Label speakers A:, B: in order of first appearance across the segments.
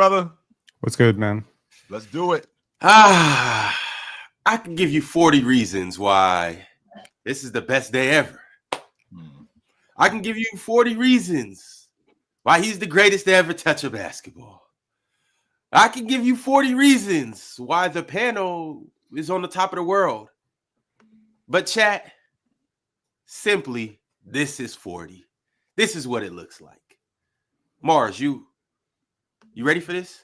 A: brother?
B: What's good, man?
A: Let's do it.
C: I can give you 40 reasons why this is the best day ever. I can give you 40 reasons why he's the greatest to ever touch a basketball. I can give you 40 reasons why the panel is on the top of the world. But chat, simply, this is 40. This is what it looks like. Mars, you ready for this?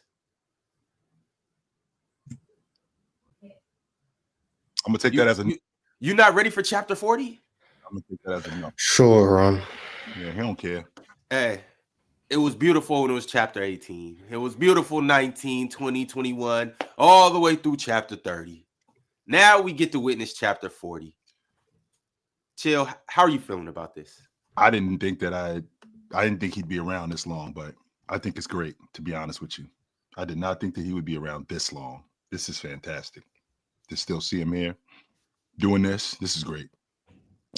A: I'm gonna take that as a.
C: You not ready for chapter 40?
A: I'm gonna take that as a no.
D: Sure, Ron.
A: Yeah, he don't care.
C: Hey, it was beautiful when it was chapter 18. It was beautiful 19, 20, 21, all the way through chapter 30. Now we get to witness chapter 40. Chill, how are you feeling about this?
A: I didn't think he'd be around this long, but I think it's great, to be honest with you. I did not think that he would be around this long. This is fantastic. To still see him here doing this is great.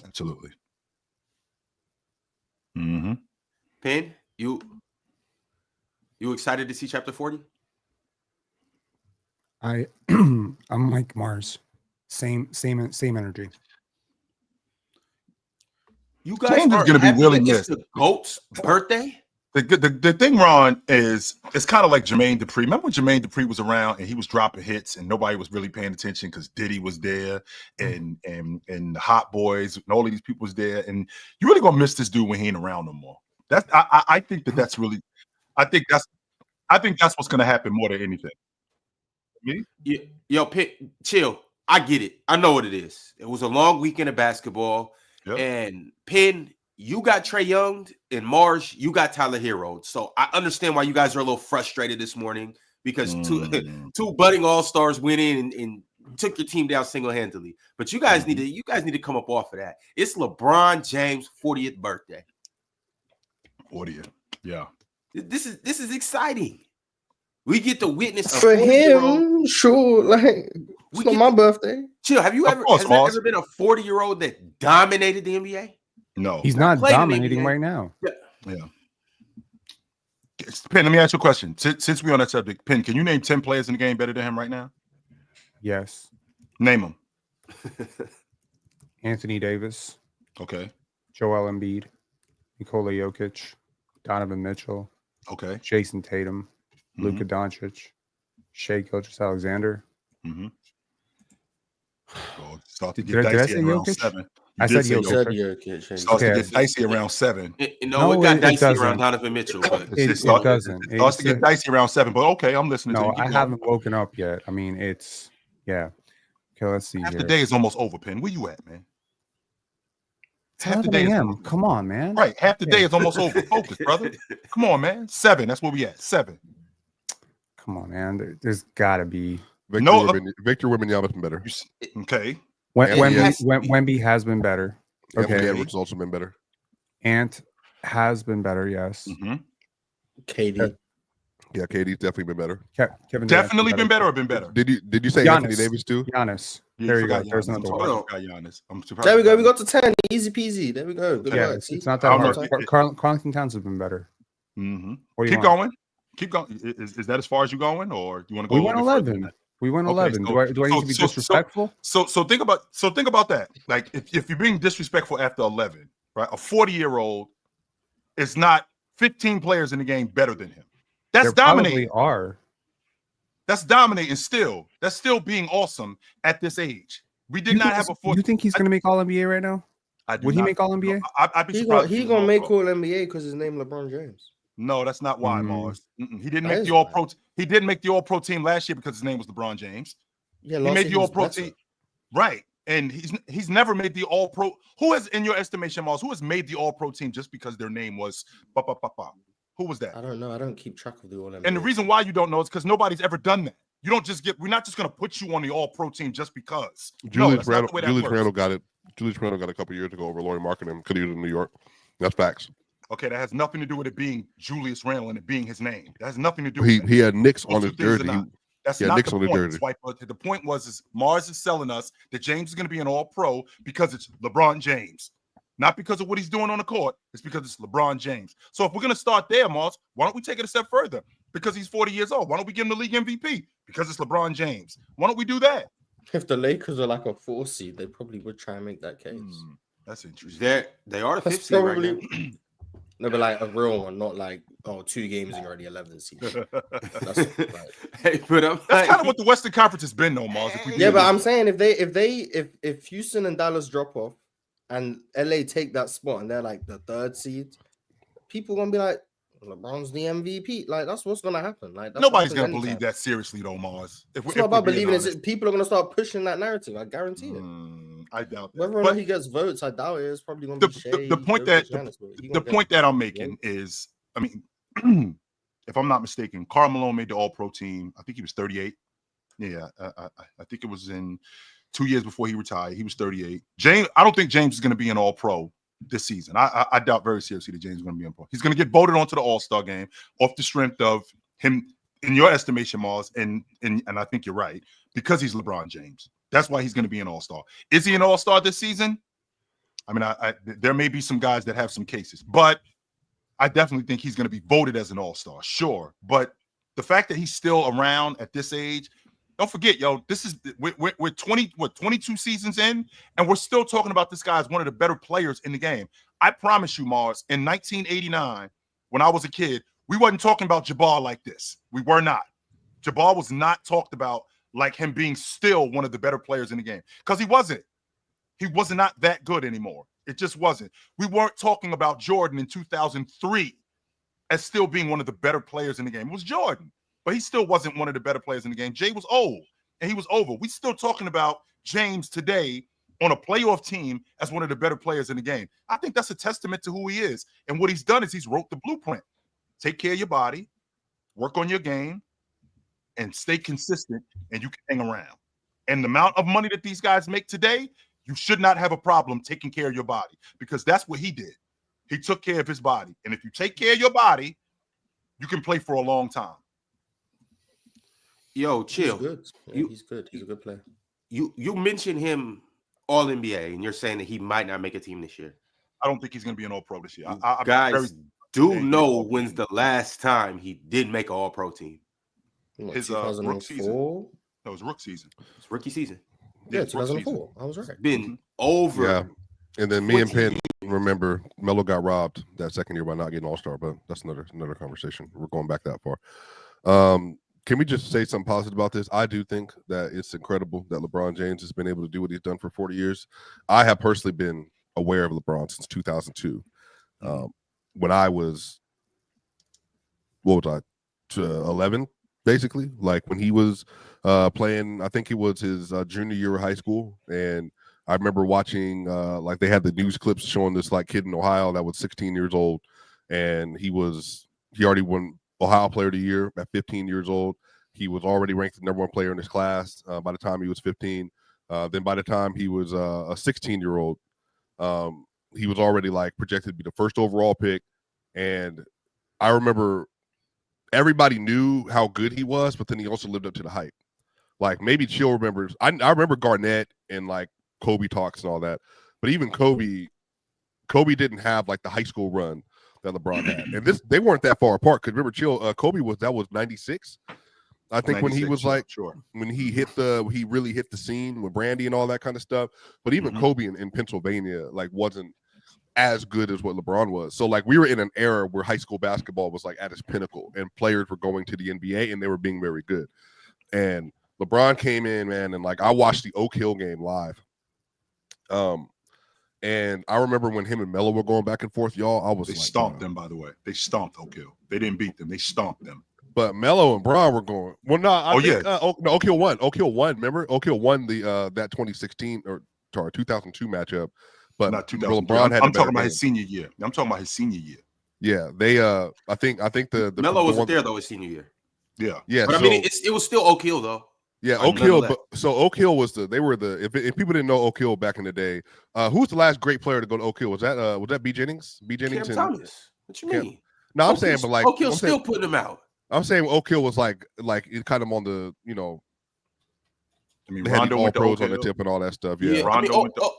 A: Absolutely. Mm-hmm.
C: Penn, you excited to see chapter 40?
B: I'm like Mars. Same energy.
C: You guys
A: James is
C: are
A: gonna be
C: happy
A: really
C: that
A: missed.
C: it's the GOAT's birthday?
A: The thing, Ron, is it's kind of like Jermaine Dupri. Remember when Jermaine Dupri was around and he was dropping hits and nobody was really paying attention because Diddy was there and the Hot Boys and all of these people was there, and you're really gonna miss this dude when he ain't around no more. I think that's really, I think that's what's gonna happen more than anything. Me?
C: Yo, chill. I get it. I know what it is. It was a long weekend of basketball, and Penn, you got Trae Young, and Mars, you got Tyler Herro. So I understand why you guys are a little frustrated this morning because two budding all-stars went in and took your team down single-handedly. But you guys need to come up off of that. It's LeBron James' 40th birthday.
A: 40th. Yeah.
C: This is exciting. We get to witness
D: for him. Sure, like it's not my birthday.
C: Chill. Has there ever been a 40-year-old that dominated the NBA?
A: No,
B: he's not dominating right now.
A: Yeah. Penn, let me ask you a question. Since we're on that subject, Penn, can you name 10 players in the game better than him right now?
B: Yes.
A: Name them.
B: Anthony Davis.
A: Okay.
B: Joel Embiid. Nikola Jokic. Donovan Mitchell.
A: Okay.
B: Jason Tatum. Luka Doncic. Shai Gilgeous-Alexander.
A: Mm-hmm. Oh, start to get dicey around 7.
B: I said Jokic.
A: Starts to get dicey around 7.
C: It got dicey around Donovan Mitchell. But
B: it doesn't.
A: It starts to get dicey around 7, but okay, I'm listening to you.
B: No, I haven't woken up yet. I mean, yeah. Okay, let's see.
A: Half the day is almost over, Penn. Where you at, man?
B: Half the day. Come on, man.
A: Right, half the day is almost over. Focus, brother. Come on, man. 7. That's where we at. 7.
B: Come on, man. There's got to be.
E: Victor Wembanyama has been better.
A: Okay.
B: Wemby has been better. Okay.
E: Edwards has also been better.
B: Ant has been better, yes.
A: Mm-hmm.
D: KD.
E: Yeah, KD's definitely been better.
A: Kevin definitely been better or been better?
E: Did you say
B: Giannis.
E: Anthony Davis too?
B: Giannis.
A: Yeah,
B: there you go.
A: There's another one.
D: Giannis. I'm surprised. There we go. We got to 10. Easy peasy. There we go. Good
B: yeah,
D: work.
B: it's not that hard. Carl-Anthony Towns has been better.
A: Mm-hmm. Keep going. Is that as far as you going, or you want to go?
B: We went 11. We went 11.
A: So,
B: do I need to be disrespectful?
A: So think about that. Like if you're being disrespectful after 11, right? A 40-year-old is not 15 players in the game better than him. That's dominating. That's dominating still. That's still being awesome at this age. We did not have a 40.
B: You think he's going to make All NBA right now? Would he make All NBA?
A: I'd be surprised.
D: He's going to make All NBA because his name LeBron James.
A: No, that's not why, Mars. He didn't make the All-Pro. He didn't make the All-Pro team last year because his name was LeBron James.
D: Yeah,
A: he made the All-Pro team, right? And he's never made the All-Pro. Who has, in your estimation, Mars? Who has made the All-Pro team just because their name was Who was that?
D: I don't know. I don't keep track of the All-NBA.
A: And the reason why you don't know is because nobody's ever done that. You don't just get. We're not just going to put you on the All-Pro team just because.
E: Julius Randle got it. Julius Randle got it a couple years ago over Laurie Marketing because he was in New York. That's facts.
A: Okay, that has nothing to do with it being Julius Randle and it being his name. That has nothing to do with it.
E: He had Knicks on his jersey.
A: That's not the point. Swiper. The point was Mars is selling us that James is going to be an All-Pro because it's LeBron James. Not because of what he's doing on the court. It's because it's LeBron James. So if we're going to start there, Mars, why don't we take it a step further? Because he's 40 years old. Why don't we give him the league MVP? Because it's LeBron James. Why don't we do that?
D: If the Lakers are like a 4 seed, they probably would try and make that case.
A: That's interesting.
C: They are the
D: That's
C: 5th seed right
D: probably
C: now.
D: no, but like a real one, not like 2 games and you're already 11th seed. That's like,
C: Hey, but
A: That's kind of what the Western Conference has been, though, Mars.
D: yeah, but I'm saying if Houston and Dallas drop off and LA take that spot and they're like the 3rd seed, people gonna be like, LeBron's the MVP. Like that's what's gonna happen. Like that's
A: nobody's gonna believe that seriously, though, Mars.
D: It's not about believing it. People are gonna start pushing that narrative. I guarantee it.
A: I doubt that.
D: Whether or not he gets votes, I doubt it. It's probably gonna be
A: the point that I'm making is, I mean, if I'm not mistaken, Carmelo made the All-Pro team. I think he was 38. Yeah, I think it was in 2 years before he retired. He was 38. James, I don't think James is going to be an All-Pro this season. I doubt very seriously that James is going to be an All-Pro. He's going to get voted onto the All-Star game off the strength of him, in your estimation, Mars, and I think you're right, because he's LeBron James. That's why he's going to be an All-Star. Is he an All-Star this season? I mean, there may be some guys that have some cases, but I definitely think he's going to be voted as an All-Star, sure. But the fact that he's still around at this age, don't forget, this is we're 22 seasons in, and we're still talking about this guy as one of the better players in the game. I promise you, Mars, in 1989, when I was a kid, we wasn't talking about Jabbar like this. We were not. Jabbar was not talked about like him being still one of the better players in the game, because he wasn't. He was not that good anymore. It just wasn't. We weren't talking about Jordan in 2003 as still being one of the better players in the game. It was Jordan, but he still wasn't one of the better players in the game. Jay was old, and he was over. We still talking about James today on a playoff team as one of the better players in the game. I think that's a testament to who he is. And what he's done is he's wrote the blueprint. Take care of your body, work on your game, and stay consistent, and you can hang around. And the amount of money that these guys make today, you should not have a problem taking care of your body, because that's what he did. He took care of his body. And if you take care of your body, you can play for a long time.
C: Yo, chill.
D: He's good. Yeah, he's good. He's a good player.
C: You mentioned him All NBA, and you're saying that he might not make a team this year.
A: I don't think he's going to be an All-Pro this year.
C: Guys do know when's the last time he did make an All-Pro team.
A: His rook season. No, it was rook season.
C: It's rookie season.
D: Yeah, 2004. I was right.
C: It's been over.
E: Yeah. And then me and Penn remember Melo got robbed that second year by not getting All-Star, but that's another conversation. We're going back that far. Can we just say something positive about this? I do think that it's incredible that LeBron James has been able to do what he's done for 40 years. I have personally been aware of LeBron since 2002. When I was, 11, basically? Like when he was playing, I think it was his junior year of high school. And I remember watching, like they had the news clips showing this like kid in Ohio that was 16 years old. And he already won Ohio Player of the Year at 15 years old. He was already ranked the #1 player in his class by the time he was 15. Then by the time he was a 16-year-old, he was already like projected to be the first overall pick. And I remember everybody knew how good he was, but then he also lived up to the hype. Like maybe Chill remembers. I remember Garnett and like Kobe talks and all that. But even Kobe didn't have like the high school run that LeBron had, and they weren't that far apart. Because remember, Kobe was 96. I think when he was like, when he really hit the scene with Brandy and all that kind of stuff. But even Kobe in Pennsylvania like wasn't as good as what LeBron was. So like we were in an era where high school basketball was like at its pinnacle, and players were going to the NBA and they were being very good. And LeBron came in, man, and like I watched the Oak Hill game live. And I remember when him and Melo were going back and forth, y'all.
A: They stomped them, by the way. They stomped Oak Hill. They didn't beat them. They stomped them.
E: But Melo and Bron were going. Well, no, I think, Oak Hill won. Oak Hill won. Remember, Oak Hill won the that 2016 or 2002 matchup. But
A: not 2000.
E: LeBron had.
A: I'm talking about his senior year. I'm talking about his senior year.
E: Yeah, they. I think the
C: Melo wasn't there though his senior year.
E: Yeah.
C: But I mean, it was still Oak Hill though.
E: Yeah, Oak Hill. So Oak Hill was if people didn't know Oak Hill back in the day, who was the last great player to go to Oak Hill? Was that B Jennings? B Jennings
C: Cam Thomas. What you mean?
E: No, I'm saying, but like
C: Oak Hill's still putting him out.
E: I'm saying Oak Hill was like kind of on the
A: I mean,
E: they had
A: Rondo
E: all
A: went to
E: pros
A: Oak
E: on the
A: Hill.
E: tip and all that stuff. Yeah,
A: Rondo went to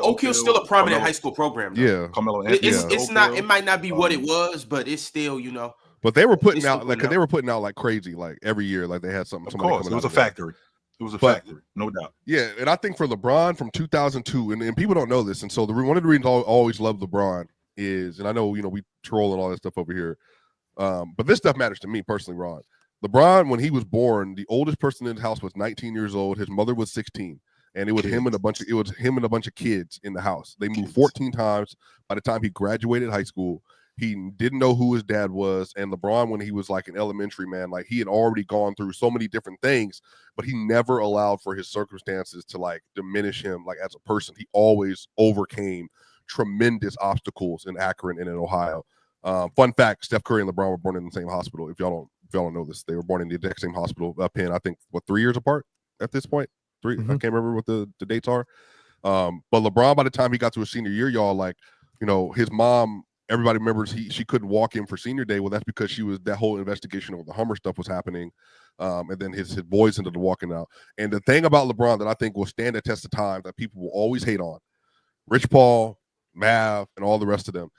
C: Oak Hill's still a prominent high school program. Though.
E: Yeah,
A: Carmelo Anthony.
C: It's not. It might not be what it was, but it's still
E: But they were putting
C: still
E: out like
C: putting
E: they were putting out like crazy, like every year, like they had something.
A: Of
E: somebody
A: course,
E: coming
A: it was
E: out
A: a
E: of there.
A: factory. It was a factory, no doubt.
E: Yeah, and I think for LeBron from 2002, and people don't know this, and so one of the reasons I always love LeBron is, and I know we troll and all that stuff over here, but this stuff matters to me personally, Ron. LeBron, when he was born, the oldest person in the house was 19 years old. His mother was 16, and it was him and a bunch of kids in the house. They moved 14 times. By the time he graduated high school, he didn't know who his dad was. And LeBron, when he was like an elementary man, like he had already gone through so many different things, but he never allowed for his circumstances to like diminish him like as a person. He always overcame tremendous obstacles in Akron and in Ohio. Fun fact: Steph Curry and LeBron were born in the same hospital. If y'all don't know this, they were born in the exact same hospital. Penn, I think 3 years apart at this point. 3. I can't remember what the dates are. But LeBron, by the time he got to his senior year, y'all, like, his mom. Everybody remembers she couldn't walk him for senior day. Well, that's because that whole investigation over the Hummer stuff was happening. And then his boys ended up walking out. And the thing about LeBron that I think will stand the test of time that people will always hate on, Rich Paul, Mav, and all the rest of them,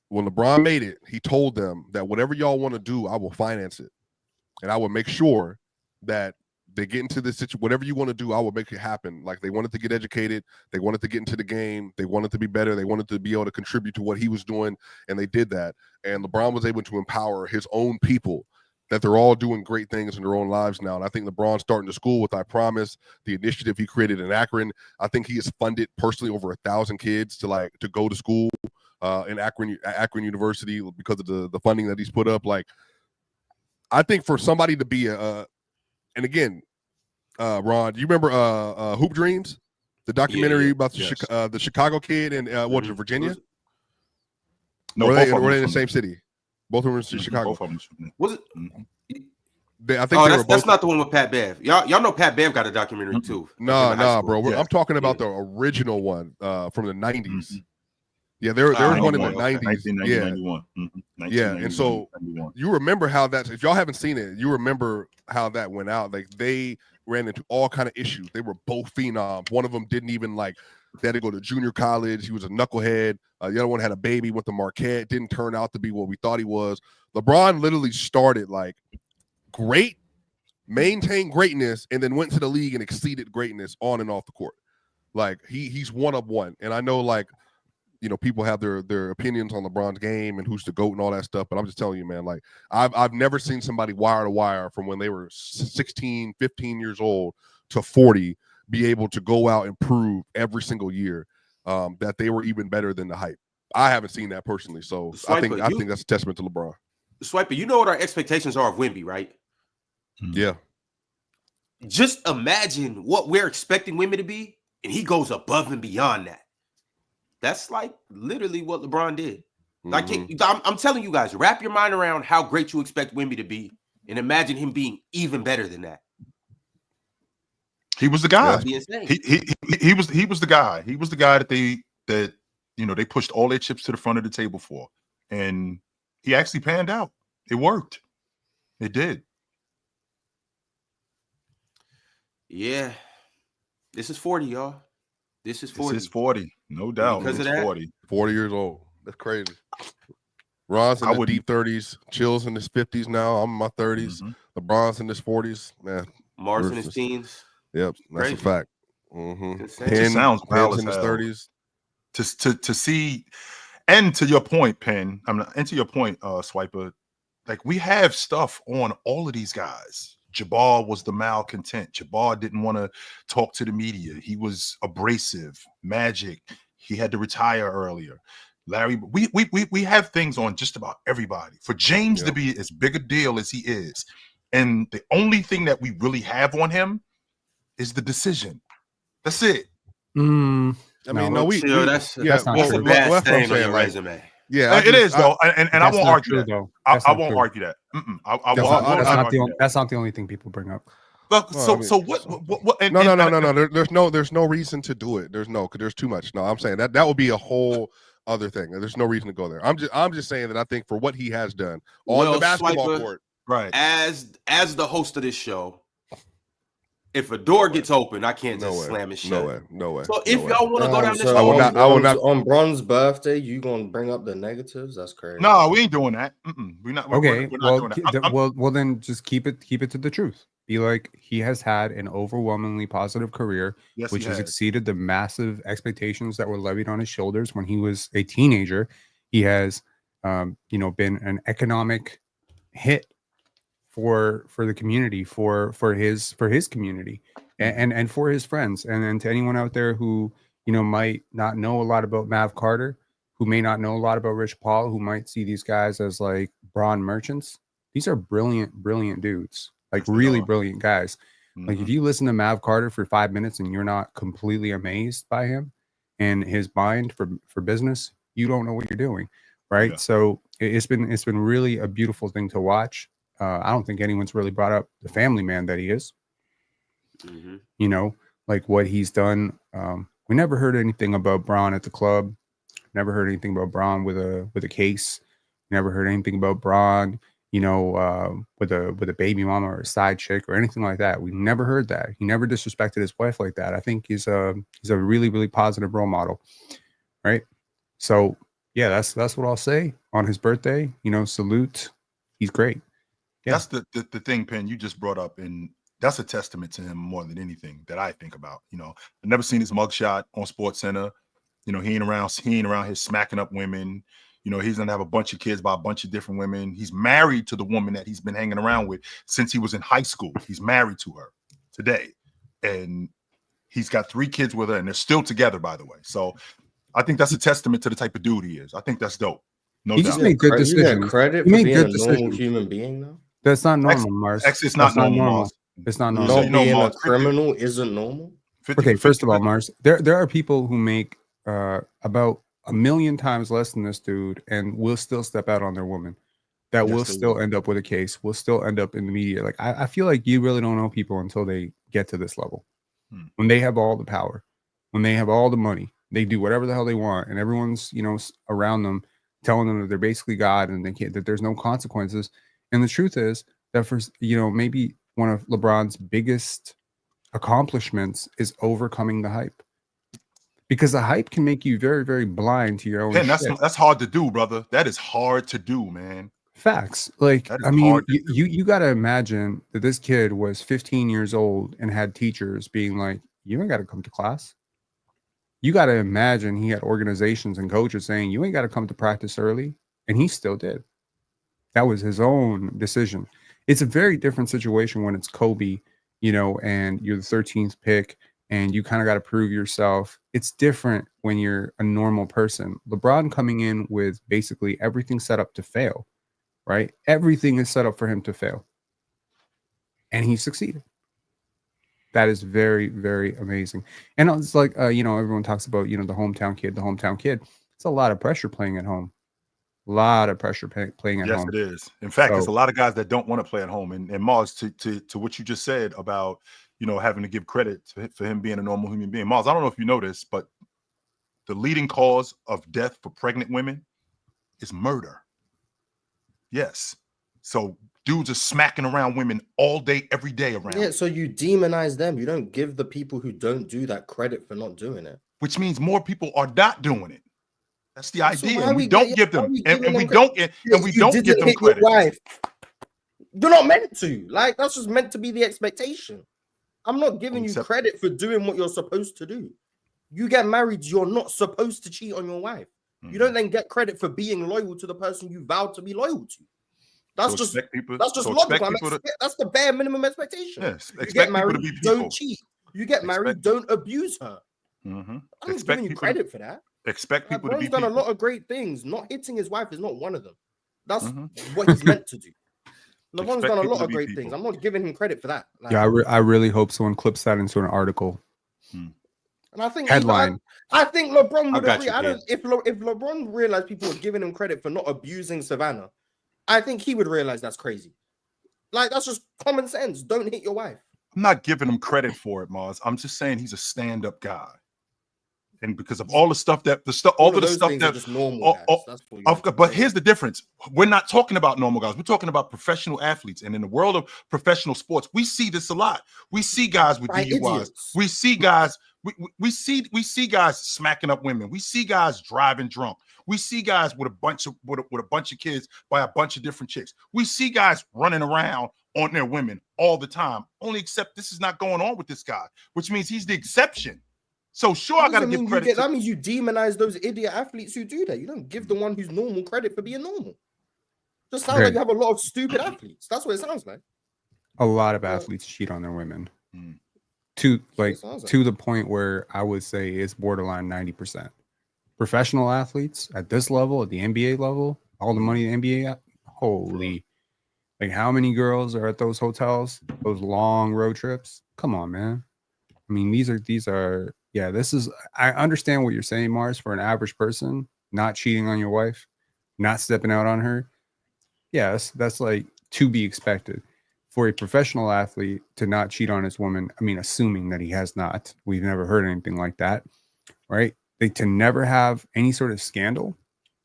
E: when LeBron made it, he told them that whatever y'all want to do, I will finance it. And I will make sure that they get into this situation. Whatever you want to do, I will make it happen. Like, they wanted to get educated. They wanted to get into the game. They wanted to be better. They wanted to be able to contribute to what he was doing. And they did that. And LeBron was able to empower his own people, that they're all doing great things in their own lives now. And I think LeBron's starting to school with I Promise, the initiative he created in Akron. I think he has funded personally over 1,000 kids to go to school in Akron University because of the funding that he's put up. Like, I think for somebody to be and again, Ron, do you remember Hoop Dreams, the documentary about the Chicago kid and what was it, Virginia?
A: No,
E: were they
A: both
E: in the same city? Both of them were in Chicago.
A: Both of them.
C: Was it?
E: I think
C: that's not the one with Pat Bev. Y'all know Pat Bev got a documentary too.
E: Nah, bro.
A: Yeah.
E: I'm talking about the original one from the 90s. Yeah, there was one in the 90s. Yeah, and so you remember how that, if y'all haven't seen it, you remember how that went out. Like, they ran into all kind of issues. They were both phenoms. One of them didn't even they had to go to junior college. He was a knucklehead. The other one had a baby, went to Marquette. Didn't turn out to be what we thought he was. LeBron literally started great, maintained greatness, and then went to the league and exceeded greatness on and off the court. Like, he's one of one. And I know people have their opinions on LeBron's game and who's the GOAT and all that stuff. But I'm just telling you, man, I've never seen somebody wire to wire from when they were 16, 15 years old to 40 be able to go out and prove every single year that they were even better than the hype. I haven't seen that personally. So I think that's a testament to LeBron.
C: Swiper, you know what our expectations are of Wemby, right?
E: Yeah.
C: Just imagine what we're expecting Wemby to be, and he goes above and beyond that. That's literally what LeBron did. I'm telling you guys, wrap your mind around how great you expect Wemby to be, and imagine him being even better than that.
A: He was the guy.
C: He
A: was the guy. He was the guy that they pushed all their chips to the front of the table for, and he actually panned out. It worked. It did.
C: Yeah, this is 40, y'all. This is 40.
A: This is 40, no doubt.
C: Because of that,
E: 40 years old. That's crazy. Ron's in the deep 30s. Chill's in his 50s now. I'm in my 30s. LeBron's in his 40s. Man,
C: Mars in his teens.
E: Yep, that's
C: crazy.
E: a fact.
A: It sounds
E: Penn's in his 30s.
A: To see, and to your point, Penn. And to your point, Swiper. We have stuff on all of these guys. Jabbar was the malcontent. Jabbar didn't want to talk to the media. He was abrasive. Magic, he had to retire earlier. Larry, we have things on just about everybody. For James to be as big a deal as he is, and the only thing that we really have on him is the decision. That's it.
E: That's
C: a bad stain on your resume.
E: Yeah,
A: it is though, and I won't argue that. I won't argue that.
B: That's not the only thing people bring up.
A: Look, so what?
E: No. There's no reason to do it. There's too much. No, I'm saying that would be a whole other thing. There's no reason to go there. I'm just saying that I think for what he has done on the basketball court,
C: right? As the host of this show, If a door gets open, I can't
E: No
C: just
E: way.
C: slam it shut.
E: No way. No way.
C: So if
E: No way.
C: y'all want to go down this,
D: So
E: I would
D: on
E: not- I would
D: Bron's-
E: not-
D: on Bron's birthday, you gonna bring up the negatives? That's crazy.
A: No, we ain't doing that. We're not.
B: Okay,
A: We're not
B: well,
A: doing that.
B: well, then just keep it to the truth. Be like, he has had an overwhelmingly positive career,
A: Yes,
B: which
A: he
B: has
A: has.
B: exceeded the massive expectations that were levied on his shoulders when he was a teenager. He has, been an economic hit for the community, for his community, and for his friends. And then to anyone out there who might not know a lot about Mav Carter, who may not know a lot about Rich Paul, who might see these guys as like Braun merchants. These are brilliant dudes, like
A: Yes, they
B: really
A: are.
B: brilliant guys. Like if you listen to Mav Carter for 5 minutes and you're not completely amazed by him and his mind for business, you don't know what you're doing, right?
A: Yeah.
B: So it's been really a beautiful thing to watch. I don't think anyone's really brought up the family man that he is. Like what he's done. We never heard anything about Braun at the club. Never heard anything about Braun with a case. Never heard anything about Braun, with a baby mama or a side chick or anything like that. We never heard that. He never disrespected his wife like that. I think he's a really, really positive role model, right? So yeah, that's what I'll say on his birthday. Salute. He's great. Yeah.
A: That's the thing, Penn, you just brought up, and that's a testament to him more than anything that I think about. I've never seen his mugshot on SportsCenter. He ain't around here smacking up women. He's gonna have a bunch of kids by a bunch of different women. He's married to the woman that he's been hanging around with since he was in high school. He's married to her today, and he's got 3 kids with her, and they're still together, by the way. So I think that's a testament to the type of dude he is. I think that's dope. No
B: He
A: doubt.
B: just made good
D: You
B: decisions.
D: get credit
B: He
D: for
B: made
D: being
B: good
D: a normal
B: decisions.
D: human being now.
B: That's not normal, Mars.
A: It's not
B: That's
A: normal, Mars.
B: It's not
A: So,
B: normal.
D: Not being a
A: Mars, 50
D: criminal isn't normal.
B: Okay, first of all, Mars, there are people who make about 1 million times less than this dude and will still step out on their woman. That
A: Yes,
B: will
A: they
B: still
A: will.
B: end up with a case. Will still end up in the media. Like I feel like you really don't know people until they get to this level. When they have all the power, when they have all the money, they do whatever the hell they want, and everyone's around them telling them that they're basically God and that there's no consequences. And the truth is that for maybe one of LeBron's biggest accomplishments is overcoming the hype, because the hype can make you very, very blind to your own
A: Penn,
B: shit.
A: that's hard to do, brother. That is hard to do, man.
B: Facts. Like,
A: That is
B: I mean,
A: hard to do.
B: you got to imagine that this kid was 15 years old and had teachers being like, you ain't got to come to class. You got to imagine he had organizations and coaches saying, you ain't got to come to practice early. And he still did. That was his own decision. It's a very different situation when it's Kobe, and you're the 13th pick and you kind of got to prove yourself. It's different when you're a normal person. LeBron coming in with basically everything set up to fail, right? Everything is set up for him to fail. And he succeeded. That is very, very amazing. And it's like, everyone talks about, the hometown kid. It's a lot of pressure playing at home. A lot of pressure playing at home.
A: Yes, it is. In fact, there's a lot of guys that don't want to play at home. And Mars, to what you just said about, having to give credit for him being a normal human being. Mars, I don't know if you know this, but the leading cause of death for pregnant women is murder. Yes. So dudes are smacking around women all day, every day around.
D: Yeah, so you demonize them. You don't give the people who don't do that credit for not doing it.
A: Which means more people are not doing it. That's the idea.
D: why
A: And we
D: we
A: don't
D: get-
A: give
D: why
A: them,
D: we
A: and
D: giving
A: we
D: them
A: don't,
D: credit?
A: and we
D: You
A: don't
D: didn't
A: give them
D: hit your
A: credit.
D: wife. You're not meant to. Like, that's just meant to be the expectation. I'm not giving you
A: Except-
D: credit for doing what you're supposed to do. You get married, you're not supposed to cheat on your wife. You don't then get credit for being loyal to the person you vowed to be loyal to. That's
A: So
D: just
A: expect people-
D: that's just
A: so
D: logical.
A: expect people to-
D: That's the bare minimum expectation.
A: Yes,
D: You
A: expect
D: get
A: people
D: married,
A: to be people.
D: don't cheat. You get married,
A: Expect-
D: don't abuse her.
A: Mhm.
D: I'm not
A: Expect
D: giving you
A: people
D: credit for that.
A: Expect people to be
D: LeBron's done
A: people.
D: a lot of great things. Not hitting his wife is not one of them. That's
A: Mhm.
D: what he's meant to do. LeBron's
A: Expect
D: done a
A: people
D: lot
A: to
D: of
A: be
D: great
A: people.
D: things. I'm not giving him credit for that. Like,
B: Yeah, I really hope someone clips that into an article.
D: and I think
B: Headline.
D: I think LeBron would
C: got
D: agree.
C: you,
D: I don't. If LeBron realized people were giving him credit for not abusing Savannah, I think he would realize that's crazy. Like, that's just common sense. Don't hit your wife.
A: I'm not giving him credit for it, Mars. I'm just saying he's a stand-up guy. And because of all the stuff that
D: All of those things are just normal guys. That's what
A: but here's the difference. We're not talking about normal guys. We're talking about professional athletes. And in the world of professional sports, we see this a lot. We see guys with DUIs.
D: Idiots.
A: We see guys. We see guys smacking up women. We see guys driving drunk. We see guys with a bunch of kids by a bunch of different chicks. We see guys running around on their women all the time. Only except this is not going on with this guy, which means he's the exception. So sure, I got to give credit.
D: That means you demonize those idiot athletes who do that. You don't give the one who's normal credit for being normal. Just sounds like you have a lot of stupid athletes. That's what it sounds like.
B: A lot of athletes cheat on their women. To the point where I would say it's borderline 90%. Professional athletes at this level, at the NBA level, all the money the NBA, holy, like how many girls are at those hotels, those long road trips? Come on, man. I mean, these are, yeah, this is, I understand what you're saying, Mars, for an average person, not cheating on your wife, not stepping out on her. Yes, that's like to be expected. For a professional athlete to not cheat on his woman, I mean, assuming that he has not, we've never heard anything like that, right? To never have any sort of scandal.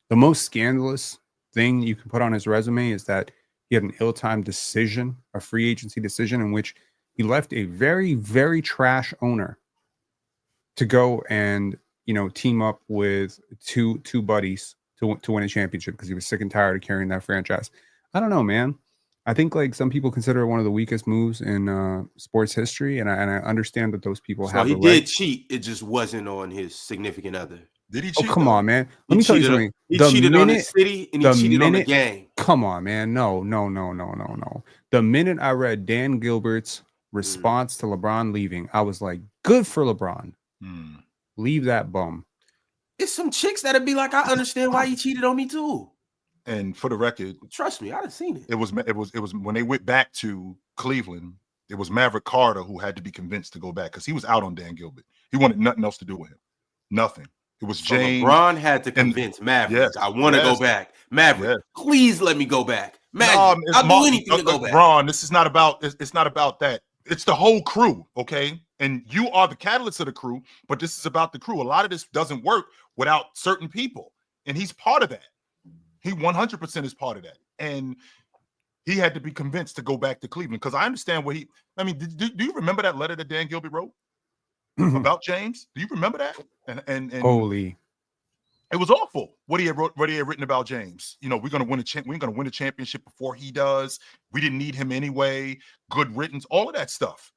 B: The most scandalous thing you can put on his resume is that he had an ill-timed decision, a free agency decision in which he left a very, very trash owner to go and, team up with two buddies to win a championship because he was sick and tired of carrying that franchise. I don't know, man. I think like some people consider it one of the weakest moves in sports history, and I understand that those people have.
C: He did cheat. It just wasn't on his significant other.
A: Did he cheat?
B: Oh, come on, man. Let me tell you something.
C: He cheated on the city and he cheated on the game.
B: Come on, man. No. The minute I read Dan Gilbert's response to LeBron leaving, I was like, good for LeBron. Leave that bum.
C: It's some chicks that'd be like, I understand why he cheated on me too.
A: And for the record,
C: trust me, I've seen it.
A: It was when they went back to Cleveland, it was Maverick Carter who had to be convinced to go back because he was out on Dan Gilbert. He wanted nothing else to do with him. Nothing. It was James.
C: LeBron had to convince Maverick. Yes, I want to go back. Maverick, please let me go back. I'll do anything to go back.
A: Ron, this is not about. It's not about that. It's the whole crew, okay? And you are the catalyst of the crew, but this is about the crew. A lot of this doesn't work without certain people, and he's part of that. He 100% is part of that. And he had to be convinced to go back to Cleveland because I understand what do you remember that letter that Dan Gilbert wrote about James? Do you remember that? And
B: holy,
A: it was awful what he had written about James. We're going to win a championship before he does. We didn't need him anyway. Good riddance, all of that stuff.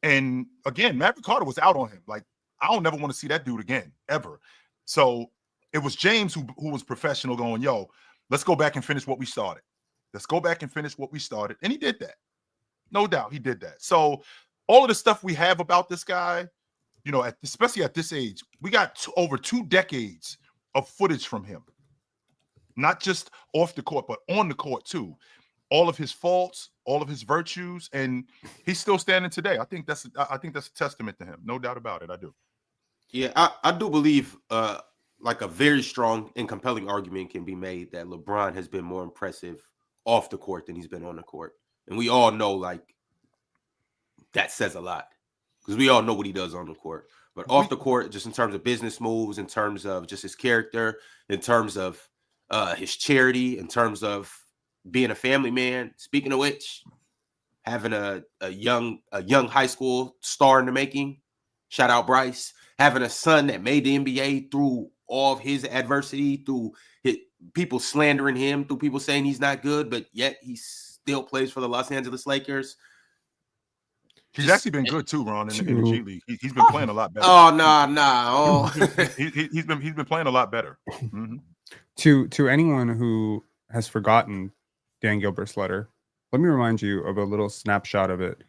A: And again, Maverick Carter was out on him. Like, I don't never want to see that dude again, ever. So it was James who was professional going, yo, let's go back and finish what we started. Let's go back and finish what we started. And he did that. No doubt he did that. So all of the stuff we have about this guy, especially at this age, we got over 2 decades of footage from him. Not just off the court, but on the court too. All of his faults, all of his virtues, and he's still standing today. I think that's a testament to him. No doubt about it. I do.
C: Yeah, I do believe like a very strong and compelling argument can be made that LeBron has been more impressive off the court than he's been on the court. And we all know like that says a lot because we all know what he does on the court. But off the court, just in terms of business moves, in terms of just his character, in terms of his charity, in terms of being a family man, speaking of which, having a young high school star in the making, shout out Bryce, having a son that made the NBA through all of his adversity, through people slandering him, through people saying he's not good, but yet he still plays for the Los Angeles Lakers.
A: He's actually been good too, Ron, in the G League. He's been playing a lot better.
C: Oh, nah. Oh.
A: he's been playing a lot better. Mm-hmm.
B: To anyone who has forgotten Dan Gilbert's letter, let me remind you of a little snapshot of it.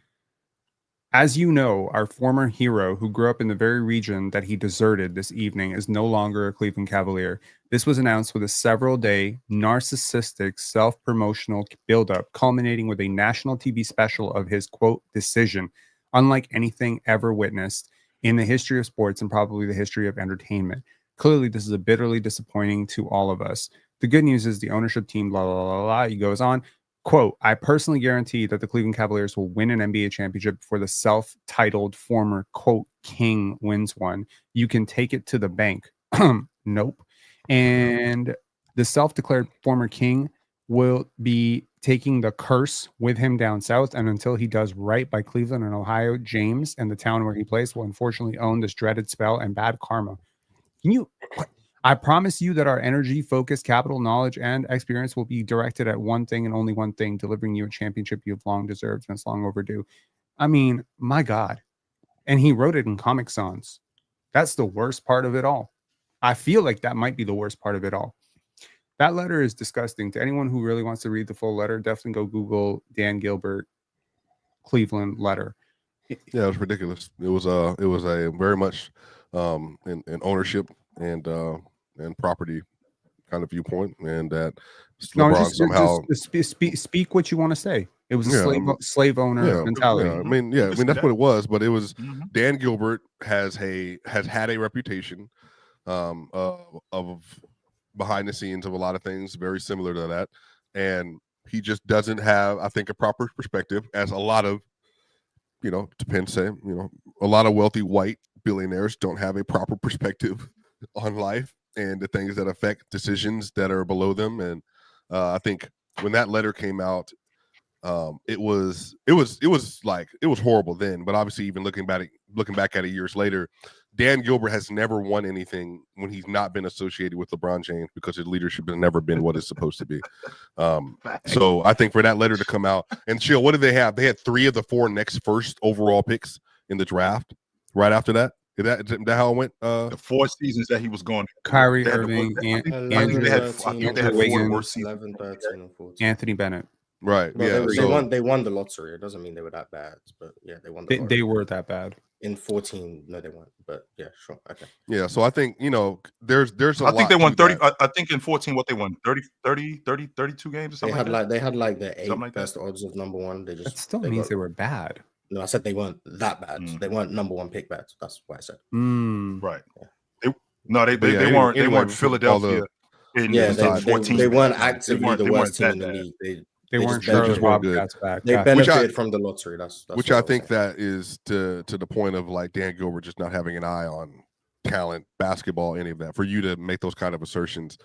B: As you know, our former hero who grew up in the very region that he deserted this evening is no longer a Cleveland Cavalier. This was announced with a several-day narcissistic self-promotional buildup, culminating with a national TV special of his, quote, decision, unlike anything ever witnessed in the history of sports and probably the history of entertainment. Clearly, this is bitterly disappointing to all of us. The good news is the ownership team, blah, blah, blah, blah, he goes on, Quote, I personally guarantee that the Cleveland Cavaliers will win an NBA championship before the self-titled former, quote, king wins one. You can take it to the bank. Nope. And the self-declared former king will be taking the curse with him down south. And until he does right by Cleveland and Ohio, James and the town where he plays will unfortunately own this dreaded spell and bad karma. I promise you that our energy, focus, capital, knowledge, and experience will be directed at one thing and only one thing, delivering you a championship you've long deserved and it's long overdue. I mean, my God. And he wrote it in Comic Sans. That's the worst part of it all. I feel like that might be the worst part of it all. That letter is disgusting. To anyone who really wants to read the full letter, definitely go Google Dan Gilbert Cleveland letter.
E: Yeah, it was ridiculous. It was a very much an ownership and property kind of viewpoint, and that LeBron somehow
B: speak what you want to say. It was a slave owner mentality.
E: I mean that's what it was. But it was Dan Gilbert has had a reputation of behind the scenes of a lot of things very similar to that, and he just doesn't have, I think, a proper perspective, as a lot of, a lot of wealthy white billionaires don't have a proper perspective on life and the things that affect decisions that are below them. And I think when that letter came out, it was horrible then. But obviously, even looking back at it years later, Dan Gilbert has never won anything when he's not been associated with LeBron James, because his leadership has never been what it's supposed to be. So I think for that letter to come out, and chill, what did they have? They had 3 of the 4 next first overall picks in the draft right after that. Is that how it went?
A: The 4 seasons that he was going.
B: Kyrie Irving,
A: They had 4 the worst seasons.
D: 11, 13, and 14.
B: Anthony Bennett.
E: Right.
D: No,
E: yeah.
D: they won the lottery. It doesn't mean they were that bad, but yeah, they won.
B: They were that bad.
D: In 14, no, they weren't. But yeah, sure, okay.
E: Yeah, so I think there's
A: I think they won 30. I think in 14, what they won 32 games or something.
D: They had like the 8
A: like
D: best odds of number one. They just
B: that still means they were bad.
D: No, I said they weren't that bad. They weren't number one pick bad. That's what I said.
A: Right. Yeah. They weren't Philadelphia.
D: In 14. They weren't actively the worst team in the league.
B: They weren't Charlotte Bobcats back.
D: They benefited from the lottery. That's
E: which I think that is to the point of like Dan Gilbert just not having an eye on talent, basketball, any of that. For you to make those kind of assertions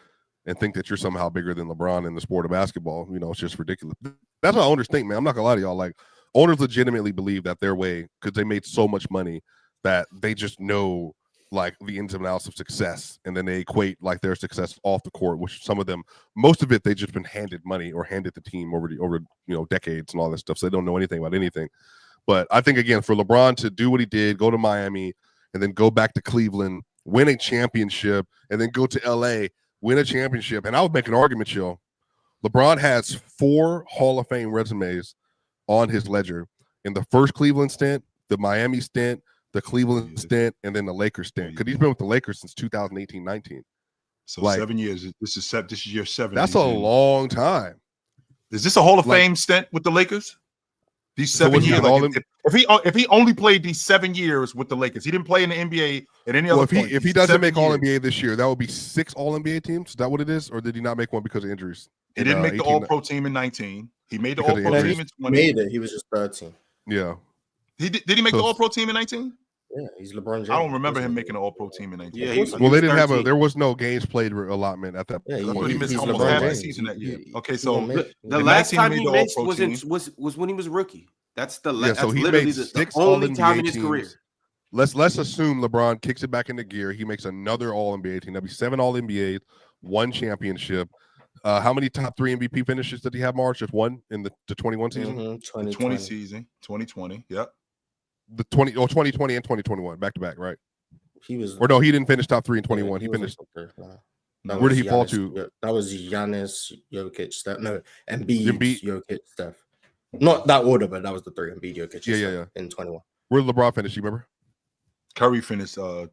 E: and think that you're somehow bigger than LeBron in the sport of basketball, it's just ridiculous. That's what owners think, man. I'm not gonna lie to y'all. Like, owners legitimately believe that their way, because they made so much money, that they just know like the ins and outs of success, and then they equate like their success off the court, which some of them, most of it, they just been handed money or handed the team over decades and all that stuff, so they don't know anything about anything. But I think, again, for LeBron to do what he did, go to Miami and then go back to Cleveland, win a championship, and then go to LA, win a championship, and I would make an argument, chill. LeBron has 4 Hall of Fame resumes on his ledger: in the first Cleveland stint, the Miami stint, the Cleveland stint, and then the Lakers stint. Because he's been with the Lakers since 2018-19.
A: So 7 years. This is year 7.
E: That's a long time.
A: Is this a Hall of Fame stint with the Lakers? These 7 years. If he only played these 7 years with the Lakers, he didn't play in the NBA at any other point.
E: If he doesn't make All NBA this year, that would be 6 All NBA teams. Is that what it is, or did he not make one because of injuries?
A: He didn't make the All Pro team in 19. He made the All Pro team in 20.
D: Made it. He was just 13.
E: Yeah.
A: Did he make the All Pro team in 19?
D: Yeah, he's LeBron James.
A: I don't remember him making an All Pro team in 19.
C: Yeah,
E: they didn't have there was no games played allotment at that.
A: Yeah, he missed almost half the season that year. Okay, so
C: the last time he missed was when he was rookie. That's the last. So he made 6 only time in his career.
E: Let's assume LeBron kicks it back into gear. He makes another All NBA team. That'd be 7 All NBAs, 1 championship. How many top 3 MVP finishes did he have, March? Just 1 in the 21 season?
A: 2020 season. 2020. Yep.
E: The 2020 and 2021 back to back, right?
D: He
E: didn't finish top 3 in 21. He finished. Where did he fall to?
D: That was Giannis, Jokic, Steph. No, Embiid, Jokic, Steph. Not that order, but that was the 3. Embiid, Jokic, yeah. In 21.
E: Where did LeBron finish? You remember?
A: Curry finished third.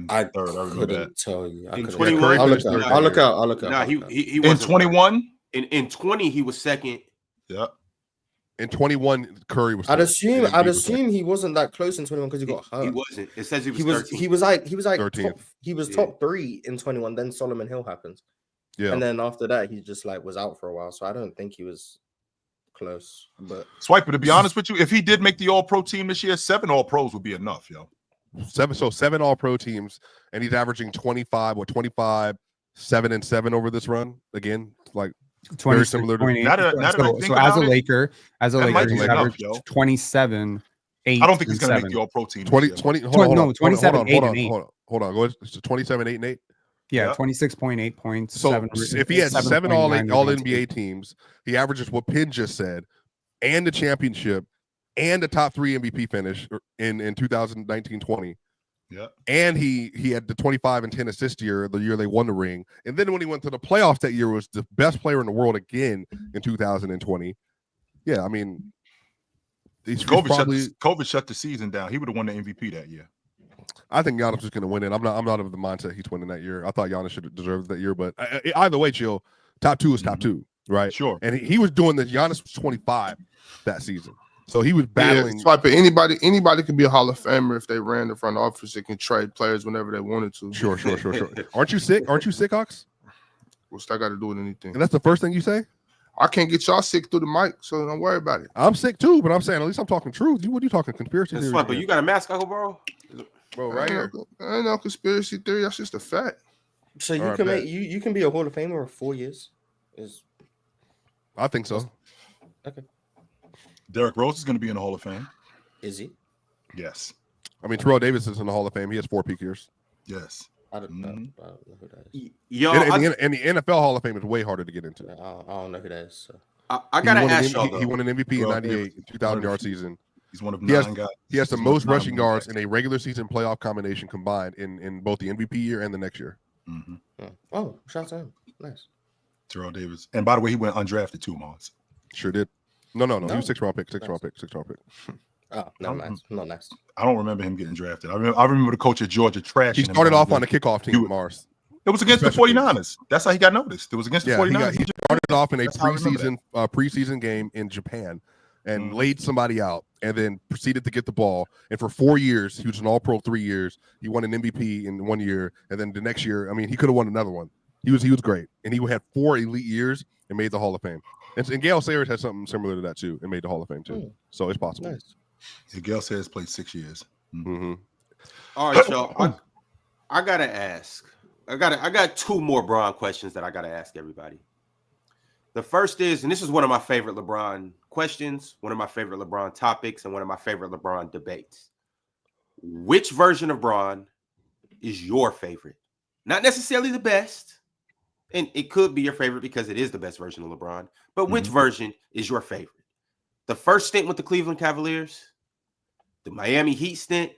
D: I
A: remember that.
D: Tell you.
C: In 21,
D: I'll look out.
C: Nah, he
A: in 21.
C: In 20, he was second.
A: Yeah.
E: In 21, Curry was.
D: I'd assume he wasn't that close in 21 because he got hurt.
C: He wasn't. It says he was.
D: He was like
E: 13th.
D: He was top 3 in 21. Then Solomon Hill happened.
E: Yeah.
D: And then after that, he just like was out for a while. So I don't think he was close. But
A: Swiper, to be honest with you, if he did make the All-Pro team this year, 7 All-Pros would be enough, yo.
E: 7 All-Pro teams, and he's averaging 25, 7 and 7 over this run. Again, like very similar to
A: Now that I think
B: so
A: about
B: as a
A: it,
B: Laker,
A: might be
B: he's
A: enough,
B: averaged
A: yo.
B: 27, 8.
A: I don't think he's
B: and
A: going to
B: 7.
A: make the All-Pro team.
E: 20.
B: Hold on. 27, 8 and 8.
E: Hold on. Go ahead. It's 27, 8 and 8.
B: Yeah,
A: Yep.
B: 26.8 points.
E: So
B: 7,
E: if he had 7 all
B: 7.9
E: NBA teams, he averages what Penn just said, and the championship, and the top 3 MVP finish in 2019-20.
A: Yeah.
E: And he had the 25 and 10 assist year, the year they won the ring. And then when he went to the playoffs that year, was the best player in the world again in 2020. Yeah, I mean,
A: COVID shut the season down. He would have won the MVP that year.
E: I think Giannis was going to win it. I'm not of the mindset he's winning that year. I thought Giannis should have deserved that year, but either way, chill. Top 2 is top 2, right?
A: Sure.
E: And he was doing this. Giannis was 25 that season, so he was battling.
F: Yeah, anybody can be a Hall of Famer if they ran the front office. They can trade players whenever they wanted to.
E: Sure. Aren't you sick, Ox?
F: What's that got to do with anything?
E: And that's the first thing you say?
F: I can't get y'all sick through the mic, so don't worry about it.
E: I'm sick too, but I'm saying at least I'm talking truth. What are you talking conspiracy theory?
C: But you got a mask, Uncle Bro?
E: Bro, right here.
F: Ain't no conspiracy theory. That's just a fact.
D: so you
E: All right,
D: can
E: bet.
D: make you can be a Hall of Famer of 4 years.
E: I think so.
D: Okay.
A: Derrick Rose is going to be in the Hall of Fame.
D: Is he?
A: Yes.
E: I mean, Terrell Davis is in the Hall of Fame. He has 4 peak years.
A: Yes.
D: I don't know who that is.
C: Yo,
E: And the NFL Hall of Fame is way harder to get into.
D: I don't know who that is. So.
C: I gotta ask y'all.
E: He won an MVP in
A: Well,
E: 98, 2,000-yard season.
A: He's one of
E: He has
A: 9 guys.
E: He has the
A: He's one of
E: most
A: 9
E: rushing
A: running
E: yards
A: backs.
E: in a regular season playoff combination combined in both the MVP year and the next year.
A: Mm-hmm.
D: Oh, shout out to him. Nice.
A: Terrell Davis. And by the way, he went undrafted too, Mons.
E: Sure did. No. He
D: No.
E: was 6th-round pick. 6th-round pick.
D: Oh, no, nice. Not nice.
A: I don't remember him getting drafted. I remember the coach at Georgia trashing
E: He
A: him.
E: started off on the kickoff team, Mars.
A: It was against the 49ers. That's how he got noticed. It was against the
E: Yeah,
A: 49ers.
E: he started off in a
A: That's how I remember
E: preseason game in Japan and laid somebody out and then proceeded to get the ball. And for 4 years, he was an All-Pro 3 years. He won an MVP in 1 year. And then the next year, I mean, he could have won another one. He was great. And he had 4 elite years and made the Hall of Fame. And Gale Sayers had something similar to that too and made the Hall of Fame too. So it's possible.
D: Nice.
A: Yeah, Gail Sayers played 6 years.
E: Mm-hmm.
C: All right, y'all. I gotta ask. I got 2 more Bron questions that I gotta ask everybody. The first is, and this is one of my favorite LeBron questions, one of my favorite LeBron topics, and one of my favorite LeBron debates. Which version of Bron is your favorite? Not necessarily the best, and it could be your favorite because it is the best version of LeBron, but which version is your favorite? The first stint with the Cleveland Cavaliers, the Miami Heat stint,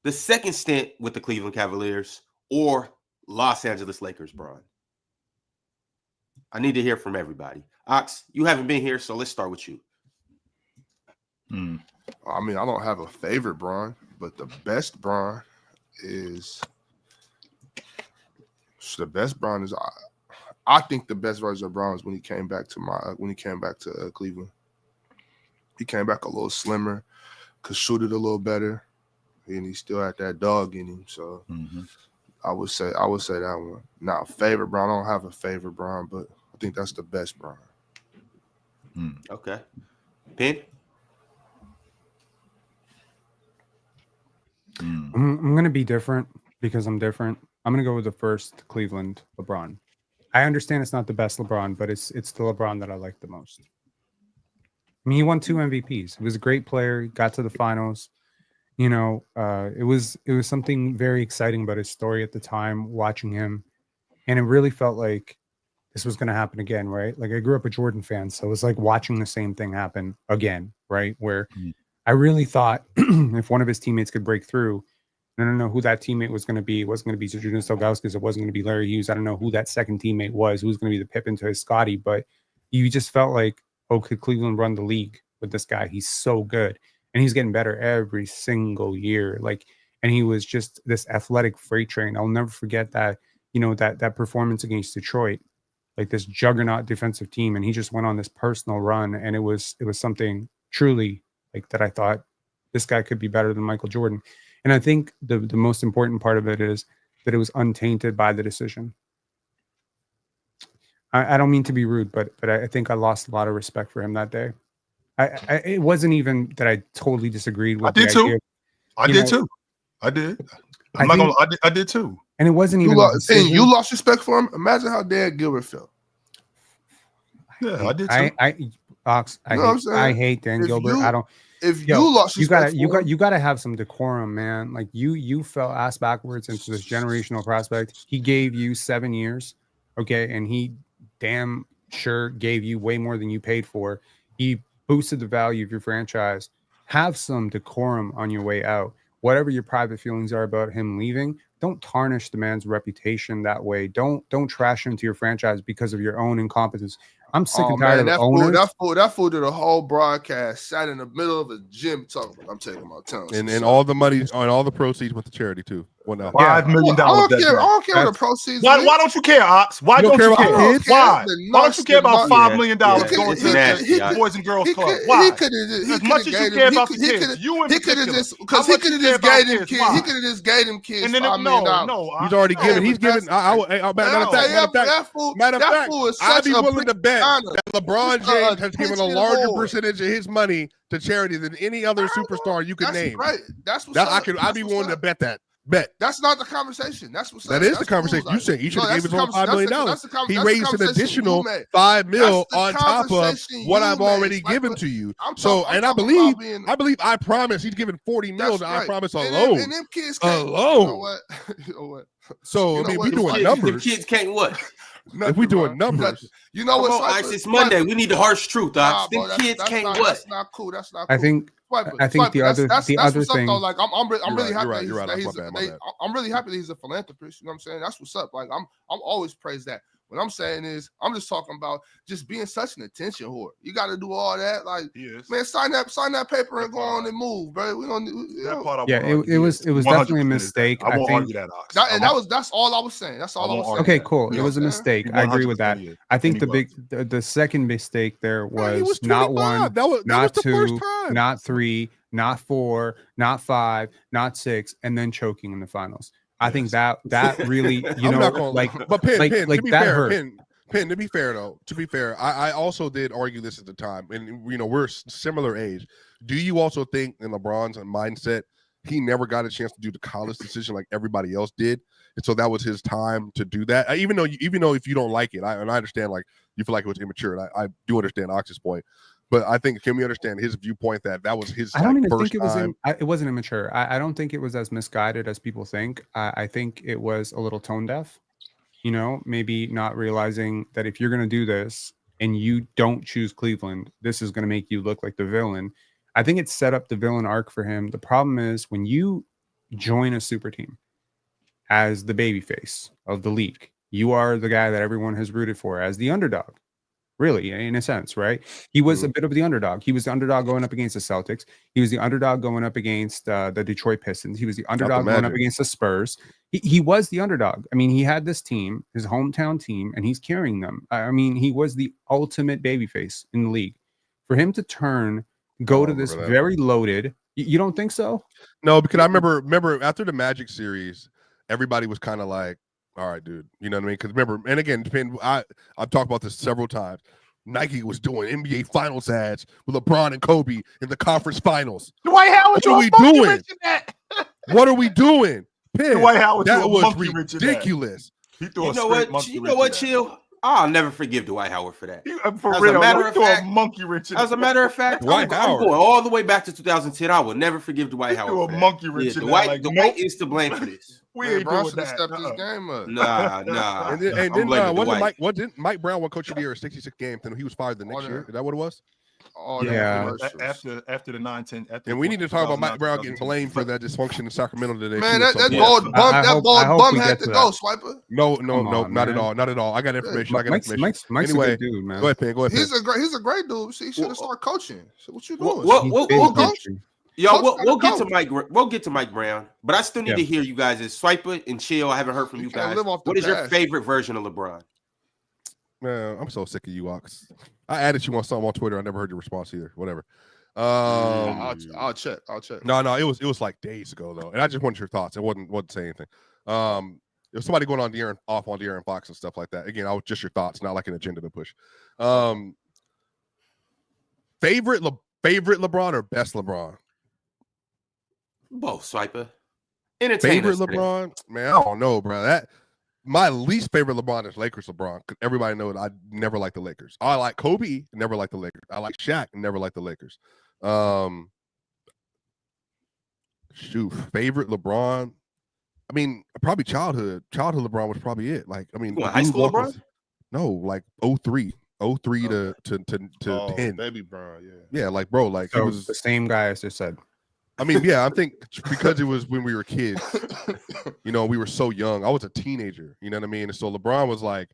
C: the second stint with the Cleveland Cavaliers, or Los Angeles Lakers, Bron? I need to hear from everybody. Ox, you haven't been here, so let's start with you.
F: I mean, I don't have a favorite Bron, but the best Bron is I think the best version of Bron is when he came back to Cleveland. He came back a little slimmer, could shoot it a little better, and he still had that dog in him. So I would say that one. Now, favorite Bron, I don't have a favorite Bron, but I think that's the best Bron.
C: Okay. Penn?
B: I'm going to be different because I'm different. I'm going to go with the first Cleveland LeBron. I understand it's not the best LeBron, but it's the LeBron that I like the most. I mean, he won 2 MVPs. He was a great player. He got to the finals. You know, it was something very exciting about his story at the time, watching him. And it really felt like this was going to happen again, right? Like, I grew up a Jordan fan, so it was like watching the same thing happen again, right? Where I really thought if one of his teammates could break through, and I don't know who that teammate was going to be. It wasn't going to be Zydrunas Ilgauskas. It wasn't going to be Larry Hughes. I don't know who that second teammate was, who was going to be the Pippen to his Scotty, but you just felt like, oh, could Cleveland run the league with this guy? He's so good. And he's getting better every single year. Like, and he was just this athletic freight train. I'll never forget that, you know, that performance against Detroit, like this juggernaut defensive team. And he just went on this personal run. And it was something truly like that. I thought this guy could be better than Michael Jordan. And I think the most important part of it is that it was untainted by the decision. I don't mean to be rude, but I think I lost a lot of respect for him that day. It wasn't even that I totally disagreed with.
A: I did
B: the
A: too.
B: idea.
A: I did too. I did. I'm not gonna. I did too.
B: And it wasn't even.
F: You lost respect for him. Imagine how Dan Gilbert felt.
A: Yeah, I did too.
B: I hate Dan Gilbert. I don't.
F: If you lost respect,
B: you gotta have some decorum, man. Like you fell ass backwards into this generational prospect. He gave you 7 years, okay, and he damn sure gave you way more than you paid for. He boosted the value of your franchise. Have some decorum on your way out. Whatever your private feelings are about him leaving, don't tarnish the man's reputation that way. Don't trash him to your franchise because of your own incompetence. I'm sick and tired of owners.
F: That fool did a whole broadcast, sat in the middle of a gym talking about I'm taking my time.
E: And all the money and all the proceeds went to charity too. Well, no.
A: $5 million.
F: I don't care what the proceeds.
A: Why don't you care, Ox? Why don't you care? Why? Why don't you care about $5 million going to the Boys and Girls Club? Why? As much as you care about the kids, you in particular.
F: Because he could have just gave them kids. He could have just gave them kids $5 million.
A: No,
E: he's already given. He's given. Matter of fact, I'd be willing to bet that LeBron James has given a larger percentage of his money to charity than any other superstar you could name.
F: Right. That's what
E: I'd be willing to bet that.
F: That's not the conversation. That is
E: the conversation. You said you should have gave his own $5 million. He raised an additional $5 million on top of what I've already given to you. So, and I believe I promise he's given $40 million. I promise alone.
F: And them kids
E: alone.
F: You know what?
E: So I mean, we doing numbers.
C: The kids can't what?
E: If we doing numbers,
F: you know what?
C: It's Monday. We need the harsh truth. Them kids can't what?
F: That's not cool. That's not cool.
B: I think the other thing.
F: Though, like I'm really happy.
E: I'm
F: really happy that he's a philanthropist. You know what I'm saying? That's what's up. Like I'm always praise that. What I'm saying is, I'm just talking about just being such an attention whore. You got to do all that, like, man, sign that paper and go on and move, bro. We don't.
B: It was definitely a mistake.
A: I won't argue that, Ox.
F: That's all I was saying. That's all I was saying.
B: Okay, cool. It was a mistake. I agree with that. I think the second mistake there was not one, not two, not three, not four, not five, not six, and then choking in the finals. I think that really, but
E: Penn, to be fair, I also did argue this at the time, and we're similar age. Do you also think in LeBron's mindset, he never got a chance to do the college decision like everybody else did, and so that was his time to do that? Even though if you don't like it, I understand, like, you feel like it was immature, and I do understand Ox's point. But I think, can we understand his viewpoint that was his?
B: I don't even think it was. It wasn't immature. I don't think it was as misguided as people think. I think it was a little tone deaf. Maybe not realizing that if you're going to do this and you don't choose Cleveland, this is going to make you look like the villain. I think it set up the villain arc for him. The problem is when you join a super team as the babyface of the league, you are the guy that everyone has rooted for as the underdog. Really, in a sense, right? He was a bit of the underdog. He was the underdog going up against the Celtics. He was the underdog going up against the Detroit Pistons. He was the underdog going up against the Spurs. He was the underdog. I mean, he had this team, his hometown team, and he's carrying them. I mean, he was the ultimate babyface in the league. For him to go to this very loaded, you don't think so?
E: No, because I remember after the Magic series, everybody was kind of like, all right, dude. You know what I mean? Because remember, and again, I've talked about this several times. Nike was doing NBA Finals ads with LeBron and Kobe in the conference finals.
A: Dwight Howard,
E: what are we doing? What are we doing? Penn,
A: Dwight Howard,
E: that was ridiculous.
A: He threw
C: you know what, Chill? I'll never forgive Dwight Howard for that.
A: As a
C: matter of fact, I'm going all the way back to 2010. I will never forgive Dwight Howard. Dwight is to blame for this.
A: We ain't doing that.
F: Stepped his game up.
C: Nah.
E: And then Mike Brown won Coach of the Year 66 games, and he was fired the next year. Is that what it was?
A: After the 9-10,
E: and we need to talk about Mike Brown getting blamed for that dysfunction in Sacramento today.
F: Man, that ball had to go, Swiper.
E: No, not at all. I got information.
B: Mike's anyway, a good dude, man.
E: Go ahead, Penn.
F: He's a great dude. See, he should have started coaching. So what you doing?
C: We'll get to Mike Brown, but I still need to hear you guys. As Swiper and Chill, I haven't heard from you guys. What is your favorite version of LeBron?
E: Man, I'm so sick of you, Ox. I added you on something on Twitter. I never heard your response either. Whatever.
F: I'll check.
E: No, it was like days ago though, and I just wanted your thoughts. I wasn't saying anything. There was somebody going on off on De'Aaron Fox and stuff like that. Again, I was just your thoughts, not like an agenda to push. favorite LeBron or best LeBron?
C: Both, Swiper. Entertainers.
E: Favorite LeBron? Man, I don't know, bro. That my least favorite LeBron is Lakers LeBron. Everybody knows I never liked the Lakers. I like Kobe, never liked the Lakers. I like Shaq, never liked the Lakers. Favorite LeBron. I mean, probably childhood. Childhood LeBron was probably it. Like, I mean,
C: high school LeBron?
E: No, like 03 to 10.
F: Baby Bron, yeah.
E: Yeah, like bro, like
B: So
E: it was
B: the same guy as just said.
E: I mean, yeah, I think because it was when we were kids, you know, we were so young. I was a teenager, you know what I mean? And so LeBron was like,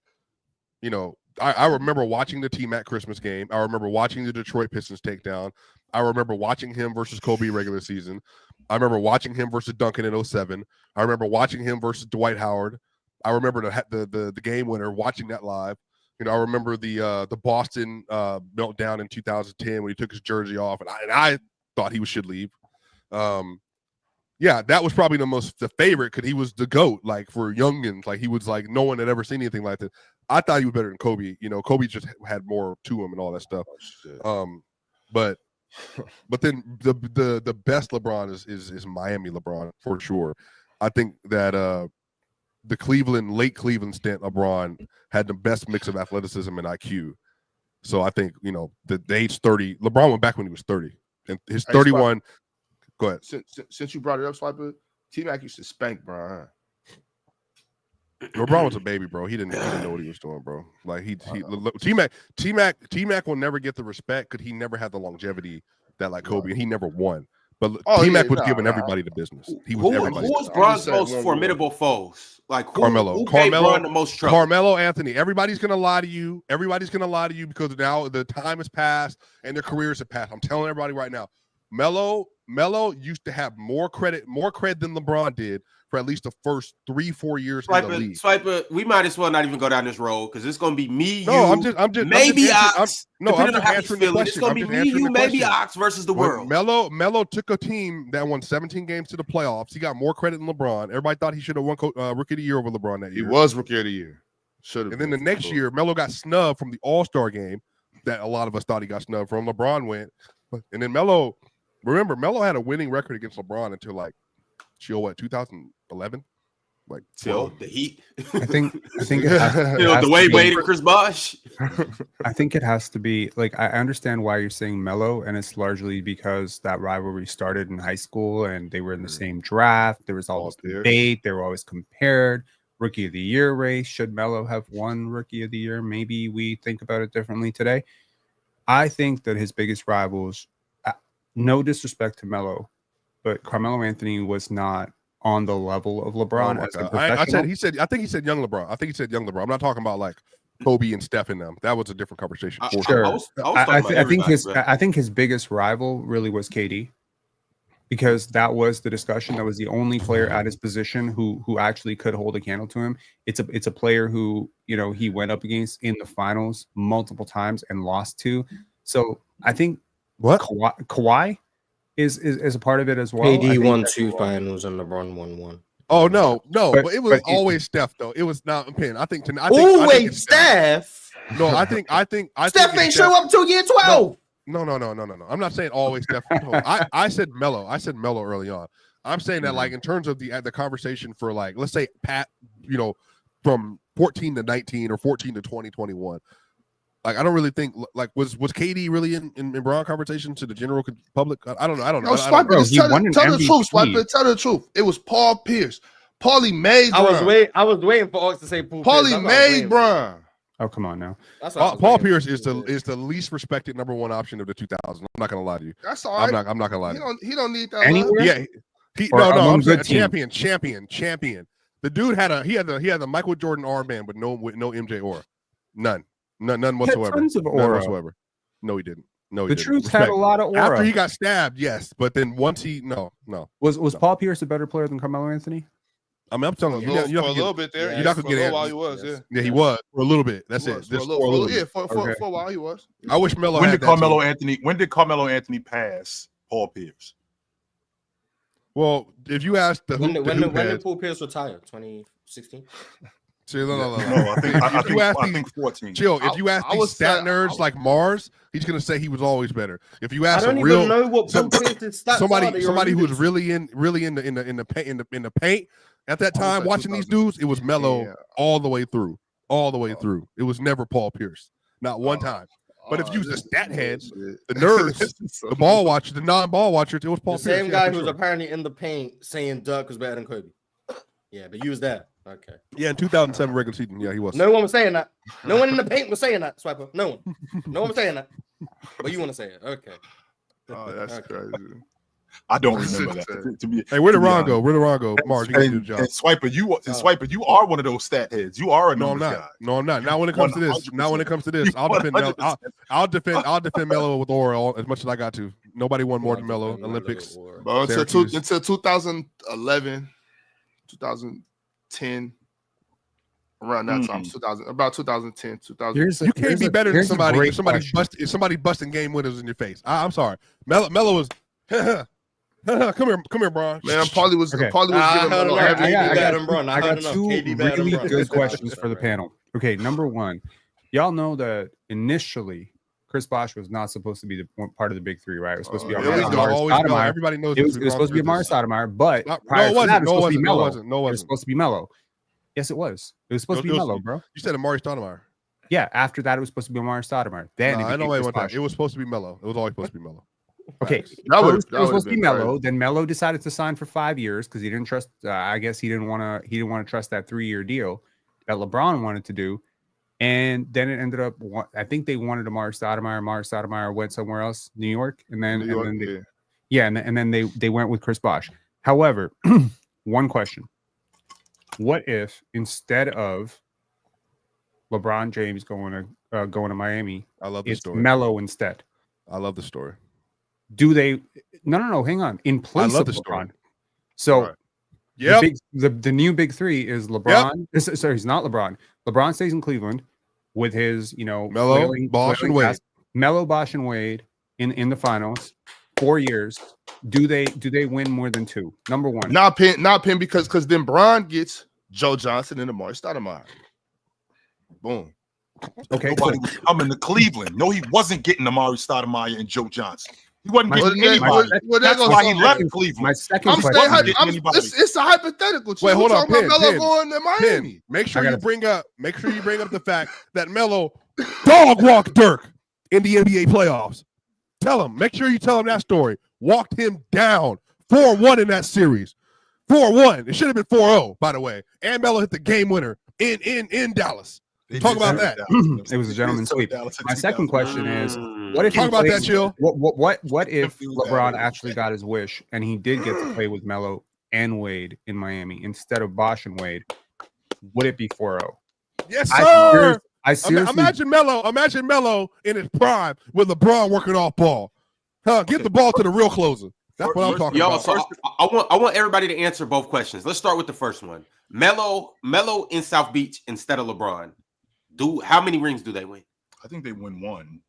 E: you know, I remember watching the T-Mac Christmas game. I remember watching the Detroit Pistons takedown. I remember watching him versus Kobe regular season. I remember watching him versus Duncan in 07. I remember watching him versus Dwight Howard. I remember the game winner, watching that live. You know, I remember the Boston meltdown in 2010 when he took his jersey off, and I thought he should leave. Yeah, that was probably the favorite because he was the GOAT, like for youngins. Like he was like no one had ever seen anything like that. I thought he was better than Kobe. You know, Kobe just had more to him and all that stuff. But then the best LeBron is Miami LeBron for sure. I think that the late Cleveland stint LeBron had the best mix of athleticism and IQ. So I think, you know, the age 30, LeBron went back when he was 30. And his 31. Go ahead.
F: Since you brought it up, Swiper, T-Mac used to spank Bron.
E: LeBron was a baby, bro. He didn't know what he was doing, bro. Like T-Mac will never get the respect because he never had the longevity that like Kobe, and he never won. But T-Mac was giving everybody the business. He was everybody.
C: Who was Bron's most formidable foes? Like
E: Carmelo.
C: Who gave Bron the most trouble?
E: Carmelo Anthony. Everybody's gonna lie to you. Everybody's gonna lie to you because now the time has passed and their careers have passed. I'm telling everybody right now. Melo used to have more cred than LeBron did for at least the first 3-4 years in the league.
C: Swiper, we might as well not even go down this road because it's going to be me,
E: no,
C: you,
E: I'm just
C: maybe
E: Ox.
C: I'm just
E: answering the question.
C: It's going to be me, you, maybe Ox versus the world.
E: Melo took a team that won 17 games to the playoffs. He got more credit than LeBron. Everybody thought he should have won Rookie of the Year over LeBron that year.
F: He was Rookie of the Year. Should have.
E: And then the next year, Melo got snubbed from the All-Star game that a lot of us thought he got snubbed from. LeBron went. And then Melo had a winning record against LeBron until 2011? Like
C: till the Heat.
B: I think it has,
C: the Wade and Chris Bosh.
B: I think it has to be like I understand why you're saying Melo, and it's largely because that rivalry started in high school and they were in the same draft. There was all this debate. They were always compared. Rookie of the Year race. Should Melo have won Rookie of the Year? Maybe we think about it differently today. I think that his biggest rivals, no disrespect to Melo, but Carmelo Anthony was not on the level of LeBron as a professional.
E: I think he said young LeBron. I'm not talking about like Kobe and Steph and them. That was a different conversation. For sure.
B: I think his biggest rival really was KD, because that was the discussion. That was the only player at his position who actually could hold a candle to him. It's a player who, you know, he went up against in the finals multiple times and lost to. So I think Kawhi is a part of it as well.
D: KD won 2 finals and LeBron won 1.
E: Oh no, but it was always Steph though. It was not Penn. I think
D: Steph.
E: No, I think
D: Steph ain't show up till year 12.
E: No. I'm not saying always Steph. I said Melo. I said Melo early on. I'm saying that like in terms of the conversation for like let's say Pat, you know, from 14 to 19 or 14 to 2021. Like I don't really think like was KD really in Bron conversation to the general public? I don't know.
F: Tell the truth, Swiper. Tell the truth. It was Paul Pierce. Paulie made.
G: I was waiting for Ox to say
F: Paulie made Bron.
B: Oh come on now.
E: Paul Pierce is the least respected number 1 option of the 2000s. I'm not gonna lie to you.
F: That's all right.
E: I'm not gonna lie to you.
F: He don't need that.
B: Anywhere?
E: Yeah. I'm saying champion. The dude had the Michael Jordan armband with no MJ aura. None whatsoever.
B: Tons of aura.
E: None whatsoever. No, he didn't. No, he
B: the
E: didn't.
B: Truth had a lot of aura.
E: After he got stabbed, yes, but then once he no.
B: Was Paul Pierce a better player than Carmelo Anthony?
E: I mean, I'm telling you,
F: for a little bit there.
E: You're not gonna get it.
F: While he was,
E: yeah, he was for a little bit. That's it.
F: For a while he was.
E: I wish Melo.
A: When did Carmelo Anthony pass Paul Pierce?
E: Well, if you ask
D: when did Paul Pierce retire? 2016.
E: See, no.
A: No, I think 14.
E: Chill. If you ask
F: I
E: these
F: was
E: stat
F: saying-
E: nerds like Mars, he's gonna say he was always better. If you
D: I
E: ask
D: don't
E: a
D: even
E: real
D: know what Paul Pierce's stats are that you're
E: somebody who was
D: alluding to.
E: really in the paint at that
F: I would
E: time
F: say
E: watching these dudes, it was Melo
F: Yeah.
E: all the way through. It was never Paul Pierce, not one time. But if you use the stat heads, the nerds, the ball watchers, the non-ball watchers, it was Paul
D: The
E: Pierce.
D: same
E: yeah,
D: guy
E: for
D: who's
E: sure.
D: apparently in the paint saying Dirk was better than Kobe. Yeah, but you was there. Okay.
E: Yeah, in 2007 regular season, yeah, he was.
D: No one was saying that. No one in the paint was saying that, Swiper. No one. No one was saying that. But you want to say it. Okay.
F: Oh, that's
D: Okay.
F: crazy.
A: I don't remember that. To be,
E: Hey, where did
A: to be
E: Ron
A: honest.
E: go? Where did Ron go? Mars, you can do
A: And,
E: the job.
A: and Swiper, you are one of those stat heads. You are a
E: No, I'm
A: numbers
E: not.
A: guy.
E: No, I'm not. Not when it comes to this. Not when it comes to this. I'll defend Melo. I'll defend Melo with Aura as much as I got to. Nobody won more than Melo. Olympics.
F: But
E: Syracuse.
F: until 2011, 2010, around that time, 2010, 2000.
E: You can't be better than somebody
B: great
E: if somebody
B: question.
E: busting game winners in your face. I'm sorry. Melo was come here, Bron.
F: Man, Paulie was
B: Okay.
F: giving Melo
B: I
F: heavy.
B: got two really good questions for the panel. Okay, number one, y'all know that initially Chris Bosh was not supposed to be part of the big three, right? It was supposed to be
F: Here we
B: Amari
F: go.
B: Stoudemire.
E: Everybody knows
B: It was
E: this.
B: supposed to be Amari Stoudemire, but
E: No,
B: prior
E: it
B: to that,
E: wasn't. No, it wasn't. No, it
B: Melo.
E: wasn't. No, it
B: It was
E: wasn't.
B: supposed to be Melo. Yes, it was. It was supposed to be Melo, bro.
E: You said Amari Stoudemire.
B: Yeah, after that, it was supposed to be Amari Stoudemire. Then
E: Nah, I
B: it
E: know
B: became
E: why
B: Chris
E: went that.
B: Bosh.
E: It was supposed to be Melo. It was always supposed to be Melo.
B: Okay,
F: That would've-
B: first it
F: that
B: was
F: would've
B: supposed to be
F: been
B: Melo.
F: crazy.
B: Then Melo decided to sign for 5 years because he didn't trust. I guess he didn't want to trust that 3-year deal that LeBron wanted to do. And then it ended up. I think they wanted Amari Stoudemire. Amari Stoudemire went somewhere else, New York, and then and then they went with Chris Bosh. However, one question: what if instead of LeBron James going to Miami,
E: I love the
B: it's
E: story.
B: Melo instead?
E: I love the story.
B: Do they? No. Hang on. In place
E: love
B: of
E: the story.
B: LeBron. So
E: Right. Yep.
B: the new big three is LeBron. Sorry, he's not LeBron. LeBron stays in Cleveland with his
E: Melo, Bosh, and Wade.
B: cast. Melo, Bosh, and Wade in the finals. 4 years. Do they win more than 2? Number one.
F: Not pin because then Bron gets Joe Johnson and Amari Stoudemire. Boom.
B: Okay.
A: Nobody was coming to Cleveland. No, he wasn't getting Amari Stoudemire and Joe Johnson. He wasn't
B: My-
A: getting
F: Well,
A: anybody.
F: well,
A: That's
F: that
A: why
F: goes
A: he
F: on.
A: left Cleveland.
B: My second
F: I'm
B: question.
F: saying,
A: Getting anybody.
F: it's a hypothetical.
E: Wait, hold on,
F: We're talking about
E: Pin.
F: Melo going to Miami.
E: Pin, make sure
B: I
E: you
B: gotta-
E: bring up the fact that Melo dog walked Dirk in the NBA playoffs. Make sure you tell him that story. Walked him down 4-1 in that series. 4-1. It should have been 4-0, by the way. And Melo hit the game winner in Dallas.
A: They
E: Talk
A: did
E: about
A: serve
E: that.
A: Dallas.
B: It was a gentleman's
A: They served
B: sweep.
A: Dallas in
B: My second
A: 2000.
B: question is: what if
E: Talk
B: he
E: about
B: played-
E: that, Chill.
B: What if
A: Confused
B: LeBron
A: that.
B: actually got his wish and he did get to play with Melo and Wade in Miami instead of Bosh and Wade? Would it be 4-0?
E: Yes,
B: I
E: sir.
B: seriously
E: Imagine Melo in his prime with LeBron working off ball. Get the ball to the real closer. That's what I'm talking
C: Yo,
E: about.
C: so I want everybody to answer both questions. Let's start with the first one. Melo in South Beach instead of LeBron. How many rings do they win?
A: I think they win one.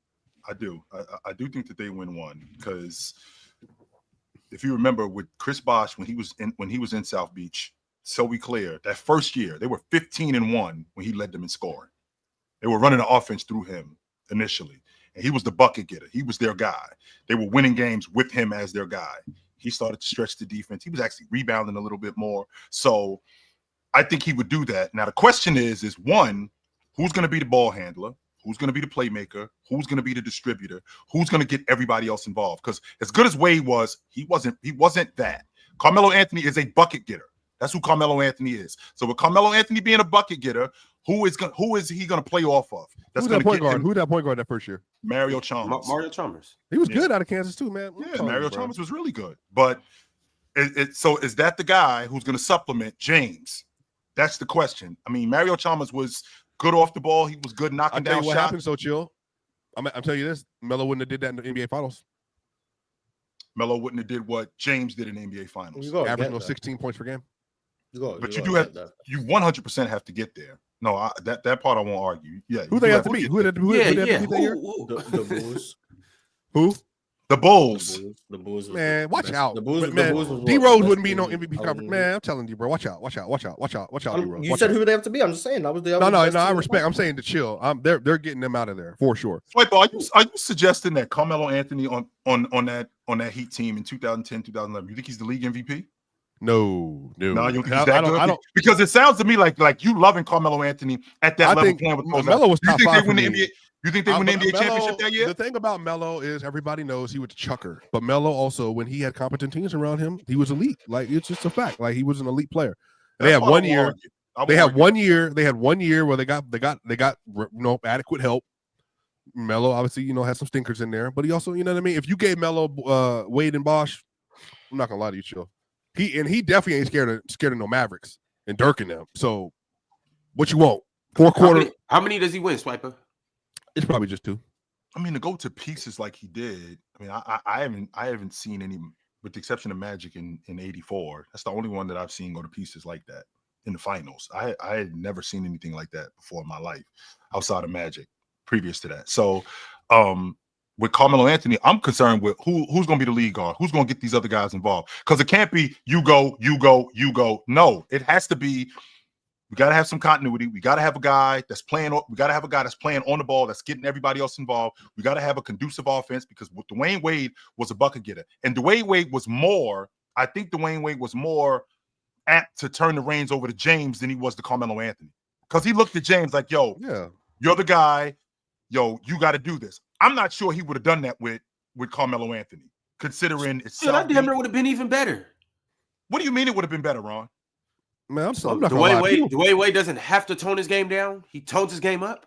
A: I do. I do think that they win one because if you remember with Chris Bosh when he was in South Beach, so we clear that first year they were 15-1 when he led them in scoring. They were running the offense through him initially, and he was the bucket getter. He was their guy. They were winning games with him as their guy. He started to stretch the defense. He was actually rebounding a little bit more. So I think he would do that. Now the question is one, who's going to be the ball handler? Who's going to be the playmaker? Who's going to be the distributor? Who's going to get everybody else involved? Because as good as Wade was, he wasn't that. Carmelo Anthony is a bucket getter. That's who Carmelo Anthony is. So with Carmelo Anthony being a bucket getter, who is he going to play off of? That's
E: Who's that
A: going
E: point
A: to get
E: guard?
A: him
E: Who that point guard that first year?
A: Mario Chalmers.
C: Mario Chalmers.
E: He was
A: Yeah.
E: good out of Kansas too, man.
A: Yeah, Mario Chalmers was really good. But so is that the guy who's going to supplement James? That's the question. I mean, Mario Chalmers was good off the ball. He was good knocking
E: I'll tell
A: down
E: you what
A: shots.
E: happened, so chill. I'm telling you this. Melo wouldn't have did that in the NBA Finals.
A: Melo wouldn't have did what James did in the NBA Finals.
D: You gotta
E: Averaging
D: get
E: those
D: that.
E: 16 points per game.
A: But
D: you
A: you
D: gotta
A: do
D: get that.
A: You 100% have to get there. No, that part I won't argue. Yeah,
E: Who
A: you
E: they
A: do
E: have to beat? Who they have to beat that year?
C: Who?
D: The Bulls.
E: Who?
A: The Bulls.
D: The Bulls. Was
E: Man,
D: the
E: watch
D: best.
E: out.
D: The Bulls.
E: Man,
D: The Bulls was
E: D
D: what,
E: Rose
D: the
E: wouldn't
D: best
E: be no
D: team
E: MVP
D: out
E: coverage.
D: in the
E: Man, I'm telling you, bro. Watch out, D. Rose.
D: You
E: Watch
D: said
E: out.
D: who they have to be. I'm just saying that was the
E: No,
D: best
E: I
D: team.
E: respect. I'm saying to chill. They're getting them out of there for sure.
A: Wait, are you suggesting that Carmelo Anthony on that Heat team in 2010, 2011, you think he's the league MVP?
E: No.
A: No, you think he's that good? I don't, because it sounds to me like you loving Carmelo Anthony at that level. Playing with
E: Melo was top 5 for me.
A: You think they win the NBA championship that year?
E: The thing about Melo is everybody knows he was a chucker, but Melo also, when he had competent teams around him, he was elite. Like it's just a fact. Like he was an elite player. They had 1 year. They had 1 year. They had 1 year where they got adequate help. Melo obviously had some stinkers in there, but he also what I mean. If you gave Melo Wade and Bosch, I'm not gonna lie to you, chill. He definitely ain't scared of no Mavericks and Dirk and them. So what you want? 4 quarters.
C: How many does he win, Swiper?
E: It's probably just 2.
A: I mean, to go to pieces like he did. I mean, I haven't seen any, with the exception of Magic in '84. That's the only one that I've seen go to pieces like that in the finals. I had never seen anything like that before in my life, outside of Magic, previous to that. So, with Carmelo Anthony, I'm concerned with who's going to be the lead guard, who's going to get these other guys involved, because it can't be you go. No, it has to be. We got to have some continuity. We got to have a guy that's playing. We got to have a guy that's playing on the ball, that's getting everybody else involved. We got to have a conducive offense, because Dwayne Wade was a bucket getter, and Dwayne Wade was more. I think Dwayne Wade was more apt to turn the reins over to James than he was to Carmelo Anthony, because he looked at James like, "Yo,
E: yeah,
A: you're the guy. Yo, you got to do this." I'm not sure he would have done that with Carmelo Anthony, considering itself.
C: That damn near would have been even better.
A: What do you mean it would have been better, Ron?
E: Man, I'm not gonna lie.
C: Dwayne Wade doesn't have to tone his game down. He tones his game up.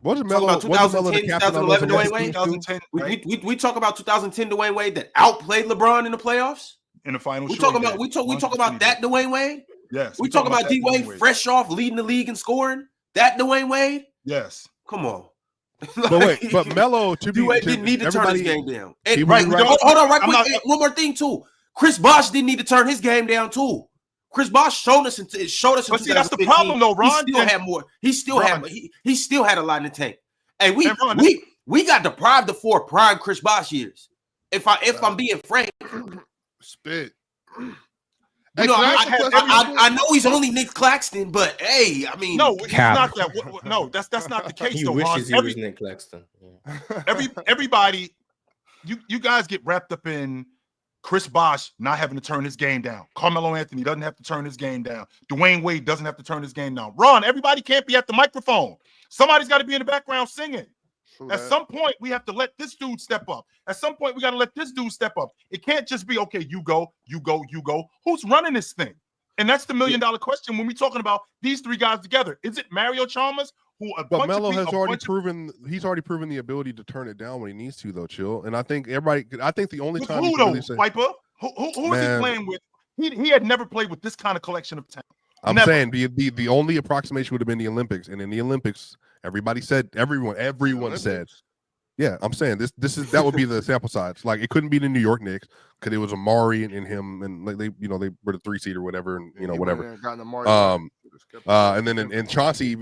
E: Wasn't Melo
C: 2010, 2011 Dwayne Wade?
A: 2010, right?
C: We talk about 2010 Dwayne Wade that outplayed LeBron in the playoffs.
A: In the finals.
C: We talk about that Dwayne Wade.
A: Yes.
C: We talk about D Wade fresh off leading the league in scoring. That Dwayne Wade.
A: Yes.
C: Come on.
E: But Melo
C: didn't need to turn his game down. And,
E: right,
C: hold on, right quick. One more thing too. Chris Bosh didn't need to turn his game down too. Chris Bosh showed us.
A: But see, that's the problem, though, Ron.
C: He still had more. He still had a lot in the tank. And we got deprived of 4 prime Chris Bosh years. If I'm being frank,
F: spit.
C: I know he's only Nick Claxton, but hey, I mean,
A: no, it's not that. No, that's not the case.
D: He
A: though,
D: wishes
A: Ron.
D: he was Nick Claxton.
A: Yeah. Everybody, you guys get wrapped up in Chris Bosh not having to turn his game down. Carmelo Anthony doesn't have to turn his game down. Dwayne Wade doesn't have to turn his game down. Ron, everybody can't be at the microphone. Somebody's got to be in the background singing. At some point, we have to let this dude step up. At some point, we got to let this dude step up. It can't just be, okay, you go. Who's running this thing? And that's the $1 million question when we're talking about these 3 guys together. Is it Mario Chalmers?
E: But Melo has already proven the ability to turn it down when he needs to, though, chill. And I think the only time
A: who though, really Viper? Who's he playing with? He had never played with this kind of collection of talent.
E: I'm saying the only approximation would have been the Olympics, and in the Olympics, everyone said, yeah. I'm saying that would be the sample size. Like it couldn't be the New York Knicks because it was Amari and him, and like they were the 3 seed or whatever, and whatever. And then in Chauncey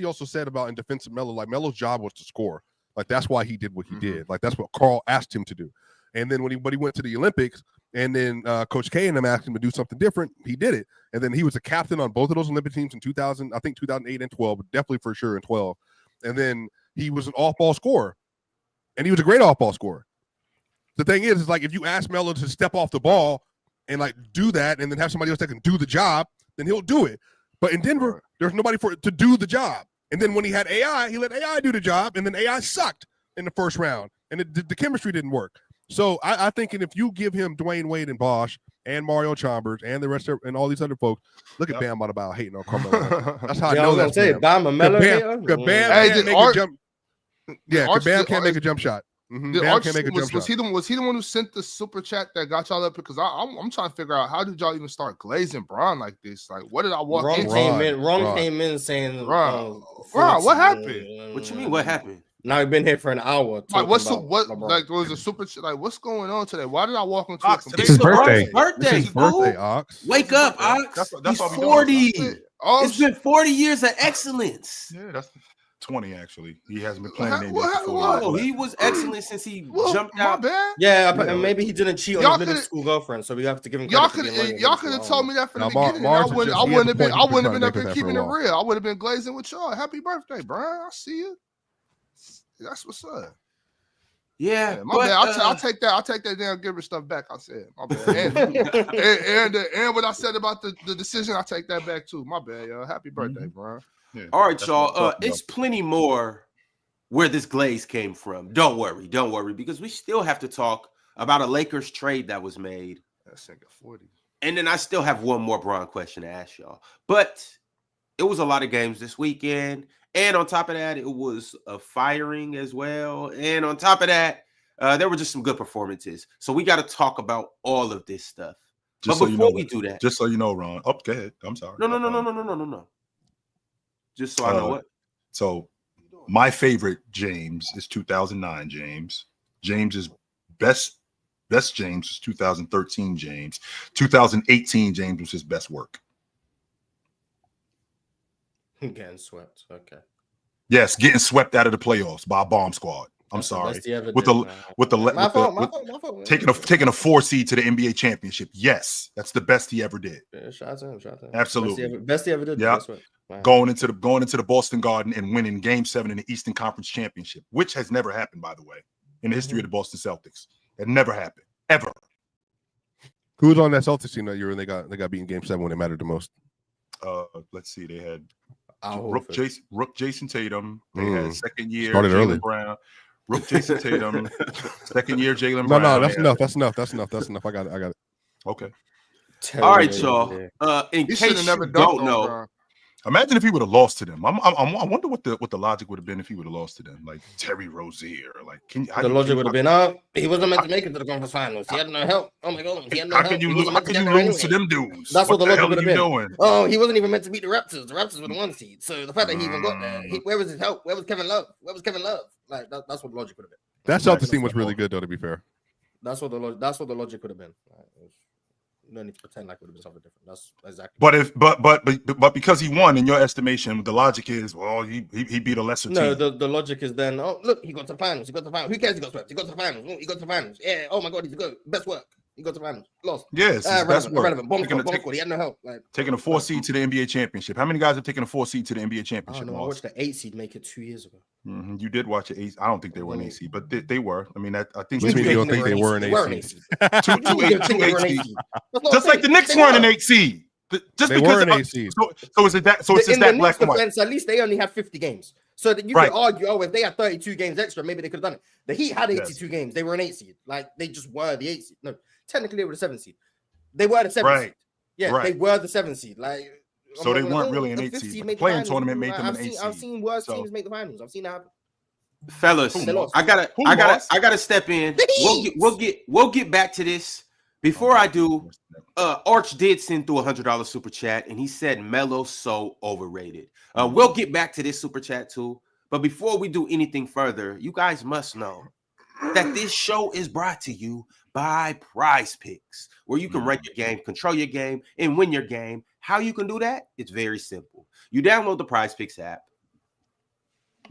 E: also said about in defense of Melo, like Melo's job was to score. Like that's why he did what he did. Like that's what Carl asked him to do. And then when he went to the Olympics, and then Coach K and them asked him to do something different, he did it. And then he was a captain on both of those Olympic teams in 2000, I think 2008 and 12, but definitely for sure in 12. And then he was an off-ball scorer, and he was a great off-ball scorer. The thing is like if you ask Melo to step off the ball and like do that, and then have somebody else that can do the job, then he'll do it. But in Denver, there's nobody to do the job. And then when he had AI, he let AI do the job, and then AI sucked in the first round, and the chemistry didn't work. So I think if you give him Dwayne Wade and Bosh and Mario Chalmers and the rest of and all these other folks, look at Bam about hating on Carmelo. That's how I know that's Bam.
G: Bam a Melo
E: Bam can't make a jump shot. Bam can't make a jump shot.
F: Was he the one who sent the super chat that got y'all up? Because I'm trying to figure out how did y'all even start glazing Bron like this? Like, what did I walk in?
D: Ron came in saying,
F: Ron, what happened?
C: What you mean? What happened?
D: Now we've been here for an hour.
F: Like, was a super like what's going on today? Why did I walk into
B: it's his birthday?
C: It's his birthday,
E: Ox.
C: Wake up, Ox.
A: That's
C: He's 40. It's been 40 years of excellence.
A: Yeah, 20 actually. He hasn't been playing in the
F: What-
A: NBA for 4
F: what-
A: years.
C: Oh,
A: but-
C: he was excellent since he
F: Well,
C: jumped
F: my
C: out.
F: bad.
D: Yeah,
A: Yeah.
D: and maybe he didn't cheat on
F: Y'all
D: his middle
F: could've-
D: school girlfriend, so we have to give him
F: Y'all
D: credit.
F: could have told me that from
E: Now,
F: the beginning.
E: Mars
F: I
E: is
F: wouldn't
E: just- he has a
F: have been.
E: point.
F: I
E: He's been
F: wouldn't have
E: trying
F: been
E: to
F: up
E: make
F: here
E: us that for a
F: keeping it
E: while.
F: real. I would have been glazing with y'all. Happy birthday, Brian. I see you. That's what's up.
C: Yeah,
F: Yeah, my bad. I'll take that. I'll take that damn giver stuff back. I said my bad. And what I said about the decision, I take that back too. My bad, y'all. Happy birthday, Brian.
A: Yeah,
C: all right,
A: that's what I'm
C: y'all.
A: talking
C: It's
A: about.
C: plenty more where this glaze came from. Don't worry, because we still have to talk about a Lakers trade that was made.
F: That's like a 40.
C: And then I still have one more Bron question to ask y'all. But it was a lot of games this weekend. And on top of that, it was a firing as well. And on top of that, there were just some good performances. So we got to talk about all of this stuff.
A: Just
C: But
A: so you
C: before
A: know,
C: we do that,
A: just so you know, Ron. Oh, go ahead. I'm sorry.
C: no. Just so I know what.
A: So my favorite James is 2009 James. James's best James is 2013 James. 2018 James was his best work.
D: Getting swept. Okay.
A: Yes, getting swept out of the playoffs by a bomb squad. I'm
D: That's the
A: sorry.
D: best he ever
A: With
D: did,
A: the
D: man.
A: with the
D: My
A: with
D: fault.
A: the taking a 4 seed to the NBA championship. Yes, that's the best he ever did.
D: Yeah, shout out to him.
A: Absolutely.
D: Best he ever did.
A: Yeah.
D: That's what. Wow.
A: Going into the Boston Garden and winning Game 7 in the Eastern Conference Championship, which has never happened, by the way, in the history of the Boston Celtics. It never happened ever.
E: Who was on that Celtics team that year when they got beaten Game 7 when it mattered the most?
A: Let's see, they had
D: Al
A: Rook
D: Horford.
A: Jason Tatum. They had second year
E: Started
A: Jaylen
E: early.
A: Brown. Rook Jason Tatum. Second year Jaylen
E: No,
A: Brown.
E: that's
A: They
E: enough.
A: had-
E: That's enough. I got it.
A: Okay.
C: All right, y'all. In
F: He should
C: case
F: have
C: you
F: never dunked
C: don't
F: on
C: know,
F: Brian.
A: Imagine if he would have lost to them. I wonder what the logic would have been if he would have lost to them, like Terry Rozier. Like,
D: The logic would have been, he wasn't meant to make it to the conference finals. He had no help. Oh my God, he had no
A: How
D: help.
A: can you
D: He wasn't
A: how
D: meant to
A: can
D: get
A: you
D: there
A: lose to
D: anyway.
A: them dudes?
D: That's what the
A: the hell
D: logic
A: are
D: would have
A: you
D: been.
A: doing?
D: Oh, he wasn't even meant to beat the Raptors. The Raptors were the 1 seed. So the fact that he even got there, where was his help? Where was Kevin Love? Like that's what the logic would have been.
E: That Celtics team was really good, though, to be fair.
D: That's what the logic would have been. No need to pretend like it would have been something different. That's exactly.
A: But because he won, in your estimation, the logic is, well, he beat a lesser
D: No,
A: team.
D: the logic is then, oh look, he got to the finals. Who cares? He got swept. He got to the finals. Oh, he got to the finals. Yeah. Oh my God, he's good. Best work. He got to the finals. Lost.
A: Yes, that's
D: irrelevant. Bomb squad. He had no help. Like
A: taking a 4 seed to the NBA championship. How many guys have taken a 4 seed to the NBA
D: I
A: championship?
D: don't know. I watched the 8 seed make it 2 years ago.
A: You did watch an 8. I don't think they were an 8 seed, but they were. I mean, I think
E: What do you mean you don't think they were an
D: They were an
E: 8
D: 8
E: seed?
D: seed.
A: two 8 seed.
D: That's
A: Just like the Knicks weren't an 8 seed. Just
E: They
A: because
E: were an 8 seed.
A: So is it that? So it's just
D: in the
A: that
D: Knicks
A: black and white.
D: defense, at least they only had 50 games. So that you
A: Right.
D: could argue, if they had 32 games extra, maybe they could have done it. The Heat had 82 games. They were an 8 seed. Like they just were the 8 seed. No, technically they were the 7 seed. They were the 7
A: Right.
D: seed. Yeah,
A: Right.
D: they were the 7 seed. Like
A: So they weren't really an
D: the
A: 8
D: fifth
A: seed.
D: seed
A: But
D: made
A: the
D: the
A: playing
D: finals.
A: tournament made them an
D: I've
A: 8
D: seen, I've
A: seed.
D: seen worse
A: So-
D: teams make the finals. I've seen that happen.
C: fellas,
D: They lost.
C: I gotta step in.
D: The
C: We'll get back to this. Before I do, Arch did send through $100 super chat, and he said Melo's so overrated. We'll get back to this super chat too. But before we do anything further, you guys must know that this show is brought to you by PrizePicks, where you can rank your game, control your game, and win your game. How you can do that? It's very simple. You download the PrizePicks app.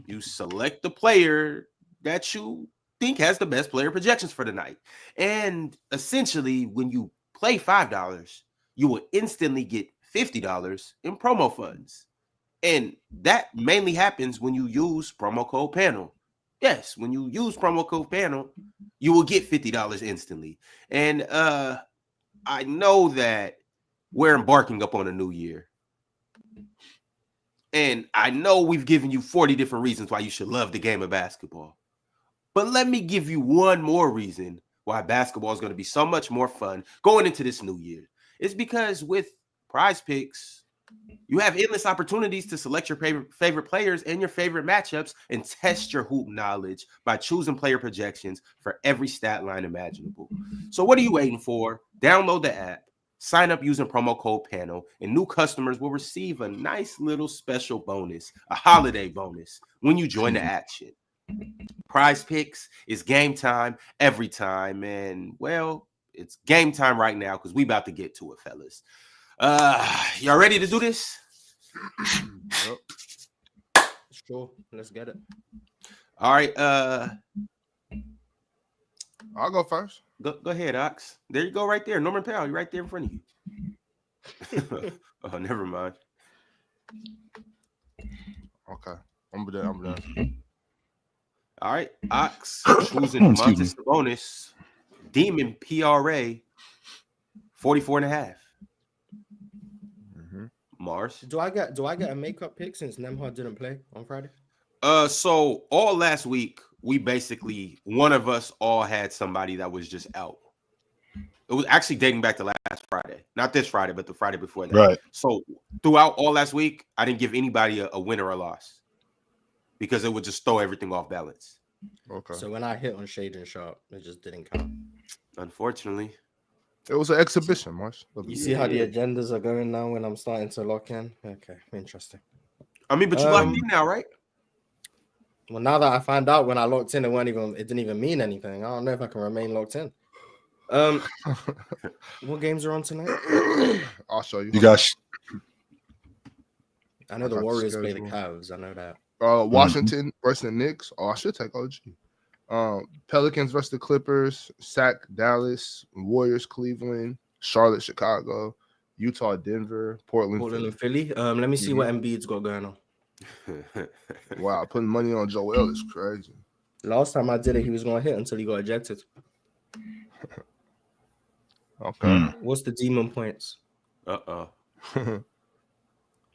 C: You select the player that you think has the best player projections for the night. And essentially, when you play $5, you will instantly get $50 in promo funds. And that mainly happens when you use promo code panel. Yes, when you use promo code panel, you will get $50 instantly. And I know that we're embarking upon a new year. And I know we've given you 40 different reasons why you should love the game of basketball. But let me give you one more reason why basketball is going to be so much more fun going into this new year. It's because with PrizePicks, you have endless opportunities to select your favorite players and your favorite matchups and test your hoop knowledge by choosing player projections for every stat line imaginable. So what are you waiting for? Download the app, sign up using promo code PANEL, and new customers will receive a nice little special bonus, a holiday bonus, when you join the action. PrizePicks is game time every time, and well, it's game time right now because we about to get to it, fellas. Y'all ready to do this?
D: Sure. Let's get it.
C: All right.
F: I'll go first.
C: Go ahead, Ox. There you go, right there. Norman Powell, you're right there in front of you. Oh, never mind.
F: Okay. I'm done.
C: All right. Ox choosing Montes Sabonis. Demon PRA 44.5. Mars.
D: Do I get a makeup pick since Nemhard didn't play on Friday?
C: So all last week, we basically one of us all had somebody that was just out. It was actually dating back to last Friday, not this Friday, but the Friday before that.
A: Right.
C: So throughout all last week, I didn't give anybody a win or a loss because it would just throw everything off balance.
F: Okay.
D: So when I hit on Shade and Sharp, it just didn't count.
C: Unfortunately,
F: It was an exhibition, Marsh.
D: You see how the agendas are going now when I'm starting to lock in? Okay, interesting.
C: I mean, but you locked in now, right?
D: Well, now that I found out when I locked in, it didn't even mean anything. I don't know if I can remain locked in. What games are on tonight?
F: I'll show you.
A: You guys,
D: I know the
F: Got the
D: Warriors play the
F: schedule.
D: Cavs. I know that.
F: Washington versus the Knicks. Oh, I should take OG. Pelicans versus the Clippers. Sac, Dallas. Warriors, Cleveland. Charlotte, Chicago. Utah, Denver. Portland,
D: Portland
F: Philly.
D: and Philly. Let me see what Embiid's got going on.
F: Wow, putting money on Joel is crazy.
D: Last time I did it, he was going to hit until he got ejected.
F: Okay.
D: What's the demon points?
C: Donovan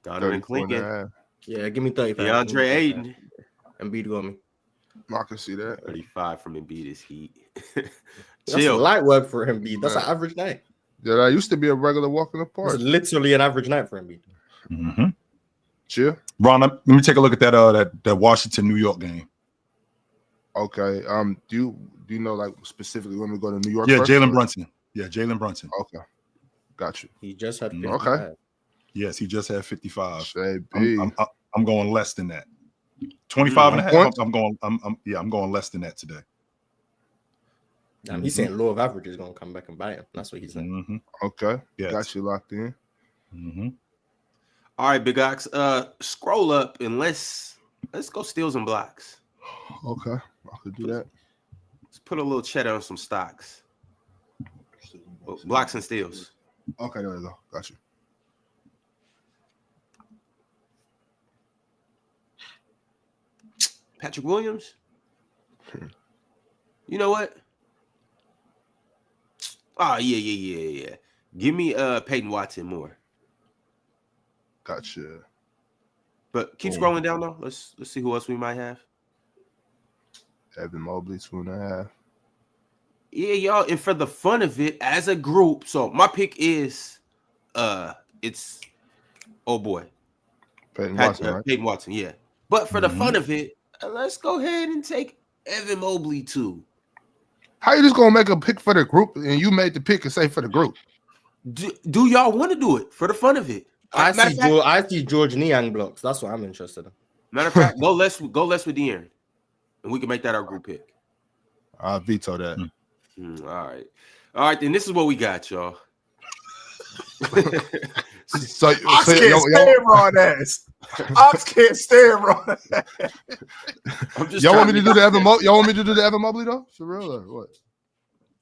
F: 34
C: Clinton.
F: and a half.
D: Yeah, give me 35.
C: DeAndre Ayton.
D: Embiid got me.
F: I can see that.
C: 35 from Embiid is heat.
D: That's
C: Chill.
D: light work for Embiid. That's
F: Man.
D: an average night.
F: Yeah, that used to be a regular walk in the park.
D: It's literally an average night for Embiid.
A: mm-hmm.
F: Chill.
A: Ron, let me take a look at that Washington New York game.
F: Okay. Do you know like specifically when we go to New York?
A: Yeah,
F: first,
A: Jalen
F: or-
A: Brunson. Yeah, Jalen Brunson.
F: Okay. Got you.
D: He just had
A: Mm,
D: 55.
F: okay.
A: Yes, he just had 55.
F: Say B.
A: I'm going less than that. 25 and a half.
F: Points?
A: I'm going less than that today.
D: He's saying law of average is going to come back and bite him. That's what he's saying.
A: Mm-hmm.
F: Okay.
A: Yes.
F: Got you locked in.
A: Mm-hmm.
C: All right, Big Ox. Scroll up and let's go steals and blocks.
F: Okay. I could do that.
C: Let's put a little cheddar on some stocks. Blocks and steals.
F: Okay, there we go. Got you.
C: Patrick Williams. You know what? Oh, yeah. Give me Peyton Watson more.
F: Gotcha.
C: But keep scrolling down though. Let's see who else we might have.
F: Evan Mobley, 2.5.
C: Yeah, y'all. And for the fun of it, as a group, so my pick is it's
F: Peyton Watson, right?
C: Peyton Watson, yeah. But for the fun of it, let's go ahead and take Evan Mobley too.
F: How you just gonna make a pick for the group and you made the pick and say for the group?
C: Do y'all want to do it for the fun of it?
D: I see George Niang blocks. That's what I'm interested in.
C: Matter of fact, go less with De'Aaron, and we can make that our group pick.
F: I veto that.
C: All right. Then this is what we got, y'all.
F: So
A: Ox can't stand Ron ass. Ox can't stand Ron ass.
F: Y'all want me to do the Evan Mobley? Y'all want me to do the Evan Mobley though? For real or what?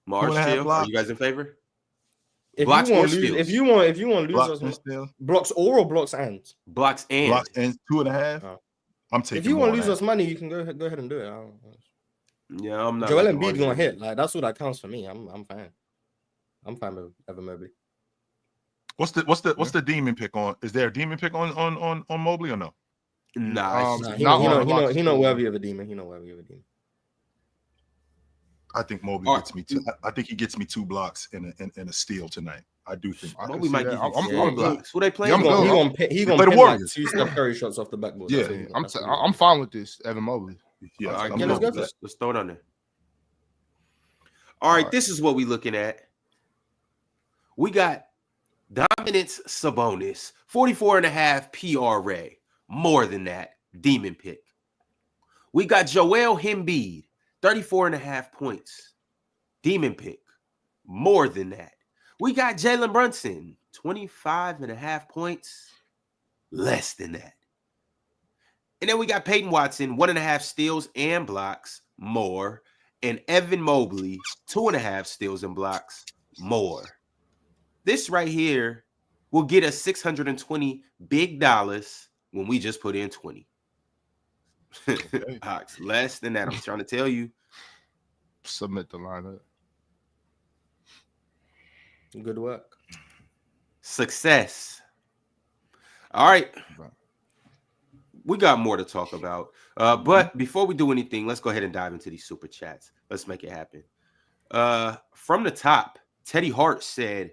C: Mars, chill. Are you guys in favor?
D: If
C: Blocks
D: you
C: or
D: want
C: steals?
D: if you want to lose
A: Blocks
D: us
A: and steals.
D: blocks or blocks and
C: Blocks and
A: Blocks and 2.5.
D: Oh.
A: I'm taking.
D: if you want to lose
A: more
D: us money, you can go ahead and do it.
C: yeah, I'm not.
D: Joel
C: like
D: Embiid
C: Mars.
D: gonna hit. Like that's what that counts for me. I'm fine. I'm fine with Evan Mobley.
A: What's the demon pick on? Is there a demon pick on Mobley or no?
C: Nah,
D: Nah,
C: it's-
D: he
F: not
D: not
F: on blocks.
D: worthy of a demon. He not worthy of a demon.
A: I think Mobley
C: All right.
A: gets me two. I think he gets me 2 blocks in a steal tonight. I do think.
F: I can
C: Mobley
F: see
C: might
F: that.
C: give you
F: I'm
C: 4
F: good.
C: blocks. Who they
F: Yeah,
C: playing?
F: I'm good.
D: He
A: Play
D: gonna
A: the
D: pin like
A: Warriors.
D: 2 Steph Curry shots off the backboard.
F: Yeah,
D: That's what he-
F: I'm
D: that's what he-
F: I'm fine with this Evan Mobley.
A: Yeah,
C: All right,
A: I'm
C: come
D: let's
C: on.
D: go for it.
C: Let's throw it on there. All right,
F: right.
C: this is what we looking at. We got Dominance Sabonis, 44.5 PRA. More than that, demon pick. We got Joel Embiid, 34.5 points. Demon pick. More than that. We got Jalen Brunson, 25.5 points. Less than that. And then we got Peyton Watson, 1.5 steals and blocks more. And Evan Mobley, 2.5 steals and blocks more. This right here will get us $620 big dollars when we just put in 20. Ox, less than that. I'm trying to tell you.
F: Submit the lineup.
D: Good work.
C: Success. All right. We got more to talk about. But before we do anything, let's go ahead and dive into these super chats. Let's make it happen. From the top, Teddy Hart said,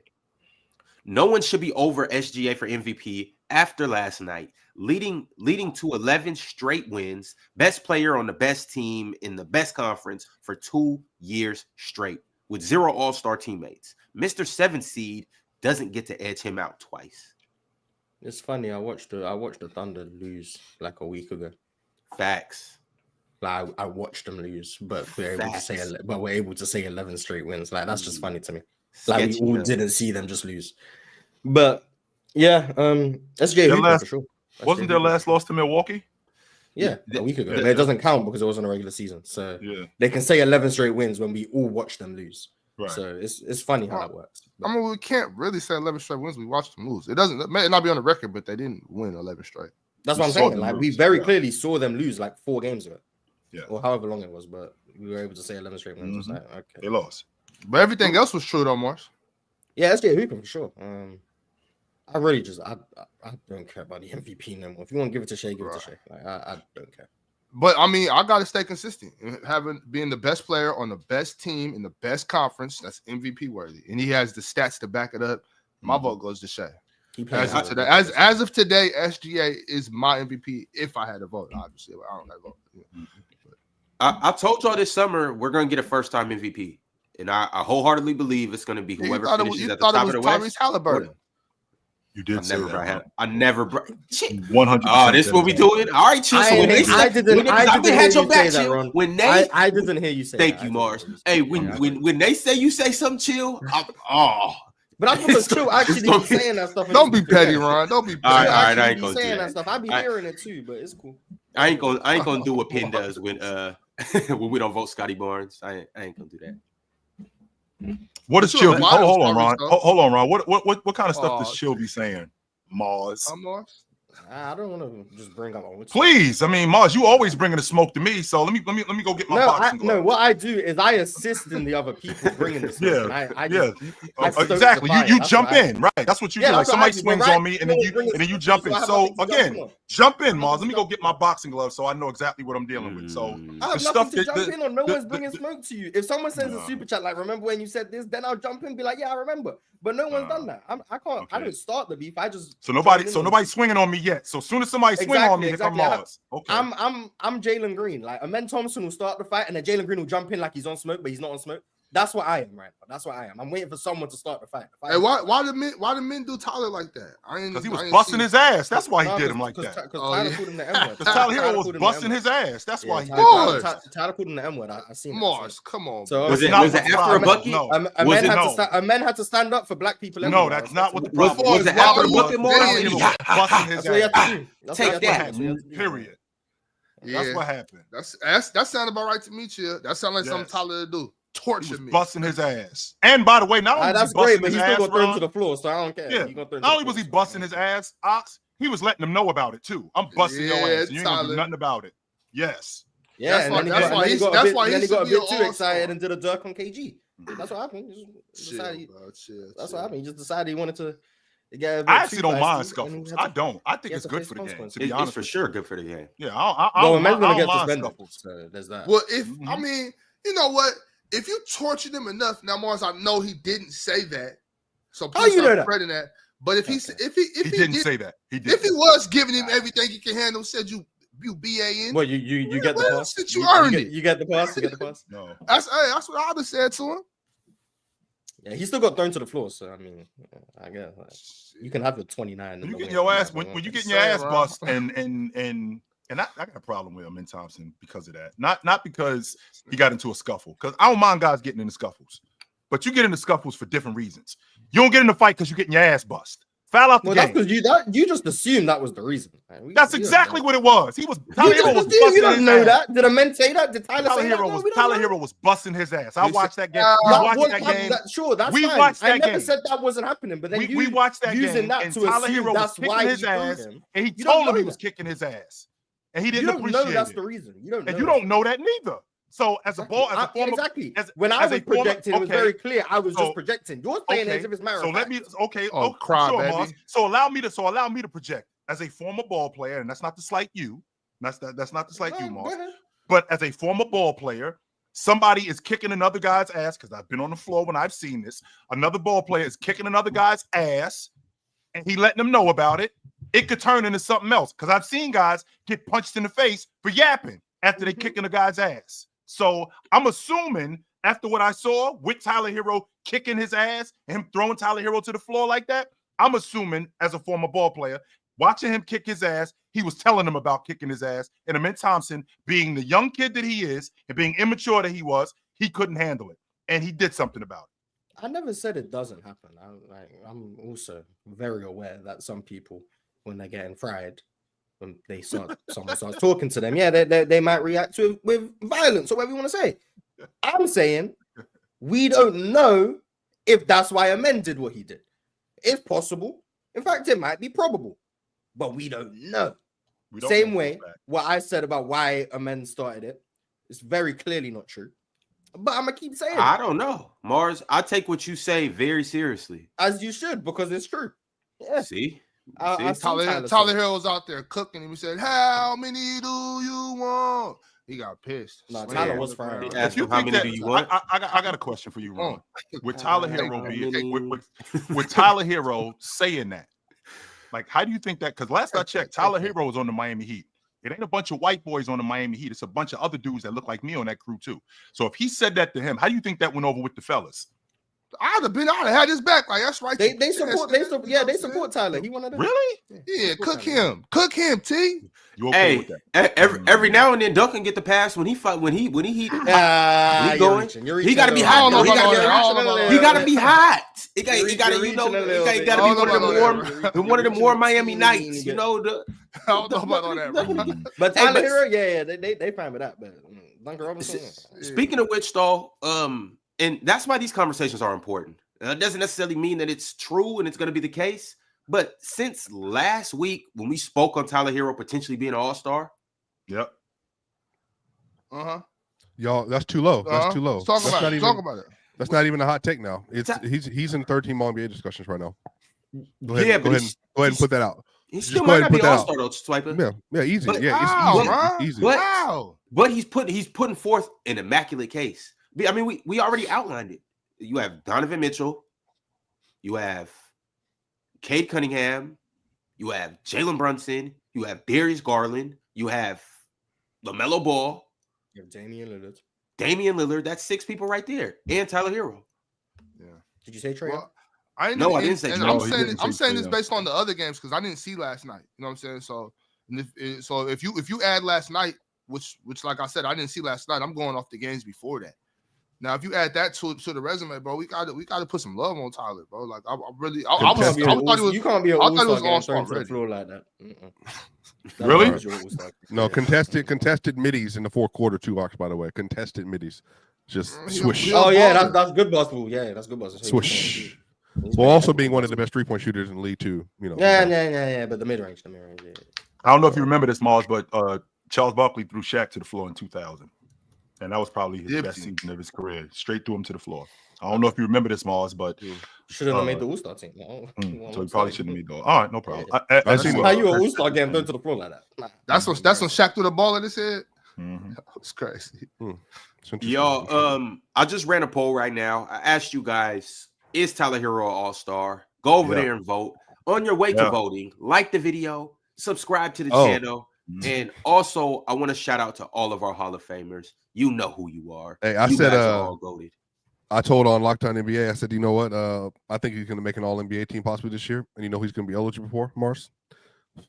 C: no one should be over SGA for MVP after last night, leading to 11 straight wins, best player on the best team in the best conference for 2 years straight with 0 all-star teammates. Mr. 7 seed doesn't get to edge him out twice.
D: It's funny. I watched the Thunder lose like a week ago.
C: Facts.
D: Like I watched them lose, but we're able to say 11 straight wins. Like that's just funny to me. Like we all didn't see them just lose. But yeah, SJ Hooper for sure.
A: Wasn't their last loss to Milwaukee?
D: Yeah, a week ago. But it doesn't count because it wasn't a regular season. So
A: yeah,
D: they can say 11 straight wins when we all watch them lose.
A: Right.
D: So it's funny how that works. But,
F: I mean, we can't really say 11 straight wins. We watched them lose. It may not be on the record, but they didn't win 11 straight.
D: that's what I'm saying. Like we very clearly saw them lose like 4 games ago.
A: Yeah.
D: Or however long it was, but we were able to say 11 straight wins. It was like, okay.
A: They lost.
F: But everything else was true though, Mars.
D: Yeah, SJ Hooper for sure. I really just I don't care about the MVP no more. If you want to give it to Shea, give it to Shea. Like I don't care.
F: But I mean, I gotta stay consistent. Being the best player on the best team in the best conference, that's MVP worthy. And he has the stats to back it up. My vote goes to Shea. As of today, SGA is my MVP if I had a vote. Obviously, but I don't have a vote. Yeah.
C: I told y'all this summer we're gonna get a first-time MVP. And I wholeheartedly believe it's going to be whoever finishes at the top of the West.
F: Halliburton.
A: You did say that.
C: I never.
A: 100%.
C: Oh, this is what we doing? All right, chill.
D: I didn't hear you say that, Ron.
C: When they,
D: I didn't hear you say that.
C: Thank you, Mars. Hey, when they say you say something chill,
D: but I'm because chill actually be saying that stuff.
F: Don't be petty, Ron. Don't be petty.
C: All right, I ain't gonna
D: saying that stuff. I be hearing it too, but it's cool.
C: I ain't gonna do what Penn does when when we don't vote Scotty Barnes. I ain't gonna do that.
A: What is Chill? Hold on, Ron. Hold on, Ron. What kind of stuff does Chill be saying? Mars.
D: I don't want to just bring up.
A: Please, I mean, Mars, you always bringing the smoke to me. So let me go get my boxing gloves.
D: No, what I do is I assist in the other people bringing the smoke.
A: Exactly. You jump in, right? That's what you do. Like somebody swings on me, and then you jump in. So again, jump in, Mars. Let me go get my boxing gloves so I know exactly what I'm dealing with. So
D: I have nothing to jump in on. No one's bringing smoke to you. If someone sends a super chat like, "Remember when you said this?" Then I'll jump in and be like, "Yeah, I remember." But no one's done that. I can't. Okay. I don't start the beef. I just
A: nobody's swinging on me yet. So as soon as somebody swing on me,
D: exactly.
A: here come Mars. Okay.
D: I'm Jalen Green. Like Amen Thompson will start the fight, and then Jalen Green will jump in like he's on smoke, but he's not on smoke. That's what I am right now. That's what I am. I'm waiting for someone to start the fight.
F: Hey, why did men do Tyler like that?
A: Because he was busting his ass. That's why he did him like that.
D: Because Tyler called him the M-word.
A: Because Tyler Herro was busting his ass. That's why he did
D: it. Tyler called him the M-word. I seen
F: Mars, come on.
C: So was it after a bucket?
D: A man had to stand up for black people.
A: No, that's not what the problem was.
C: Was it after the bucket, Mars?
A: Busting his
D: ass.
C: Take that.
A: Period. That's what happened.
F: That sounded about right to me, Chill. That sounded like something Tyler to do. Torture me,
A: busting his ass. And by the way, not only
D: that's great, but he's still gonna throw him to the floor, so I don't care.
A: Yeah. Not only was he busting his ass, Ox, he was letting them know about it too. I'm busting your ass. You ain't gonna do nothing about it. Yes.
D: Yeah, that's why he got a bit too excited and did a duck on KG. That's what happened. That's what happened. He just decided he wanted to. I
A: actually don't mind scuffles. I don't. I think it's good for the game. To be honest,
C: it's for sure good for the game.
A: Yeah, I don't mind
D: scuffles. So there's that.
F: Well, I mean, you know what? If you tortured him enough, now Mars, I know he didn't say that, so please stop spreading that. But if he didn't
A: say that,
F: if he was giving him everything he can handle, said you BAing.
D: Well, you get the pass.
F: You earned it.
D: You get the pass. You get the pass.
A: No,
F: that's what I would have said to him.
D: Yeah, he still got thrown to the floor. So I mean, I guess you can have the 29.
A: When you getting your ass when you getting your ass bust and I got a problem with Amen Thompson because of that. Not because he got into a scuffle. Because I don't mind guys getting into scuffles. But you get into scuffles for different reasons. You don't get in a fight because you're getting your ass bust. Foul out the
D: Well, that's
A: game.
D: because you just assumed that was the reason. Man.
A: That's exactly what it was. He was Tyler
D: You
A: Herro was
D: just assumed. You
A: busting
D: don't
A: his
D: know
A: ass.
D: that. Did a man say that? Did Tyler say that? No, we don't
A: Tyler
D: know.
A: Herro was busting his ass. I
F: You
A: watched that game. We
D: That
A: watched
D: was
A: that game.
D: Sure, that's
A: We
D: fine.
A: watched
D: I
A: that
D: never
A: game.
D: said that wasn't happening, but then
A: We watched that
D: using
A: game,
D: that
A: and
D: to
A: Tyler
D: assume
A: Herro was
D: that's
A: kicking
D: why
A: his
D: he threw
A: ass,
D: him.
A: and he
D: You don't
A: told him
D: know
A: he was
D: that.
A: kicking his ass, and he
D: You
A: didn't
D: don't
A: appreciate
D: know that's
A: it.
D: the reason. You don't know.
A: And you don't know that neither. So as a ball, as a former,
D: exactly.
A: as-
D: When I
A: as a
D: was
A: former-
D: projecting, it was
A: okay.
D: very clear. I was
A: So-
D: just projecting. You're saying
A: okay.
D: as if it's matter
A: So
D: of
A: let
D: fact.
A: me okay.
F: Oh,
A: Oh,
F: cry,
A: sure,
F: baby.
A: Mars. So allow me to project as a former ball player, and that's not to slight you. That's not to slight you,
D: Go
A: Mars.
D: ahead.
A: But as a former ball player, somebody is kicking another guy's ass because I've been on the floor when I've seen this. Another ball player is kicking another guy's ass, and he letting them know about it. It could turn into something else because I've seen guys get punched in the face for yapping after they kicking a guy's ass. So I'm assuming after what I saw with Tyler Herro kicking his ass and him throwing Tyler Herro to the floor like that, I'm assuming as a former ball player, watching him kick his ass, he was telling him about kicking his ass. And Amin Thompson, being the young kid that he is and being immature that he was, he couldn't handle it. And he did something about it.
D: I never said it doesn't happen. I'm also very aware that some people, when they're getting fried, when someone starts talking to them, they might react with violence or whatever you want to say. I'm saying we don't know if that's why Amen did what he did. It's possible. In fact, it might be probable, but we don't know.
A: We don't
D: Same
A: know
D: way,
A: for a fact.
D: what I said about why Amen started it is very clearly not true. But I'm gonna keep saying
C: I
D: it,
C: don't know, Mars. I take what you say very seriously.
D: as you should, because it's true. Yeah.
C: See,
D: I
C: See?
D: seen
F: Tyler
D: say it.
F: Hill was out there cooking, and we said, "How many do you want?" He got pissed.
D: No,
F: Slammed
D: Tyler
F: on
D: was
F: the
D: frying.
F: ground.
C: Ask
A: If you
C: him, how
A: think
C: many
A: that,
C: do you want?
A: I got a question for you, Ron. With Tyler
C: How
A: Herro
C: many?
A: with Tyler Herro saying that, like, how do you think that? Because last I checked, Tyler Herro was on the Miami Heat. It ain't a bunch of white boys on the Miami Heat. It's a bunch of other dudes that look like me on that crew too. So if he said that to him, how do you think that went over with the fellas?
F: I'd have had his back. Like, that's right.
D: They
F: you
D: support
F: pissed,
D: they support Tyler. He one of them.
A: Really?
F: Yeah, cook him, T.
A: You okay with
C: Hey,
A: that?
C: every now and then Duncan get the pass when he fight when he
D: You're
C: going,
D: reaching
C: he gotta be
D: a
C: hot.
D: little.
C: He gotta be
F: I don't know about
C: hot. He gotta be
D: You're
C: hot. He gotta
D: You're
C: you know
D: reaching a little
C: he
D: bit.
C: gotta
F: I
C: be
F: don't
C: one of
F: know
C: them
F: about
C: warm one of them warm Miami
D: teeny,
C: nights.
D: teeny
C: You
D: bit.
C: know the
F: I don't know about all that. Bro.
D: But
C: Hey,
D: Tyler
C: but-
D: Hero, they fine with that. But Duncan Robinson,
C: Speaking of which, though, and that's why these conversations are important. It doesn't necessarily mean that it's true and it's going to be the case. But since last week, when we spoke on Tyler Herro potentially being an all-star,
A: Yep.
E: Y'all, that's too low. That's too low.
F: Let's talk
E: That's
F: about
E: not
F: it.
E: even,
F: Talk about it.
E: That's not even a hot take now. It's he's in 13 All NBA discussions right now. Go ahead,
C: Yeah,
E: go
C: but
E: ahead and put that out.
C: he
E: Just
C: still
E: go
C: might
E: ahead
C: not
E: and
C: be
E: put that
C: all-star, though, Swiper.
E: Yeah, easy.
C: But-
E: Yeah,
F: Wow,
E: it's
F: Ron.
E: easy.
C: But-
F: Wow.
C: But he's putting forth an immaculate case. I mean, we already outlined it. You have Donovan Mitchell, you have Cade Cunningham, you have Jalen Brunson, you have Darius Garland, you have LaMelo Ball,
D: you have Damian
C: Lillard. That's 6 people right there, and Tyler Herro.
D: Did you say Trey?
F: Well,
C: I didn't say
F: and
C: Trey.
F: I'm
A: No, he
F: saying
A: didn't
F: I'm
A: say
F: saying
A: Trey
F: this
A: Young.
F: based on the other games because I didn't see last night. You know what I'm saying? So, if you add last night, which like I said, I didn't see last night. I'm going off the games before that. Now, if you add that to the resume, bro, we got to put some love on Tyler, bro. Like I really, I thought he was.
D: You can't be an
F: I thought he
D: all-star
F: was
D: game
F: all-star
D: thrown to the
F: already.
D: floor like that.
A: Really?
D: was your all-star.
E: No,
D: Yeah.
E: contested middies in the fourth quarter, too, Ox, by the way. Contested middies. Just swish.
F: he-
D: Oh yeah,
F: baller.
D: that's good basketball. Yeah, that's good basketball.
E: Swish. Well, also being one of the best 3-point shooters in the league, too. You know.
D: Yeah. But the mid range, yeah.
A: I don't know if you remember this, Mars, but Charles Barkley threw Shaq to the floor in 2000. And that was probably his best season of his career. Straight threw him to the floor. I don't know if you remember this, Mars, but
D: Should have made the all-star team. No.
A: so he probably shouldn't have made All right, no problem.
D: Yeah.
E: I seen
D: How you an all-star game thrown to the floor like that? Nah.
F: That's when Shaq threw the ball at his head.
A: Mhm.
F: It's crazy.
E: It's interesting.
C: Y'all, I just ran a poll right now. I asked you guys, is Tyler Herro an all-star? Go over
A: Yeah.
C: there and vote. On your way to
A: Yeah.
C: voting, like the video, subscribe to the
E: Oh.
C: channel, and also I want to shout out to all of our Hall of Famers. You know who you are.
E: Hey, I
C: You
E: said,
C: guys are all goated.
E: I told on Locked On NBA, I said, you know what? I think he's going to make an All NBA team possibly this year. And you know who he's going to be eligible for, Mars?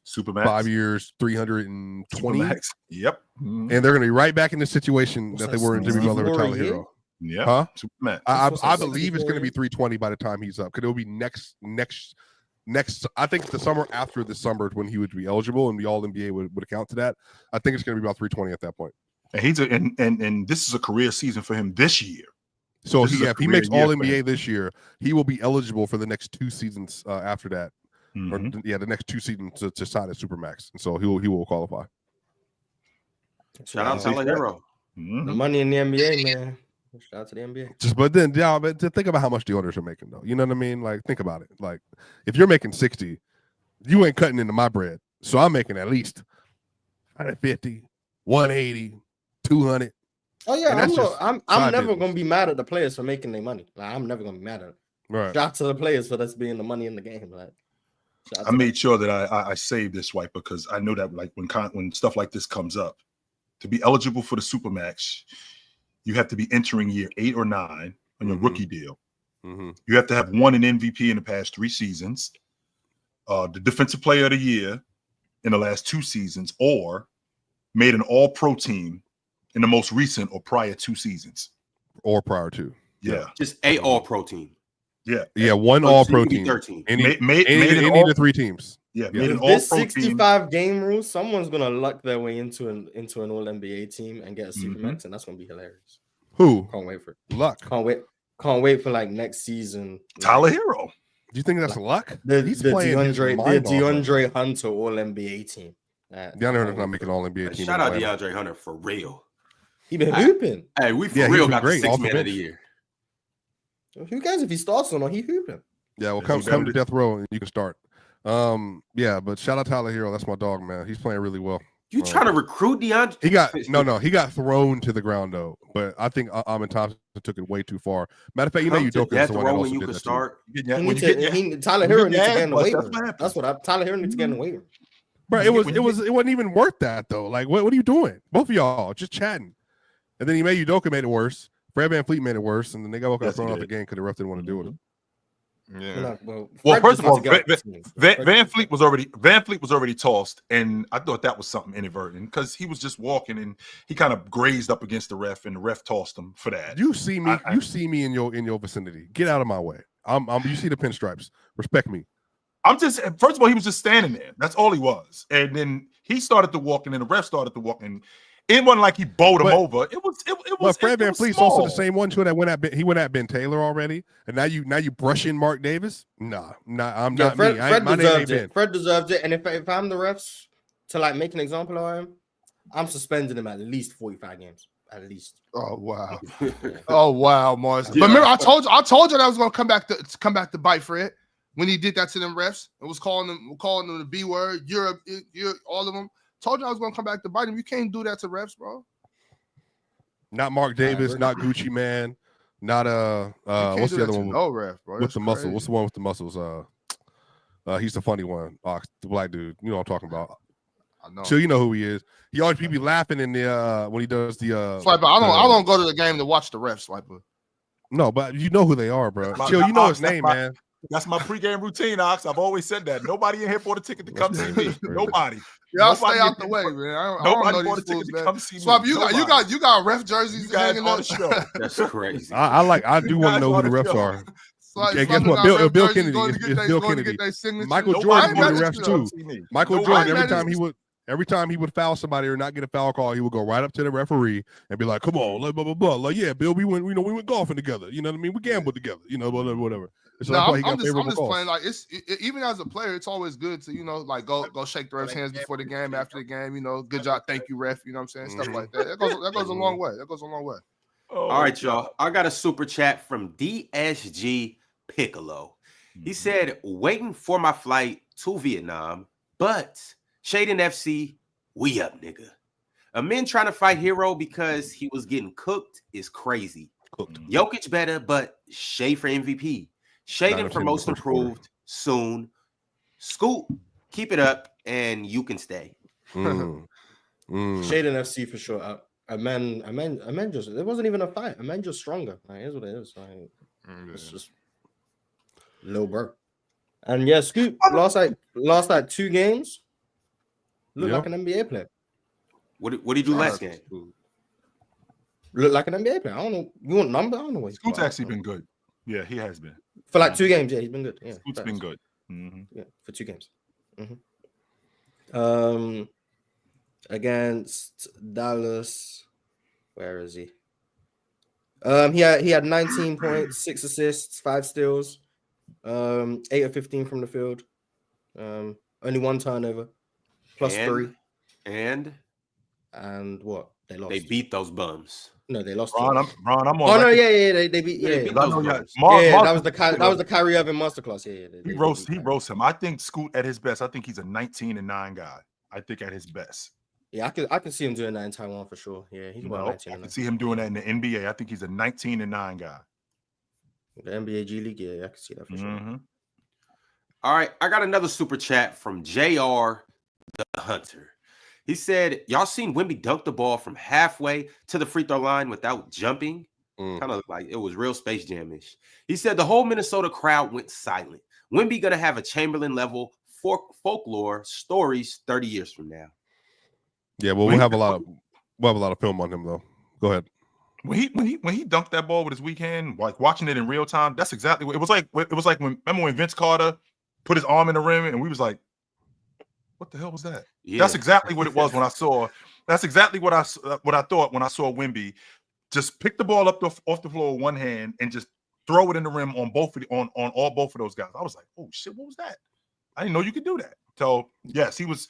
A: Supermax.
E: 5 years, 320.
A: Supermax. Yep. Mhm.
E: And they're going to be right back in the situation
D: What's
E: that they
D: that,
E: were in Jimmy Butler with
D: 64 a
E: Tyler
D: year?
E: Herro.
A: Yeah.
E: Huh?
A: Supermax.
E: I
D: What's that,
E: believe it's going to be
D: 64?
E: 320 by the time he's up. Because it'll be next I think it's the summer after the summer when he would be eligible and the All NBA would account to that. I think it's going to be about 320 at that point.
A: And and this is a career season for him this year.
E: So if he makes All
A: NBA
E: NBA this year, he will be eligible for the next 2 seasons after that.
A: Mm-hmm.
E: Or the next 2 seasons to sign at Supermax, and so he will qualify.
C: Shout out to Herro.
D: The money in the NBA, man. Shout out to the NBA.
E: But to think about how much the owners are making, though. You know what I mean? Like, think about it. Like, if you're making 60, you ain't cutting into my bread. So I'm making at least 150, 180, 200.
D: Oh yeah, I'm never gonna be mad at the players for making their money. Like, I'm never gonna be mad at it.
E: Right.
D: Shout out to the players for that's being the money in the game. Like,
A: I made sure that I saved this swipe because I know that like when stuff like this comes up, to be eligible for the Supermax, you have to be entering year 8 or 9 on your rookie deal.
E: Mm-hmm.
A: You have to have won an MVP in the past 3 seasons, the Defensive Player of the Year in the last 2 seasons, or made an All-Pro team in the most recent or prior 2 seasons.
E: Or prior to.
A: Yeah.
C: Just a All-Pro team.
A: Yeah.
E: One All-Pro team.
C: 13.
E: Any of the 3 teams.
A: Yeah.
D: This 65 game rule, someone's gonna luck their way into an All NBA team and get a Supermax, and that's gonna be hilarious.
E: Who?
D: Can't wait for it.
E: Luck.
D: Can't wait for like next season.
A: Tyler Herro.
E: Do you think that's luck?
D: The
E: playing
D: DeAndre Hunter All NBA team.
E: DeAndre Hunter's not making All NBA team.
C: Shout out DeAndre Hunter for real.
D: He been hooping.
C: Hey, we for real got the 6th man of the year.
D: Who cares if he starts or not? He hooping.
E: Yeah, well, come to death row and you can start. Yeah, but shout out Tyler Herro. That's my dog, man. He's playing really well.
C: You trying to recruit DeAndre?
E: He got thrown to the ground though. But I think Amin Thompson took it way too far. Matter of fact, Udoka is the one that also did that
C: start.
D: Tyler Herro needs to get in the waiver. That's what Tyler Herro needs to get in the waiver.
E: Bro, it wasn't even worth that though. Like, what are you doing? Both of y'all just chatting. And then Udoka made it worse. Fred VanVleet made it worse, and then they got thrown out the game because the ref didn't want to deal with it.
A: Yeah. Well, first of all, VanVleet was already tossed, and I thought that was something inadvertent because he was just walking and he kind of grazed up against the ref, and the ref tossed him for that.
E: You see me in your vicinity. Get out of my way. You see the pinstripes. Respect me.
A: I'm just first of all, he was just standing there. That's all he was, and then he started to walk, and then the ref started to walk, and it wasn't like he bowled him over. It was.
E: But Fred VanVleet's also the same one too that went at Ben Taylor already, and now you brushing Mark Davis. Nah, I'm not
D: Fred,
E: me.
D: Fred deserved it. Fred deserved it, and if I'm the refs to like make an example of him, I'm suspending him at least 45 games, at least.
F: Oh wow, oh wow, Mars. But remember, I told you that was gonna come back to bite Fred when he did that to them refs. It was calling them the B word. You're all of them. Told you I was gonna come back to bite him. You can't do that to refs, bro.
E: Not Mark Davis, not Gucci Man, not what's the other one?
F: No ref, bro.
E: With the muscle. What's the one with the muscles? He's the funny one. The black dude. You know what I'm talking about.
F: I know.
E: So you know who he is. He always be laughing in the when he does the
F: Swiper. I don't go to the game to watch the refs, Swiper.
E: No, but you know who they are, bro. Chill, you know his name, man.
A: That's my pregame routine, Ox. I've always said that. Nobody in here bought a ticket to come see me. Nobody.
F: Y'all stay out the way, man.
A: Nobody bought a ticket to come see me.
F: Swap, you got ref jerseys.
A: You guys on the show.
C: That's crazy.
E: I do want to know who the refs are. Guess what? Bill Kennedy. It's Bill Kennedy. Michael Jordan bought the refs too. Michael Jordan, every time he would foul somebody or not get a foul call, he would go right up to the referee and be like, "Come on, blah blah blah." Like, yeah, Bill, we went golfing together. You know what I mean? We gambled together. You know, whatever. So
F: I'm just playing like even as a player, it's always good to like go shake the ref's hands before the game, after the game. Good job, thank you, ref. You know what I'm saying? Stuff like that. That goes a long way. That goes a long way.
C: All right, y'all. I got a super chat from DSG Piccolo. He said, "Waiting for my flight to Vietnam, but Shaden FC, we up, nigga. A man trying to fight Herro because he was getting cooked is crazy. Jokic better, but Shea for MVP. Shaden for most improved soon. Scoot, keep it up, and you can stay."
D: Shaden FC for sure. Amen just it wasn't even a fight. Amen just stronger. Like, here's what it is. Like, it's just Lil Burke. And yeah, Scoot lost like 2 games. Look like an NBA player.
C: What did he do last game?
D: Look like an NBA player. I don't know. You want number? I don't know what.
A: Scoot's actually been good. Yeah, he has been.
D: For like 2 games, yeah, he's been good. Yeah,
A: Scoot's been good.
D: Yeah, for 2 games. Against Dallas, where is he? He had 19 points, 6 assists, 5 steals, 8 of 15 from the field, only 1 turnover, plus 3.
C: And
D: what? They lost.
C: they beat those bums.
D: No, they lost.
A: Ron, I'm on.
D: Oh no,
A: record.
D: yeah, they beat.
C: Yeah,
D: Yeah,
C: they beat
A: I
C: those
A: know, yeah.
C: bums.
D: that was the Kyrie Irving masterclass. Yeah,
A: He roast him. I think Scoot at his best. I think he's a 19-9 guy. I think at his best.
D: Yeah, I can see him doing that in Taiwan for sure. Yeah, he's about 19.
A: I can see him doing that in the NBA. I think he's a 19-9 guy.
D: The NBA G League, yeah, I can see that for sure.
C: All right, I got another super chat from JR the Hunter. He said, y'all seen Wemby dunk the ball from halfway to the free throw line without jumping? Kind of like it was real Space Jam-ish. He said the whole Minnesota crowd went silent. Wemby gonna have a Chamberlain level folklore stories 30 years from now.
E: Yeah, well, we'll have a lot of film on him though. Go ahead.
A: When he dunked that ball with his weak hand, like watching it in real time, that's exactly what it was like. It was like when Vince Carter put his arm in the rim and we was like, what the hell was that? Yeah. That's exactly what it was when I saw. That's exactly what I thought when I saw Wemby just pick the ball up off the floor with one hand and just throw it in the rim on both of those guys. I was like, oh shit, what was that? I didn't know you could do that. So yes, he was.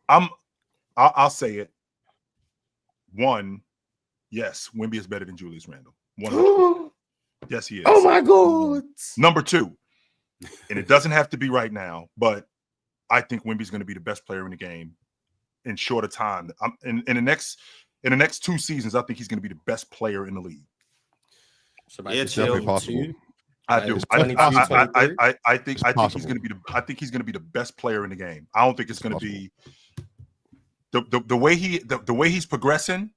A: I'll say it. 1, yes, Wemby is better than Julius Randle. 100%. Yes, he is.
D: Oh my God.
A: Number 2, and it doesn't have to be right now, but I think Wemby's going to be the best player in the game in shorter time. In the next 2 seasons, I think he's going to be the best player in the league.
D: So
E: it's definitely possible.
A: I do. I think he's going to be the best player in the game. I don't think it's going to be the way he's progressing.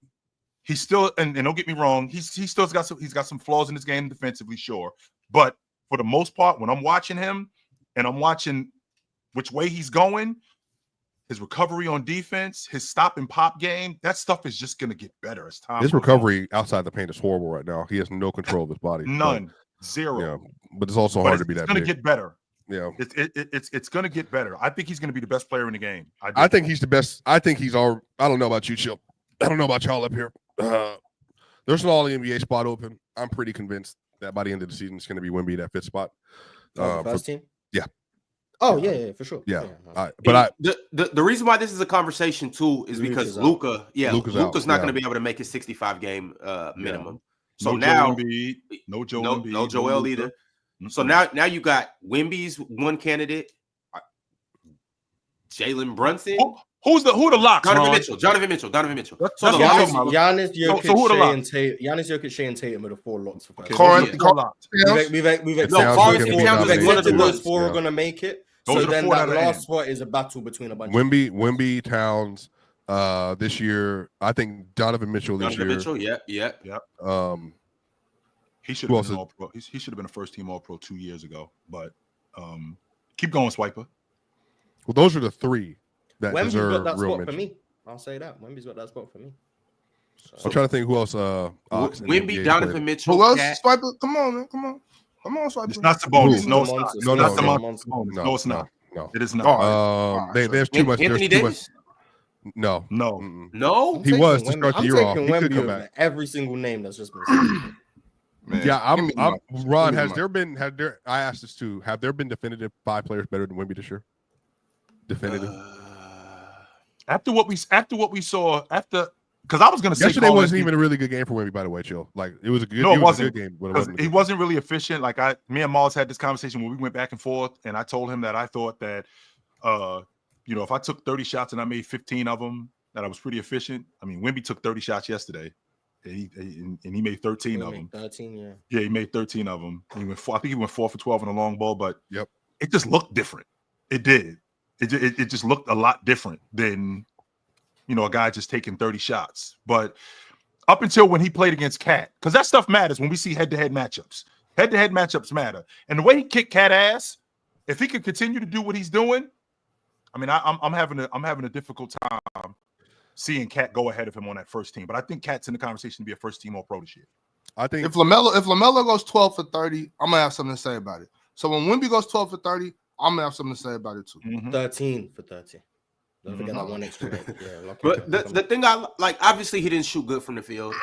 A: He's still, and don't get me wrong, he's got some flaws in his game defensively, sure, but for the most part, when I'm watching him and I'm watching which way he's going, his recovery on defense, his stop and pop game, that stuff is just going to get better as time.
E: His recovery outside the paint is horrible right now. He has no control of his body.
A: None. Zero.
E: Yeah, but it's also hard to be that big.
A: It's going to get better.
E: Yeah.
A: It's going to get better. I think he's going to be the best player in the game.
E: I think he's the best. I think he's all. I don't know about you, Chill. I don't know about y'all up here. There's an all-NBA spot open. I'm pretty convinced that by the end of the season, it's going to be Wemby that 5th spot.
D: First team?
E: Yeah.
D: Oh, yeah, for sure.
E: Yeah.
C: The reason why this is a conversation too is because Luka's not going to be able to make his 65 game minimum. So now
A: no
C: Joel either. Mm-hmm. So now you got Wemby's one candidate, Jalen Brunson.
A: Who the locks?
C: Donovan Mitchell. So the locks.
D: Giannis, Jokic, Shea, and Tatum are the 4 locks for We've accepted one of those 4 are going to make it. So then that last spot is a battle between a bunch of
E: Wemby, Towns. This year, I think Donovan Mitchell this year.
A: Yeah. He should have been All-Pro. He should have been a first-team All-Pro 2 years ago. But keep going, Swiper.
E: Well, those are the 3 that
D: Wemby's
E: deserve
D: got that
E: real
D: spot
E: mention.
D: for me. I'll say that. Wemby's got that spot for me.
E: So, I'm trying to think who else.
C: Wemby, Donovan Mitchell.
F: Who else? Swiper. Come on, man. Come on, Swiper.
A: It's not Sabonis. No, it's not.
E: No,
A: it's not.
E: No,
A: it is not.
E: There's too much.
C: Anthony Davis?
E: No.
D: He
E: was to start the year off. He could come back.
D: Every single name that's just been said.
F: Man,
E: yeah, I'm Ron. I asked this too. Have there been definitive 5 players better than Wemby this year? Definitive.
A: After what we saw, because I was going to say
E: yesterday wasn't even a really good game for Wemby, by the way, Chill. Like it was a good. No, it wasn't a good game. But
A: he wasn't really efficient. Like me and Miles had this conversation where we went back and forth, and I told him that I thought that, if I took 30 shots and I made 15 of them, that I was pretty efficient. I mean, Wemby took 30 shots yesterday. And he made 13 of them. 13, yeah. Yeah, he made 13 of them. I think he went 4 for 12 on a long ball, but it just looked different. It did. It just looked a lot different than, a guy just taking 30 shots. But up until when he played against Cat, because that stuff matters when we see head-to-head matchups. Head-to-head matchups matter. And the way he kicked Cat ass, if he could continue to do what he's doing, I mean, I'm having a difficult time seeing Cat go ahead of him on that first team. But I think Cat's in the conversation to be a first team All-Pro this year.
E: I think
F: if LaMelo goes 12 for 30, I'm gonna have something to say about it. So when Wemby goes 12 for 30, I'm gonna have something to say about it too.
D: 13 for 30. Don't forget that one extra game. Yeah,
C: But the thing I like, obviously, he didn't shoot good from the field.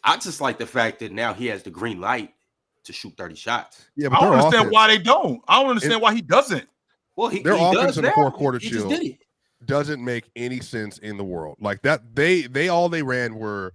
C: I just like the fact that now he has the green light to shoot 30 shots.
E: Yeah,
A: I
E: but
A: don't
E: their
A: understand
E: offense,
A: why they don't. I don't understand why he doesn't.
C: Well, he
E: their
C: he
E: offense
C: does
E: in the
C: now.
E: fourth quarter
C: He just
E: shield
C: did it.
E: doesn't make any sense in the world. Like that, they all they ran were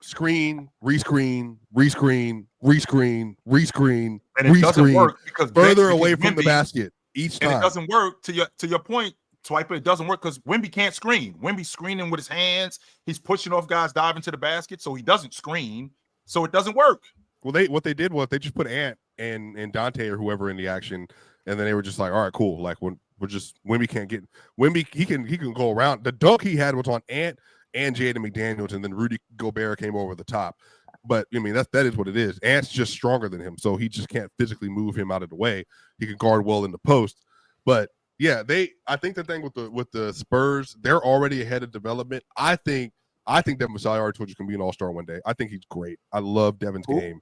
E: screen, rescreen, rescreen, rescreen, rescreen,
A: And it doesn't
E: rescreen,
A: work because
E: further
A: because
E: away from the
A: Wemby-
E: basket each
A: And it
E: time.
A: doesn't work to your point, Swiper. It doesn't work because Wemby can't screen. Wemby's screening with his hands. He's pushing off guys diving to the basket, so he doesn't screen. So it doesn't work.
E: Well, what they did was they just put Ant and Dante or whoever in the action, and then they were just like, all right, cool. Like when we're just Wemby can't get Wemby, he can go around. The dunk he had was on Ant and Jaden McDaniels, and then Rudy Gobert came over the top. But I mean that is what it is. Ant's just stronger than him, so he just can't physically move him out of the way. He can guard well in the post. But yeah, I think the thing with the Spurs, they're already ahead of development. I think Devin Vassell, I already told you, can be an all-star one day. I think he's great. I love Devin's game.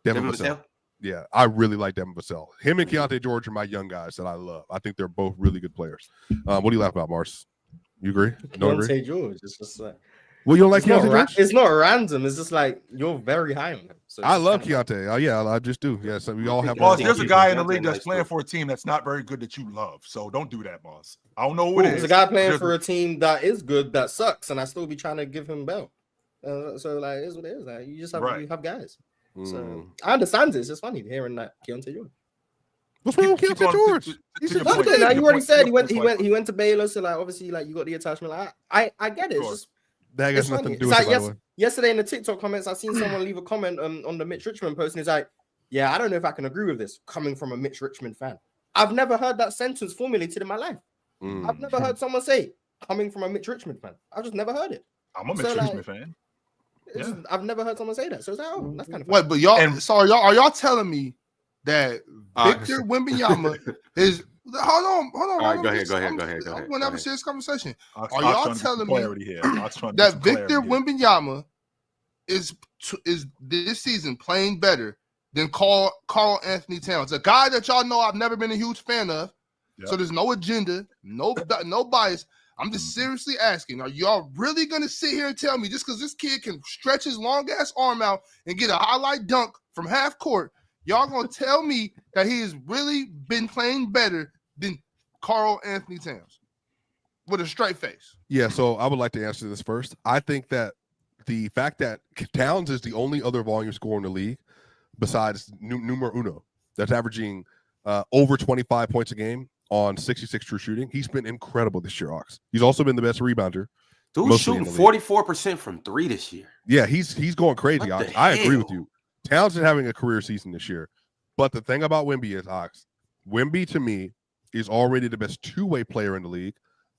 E: Devin Vassell. Yeah, I really like Devin Vassell. Him and Keontae George are my young guys that I love. I think they're both really good players. What do you laugh about, Mars? You agree? Don't agree?
D: Keontae George. It's just like
E: Well, you don't like
D: it's not,
E: Keontae George?
D: it's not random. It's just like you're very high on him. So
E: I love Keontae. Oh yeah, I just do. Yeah, so we all have.
A: Boss,
C: think
A: there's a
C: he's
A: guy in
C: a
A: the league that's
C: nice
A: playing
C: dude.
A: for a team that's not very good that you love. So don't do that, boss. I don't know who it
D: There's
A: is.
D: a guy playing
A: There's-
D: for a team that is good that sucks, and I still be trying to give him belt. So like, it is what it is. Like, you just have you have guys. So I understand it. It's just funny hearing that Keontae George.
E: What's wrong with
A: Keep
E: Keontae
A: going
E: George?
A: to
E: He's
A: your
E: a
A: point.
E: good
D: Okay,
E: kid.
D: now
A: Your
D: you already
A: point-
D: said
A: your
D: he
A: point,
D: went to Baylor, so like obviously like you got the attachment. Like I get it. It's
A: Sure.
D: just
E: That
D: it's
E: has nothing
D: funny.
E: to do
D: It's
E: with
D: like
E: it, by the way.
D: yesterday in the TikTok comments, I seen someone leave a comment on the Mitch Richmond post, and he's like, "Yeah, I don't know if I can agree with this coming from a Mitch Richmond fan. I've never heard that sentence formulated in my life. I've never heard someone say coming from a Mitch Richmond fan. I've just never heard it.
A: I'm a Mitch
D: So, like,
A: Richmond fan.
D: It's just- I've never heard someone say that. So it's like, oh, that's kind of
F: Wait, but y'all,
A: And-
F: so are y'all telling me that
C: All right.
F: Victor Wembanyama is? Hold on.
C: All right,
F: I'm
C: go
F: just-
C: ahead.
F: I'm
C: Go
F: going to have
C: ahead.
F: a serious conversation.
A: I was
F: Are
A: trying
F: y'all
A: to get some
F: telling me
A: clarity here. I was trying to get some
F: That Victor
A: clarity here.
F: Wembanyama is this season playing better than Karl-Anthony Towns, a guy that y'all know I've never been a huge fan of.
A: Yep.
F: So there's no agenda, no bias. I'm just seriously asking: are y'all really gonna sit here and tell me just because this kid can stretch his long ass arm out and get a highlight dunk from half court, y'all gonna tell me that he has really been playing better than Karl-Anthony Towns with a straight face?
E: Yeah, so I would like to answer this first. I think that the fact that Towns is the only other volume scorer in the league besides numero uno that's averaging over 25 points a game on 66 true shooting. He's been incredible this year, Ox. He's also been the best rebounder.
C: Dude's
E: mostly in
C: shooting
E: the league.
C: 44% from 3 this year.
E: Yeah, he's going crazy,
C: What
E: Ox.
C: the
E: I agree with
C: hell?
E: you. Towns is having a career season this year. But the thing about Wemby is, Ox, Wemby to me is already the best two-way player in the league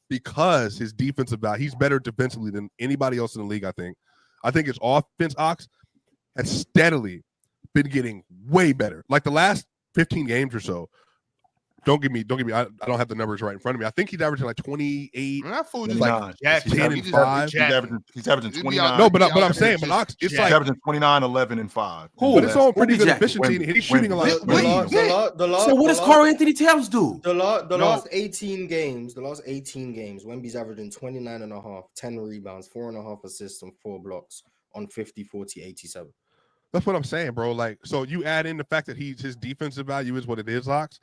E: because his defensive value, he's better defensively than anybody else in the league, I think. I think his offense, Ox, has steadily been getting way better. Like the last 15 games or so. Don't give me. I don't have the numbers right in front of me. I think he's averaging like 28.
F: Man, that fool
A: He's
F: just
A: like
F: like jacked.
E: 10
F: He
E: and
F: just
E: 5.
F: jacked.
A: He's averaging
F: He'd be
A: 29.
F: out
E: No, but
F: He
E: I'm
F: out
E: saying,
F: there
E: but Ox, it's
F: just
E: like,
A: He's averaging 29, 11, and 5.
C: Who?
E: but it's on pretty
C: Wemby
E: good
C: jacket.
E: efficiency. And he's shooting a lot.
F: Wemby.
C: So what does Karl-Anthony Towns do?
D: The
A: No.
D: last 18 games, Wemby's averaging 29 and a half, 10 rebounds, 4.5 assists, and 4 blocks on 50, 40, 87.
E: That's what I'm saying, bro. Like, so you add in the fact that his defensive value is what it is, Ox.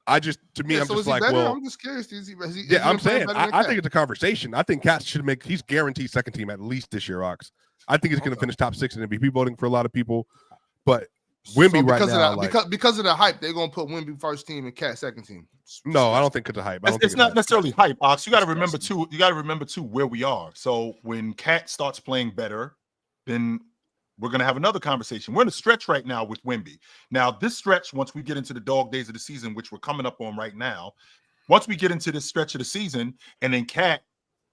E: To me,
F: Yeah,
E: I'm
F: so
E: just
F: is he
E: like,
F: better?
E: well,
F: I'm just curious. Is he
E: I'm
F: been
E: saying,
F: playing better than
E: I
F: Cat?
E: think it's a conversation. I think Cat should he's guaranteed second team at least this year, Ox. I think he's going to finish top 6 in MVP voting for a lot of people. But Wemby right
F: because
E: now,
F: of that,
E: like,
F: because of the hype, they're gonna put Wemby first team and Cat second team.
E: no, I don't think it's a hype. I don't
A: It's
E: think
A: not
E: hype.
A: necessarily hype, Ox. You got to remember too. You got to remember too where we are. So when Cat starts playing better, then we're gonna have another conversation. We're in a stretch right now with Wemby. Now, this stretch, once we get into the dog days of the season, which we're coming up on right now, once we get into this stretch of the season, and then Cat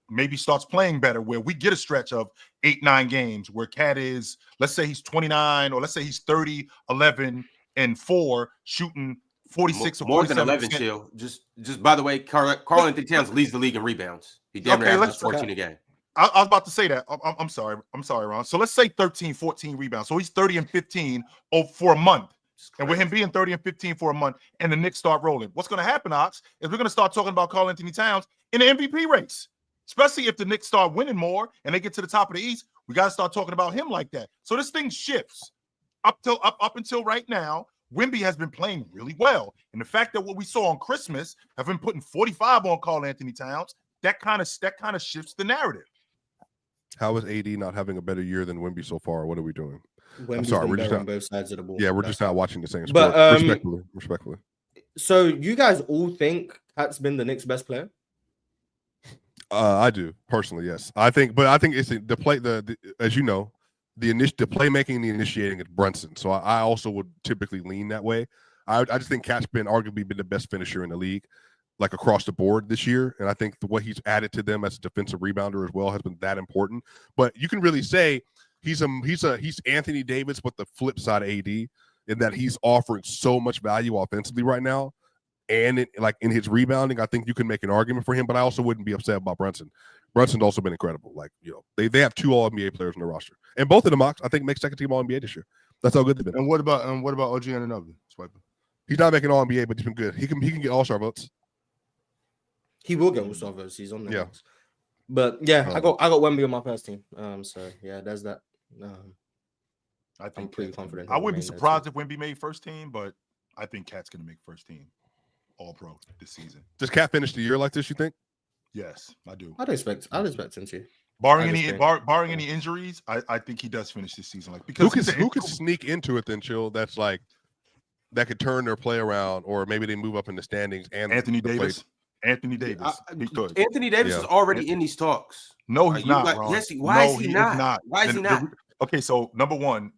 A: maybe starts playing better, where we get a stretch of 8-9 games where Cat is, let's say he's 29, or let's say he's 30, 11, and 4, shooting 46 or
C: More than
A: 47%.
C: 11, chill. Just by the way, Karl-Anthony Towns leads the league in rebounds. He damn near
A: Okay,
C: averages
A: let's-
C: 14 a game.
A: I was about to say that. I'm sorry, Ron. So let's say 13, 14 rebounds. So he's 30 and 15 for a month. And with him being 30 and 15 for a month and the Knicks start rolling, what's going to happen, Ox, is we're going to start talking about Karl-Anthony Towns in the MVP race, especially if the Knicks start winning more and they get to the top of the East. We got to start talking about him like that. So this thing shifts up until right now. Wemby has been playing really well. And the fact that what we saw on Christmas have been putting 45 on Karl-Anthony Towns, that kind of shifts the narrative.
E: How is AD not having a better year than Wemby so far? What are we doing?
D: Wemby's
E: I'm sorry,
D: been
E: we're just
D: better
E: not
D: on both sides of the ball.
E: Yeah, we're just not watching the same sport.
D: But,
E: Respectfully.
D: So you guys all think Cat's been the Knicks' best player?
E: I do personally, yes. I think it's the play. The as you know, the playmaking and the initiating is Brunson. So I also would typically lean that way. I just think Cat's arguably been the best finisher in the league, like across the board this year. And I think what he's added to them as a defensive rebounder as well has been that important. But you can really say he's Anthony Davis, but the flip side of AD, in that he's offering so much value offensively right now. And in his rebounding, I think you can make an argument for him, but I also wouldn't be upset about Brunson. Brunson's also been incredible. Like, they have 2 All-NBA players in the roster, and both of them, I think, make second team All-NBA this year. That's how good they've been.
F: And what about OG Anunoby? Swiping.
E: He's not making All-NBA, but he's been good. He can get All-Star votes.
D: He will get All-Star votes. He's on there.
E: Yeah.
D: But yeah, I got Wemby on my first team. So yeah, there's that.
A: I think
D: I'm pretty confident.
A: I wouldn't be surprised if Wemby made first team, but I think Cat's going to make first team All-Pro this season.
E: Does Cat finish the year like this, you think?
A: Yes, I do.
D: I'd expect him to.
A: Barring any injuries, I think he does finish this season. Like, because
E: who could sneak into it then, Chill? That's like that could turn their play around, or maybe they move up in the standings. And
A: Anthony Davis. Anthony Davis. He could.
C: Anthony Davis is already in these talks.
A: No, he's not. Ron.
C: Yes, why is he not? Why is he not?
A: Okay, so number one,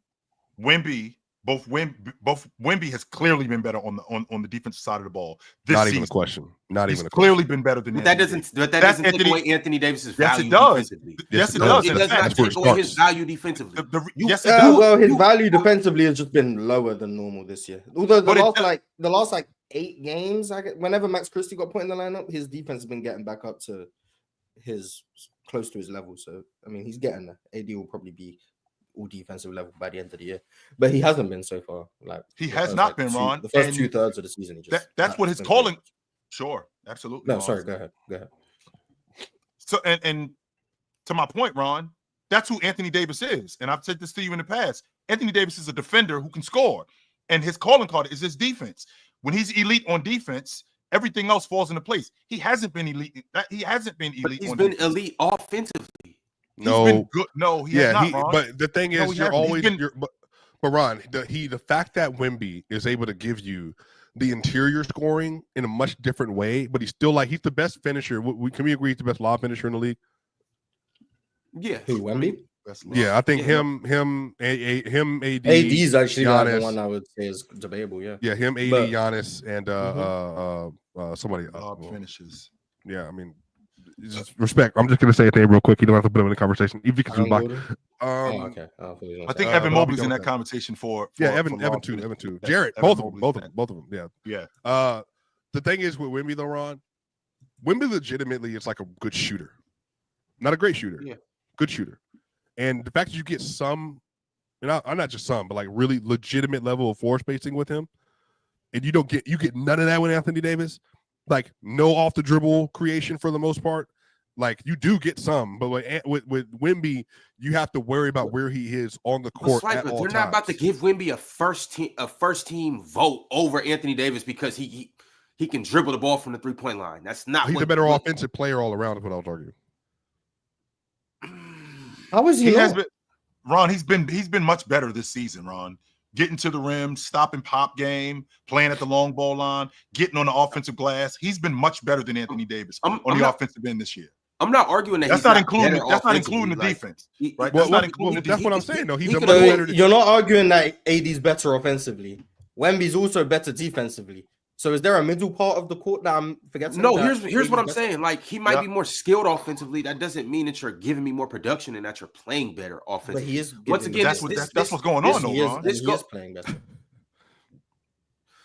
A: Wemby. Both Wemby has clearly been better on the defensive side of the ball. This
E: not
A: season.
E: Even a question. Not
A: He's
E: even a
A: clearly
E: question.
A: been better than
C: that doesn't take away Anthony Davis's value defensively.
A: Yes, it does.
C: It does not take away his value defensively.
A: Yes, it does.
D: Well, his value defensively has just been lower than normal this year. Although the last 8 games, whenever Max Christie got put in the lineup, his defense has been getting back up to close to his level. So I mean, he's getting there. AD will probably be all defensive level by the end of the year, but he hasn't been so far. Like,
A: he has not been, Ron.
D: The first 2/3 of the season,
A: that's what his calling. Sure, absolutely.
D: No,
A: Ron.
D: sorry, go ahead.
A: So, and to my point, Ron, that's who Anthony Davis is, and I've said this to you in the past. Anthony Davis is a defender who can score, and his calling card is his defense. When he's elite on defense, everything else falls into place. He hasn't been elite. He's been
C: elite offensively.
E: No,
A: been good. No, he has not, Ron.
E: But the thing is, but Ron, the fact that Wemby is able to give you the interior scoring in a much different way, but he's the best finisher. Can we agree he's the best lob finisher in the league?
C: Yeah,
D: who, Wemby?
E: Yeah, I think him, AD.
D: AD's actually
E: Giannis,
D: the one I would say is debatable. Yeah,
E: him, AD, Giannis, and somebody
A: finishes.
E: Yeah, I mean. Just respect. I'm just gonna say it there real quick. You don't have to put him in the conversation. If you can zoom back.
D: Okay.
A: I think Evan Mobley's in that conversation for
E: Evan too. Jarrett, both of them. Yeah. The thing is with Wemby though, Ron, Wemby legitimately is like a good shooter, not a great shooter.
C: Yeah,
E: good shooter. And the fact that you get some, I'm not just some, but like really legitimate level of floor spacing with him, and you get none of that with Anthony Davis. Like no off the dribble creation for the most part. Like you do get some, but with Wemby, you have to worry about where he is on the court. At all
C: they're not about to give Wemby a first team vote over Anthony Davis because he can dribble the ball from the 3-point line. That's not.
E: He's a better offensive player all around. Is what I was arguing.
D: How is he?
A: Ron, he's been much better this season, Ron. Getting to the rim, stopping pop game, playing at the long ball line, getting on the offensive glass. He's been much better than Anthony Davis on the offensive end this year.
C: I'm not arguing that
A: that's not including the defense, right?
E: That's what I'm saying. No, he's a much better.
D: You're not arguing that AD's better offensively. Wemby's also better defensively. So is there a middle part of the court that I'm forgetting?
C: No, here's what I'm saying. Like he might be more skilled offensively. That doesn't mean that you're giving me more production and that you're playing better offensively.
D: But he is.
A: Once again, that's what's going on, though, Ron.
D: He is playing better.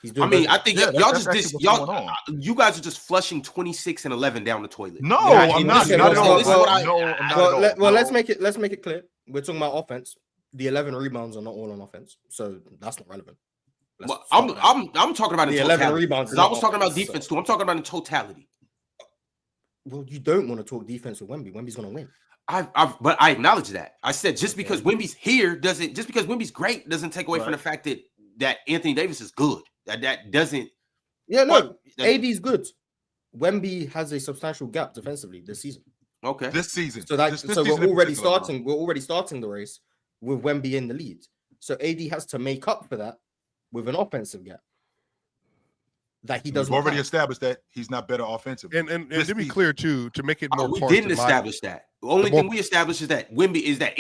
C: I think you guys are just flushing 26 and 11 down the toilet.
A: No, I'm not.
D: Well, let's make it clear. We're talking about offense. The 11 rebounds are not all on offense, so that's not relevant.
C: Well, I'm talking about in
D: The 11
C: totality.
D: rebounds.
C: Because I was talking about defense too. I'm talking about in totality.
D: Well, you don't want to talk defense with Wemby. Wemby's gonna win.
C: But I acknowledge that. I said just because Wemby's here doesn't, just because Wemby's great doesn't take away from the fact that Anthony Davis is good. That doesn't.
D: Yeah, no. AD's good. Wemby has a substantial gap defensively this season.
C: Okay.
A: This season.
D: So we're already starting. We're already starting the race with Wemby in the lead. So AD has to make up for that with an offensive gap that he doesn't.
A: We've already established that he's not better offensively.
E: And to be clear too, to make it more.
C: We didn't establish that. The only thing we established is that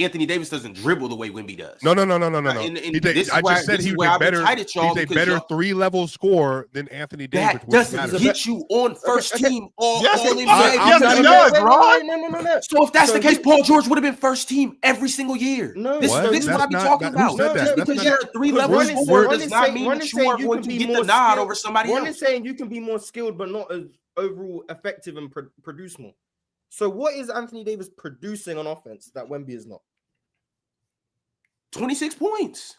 C: Anthony Davis doesn't dribble the way Wemby does.
E: No. I just said he was better. He's a better 3-level scorer than Anthony Davis.
C: That doesn't get you on first team all NBA.
A: Yes, it does, Ron.
D: No.
C: So if that's the case, Paul George would have been first team every single year.
D: No,
C: this is what I'm talking about. Just because you're a 3-level scorer does not mean that you are going to get the nod over somebody else.
D: One is saying you can be more skilled, but not as overall effective and produce more. So what is Anthony Davis producing on offense that Wemby is not?
C: 26 points.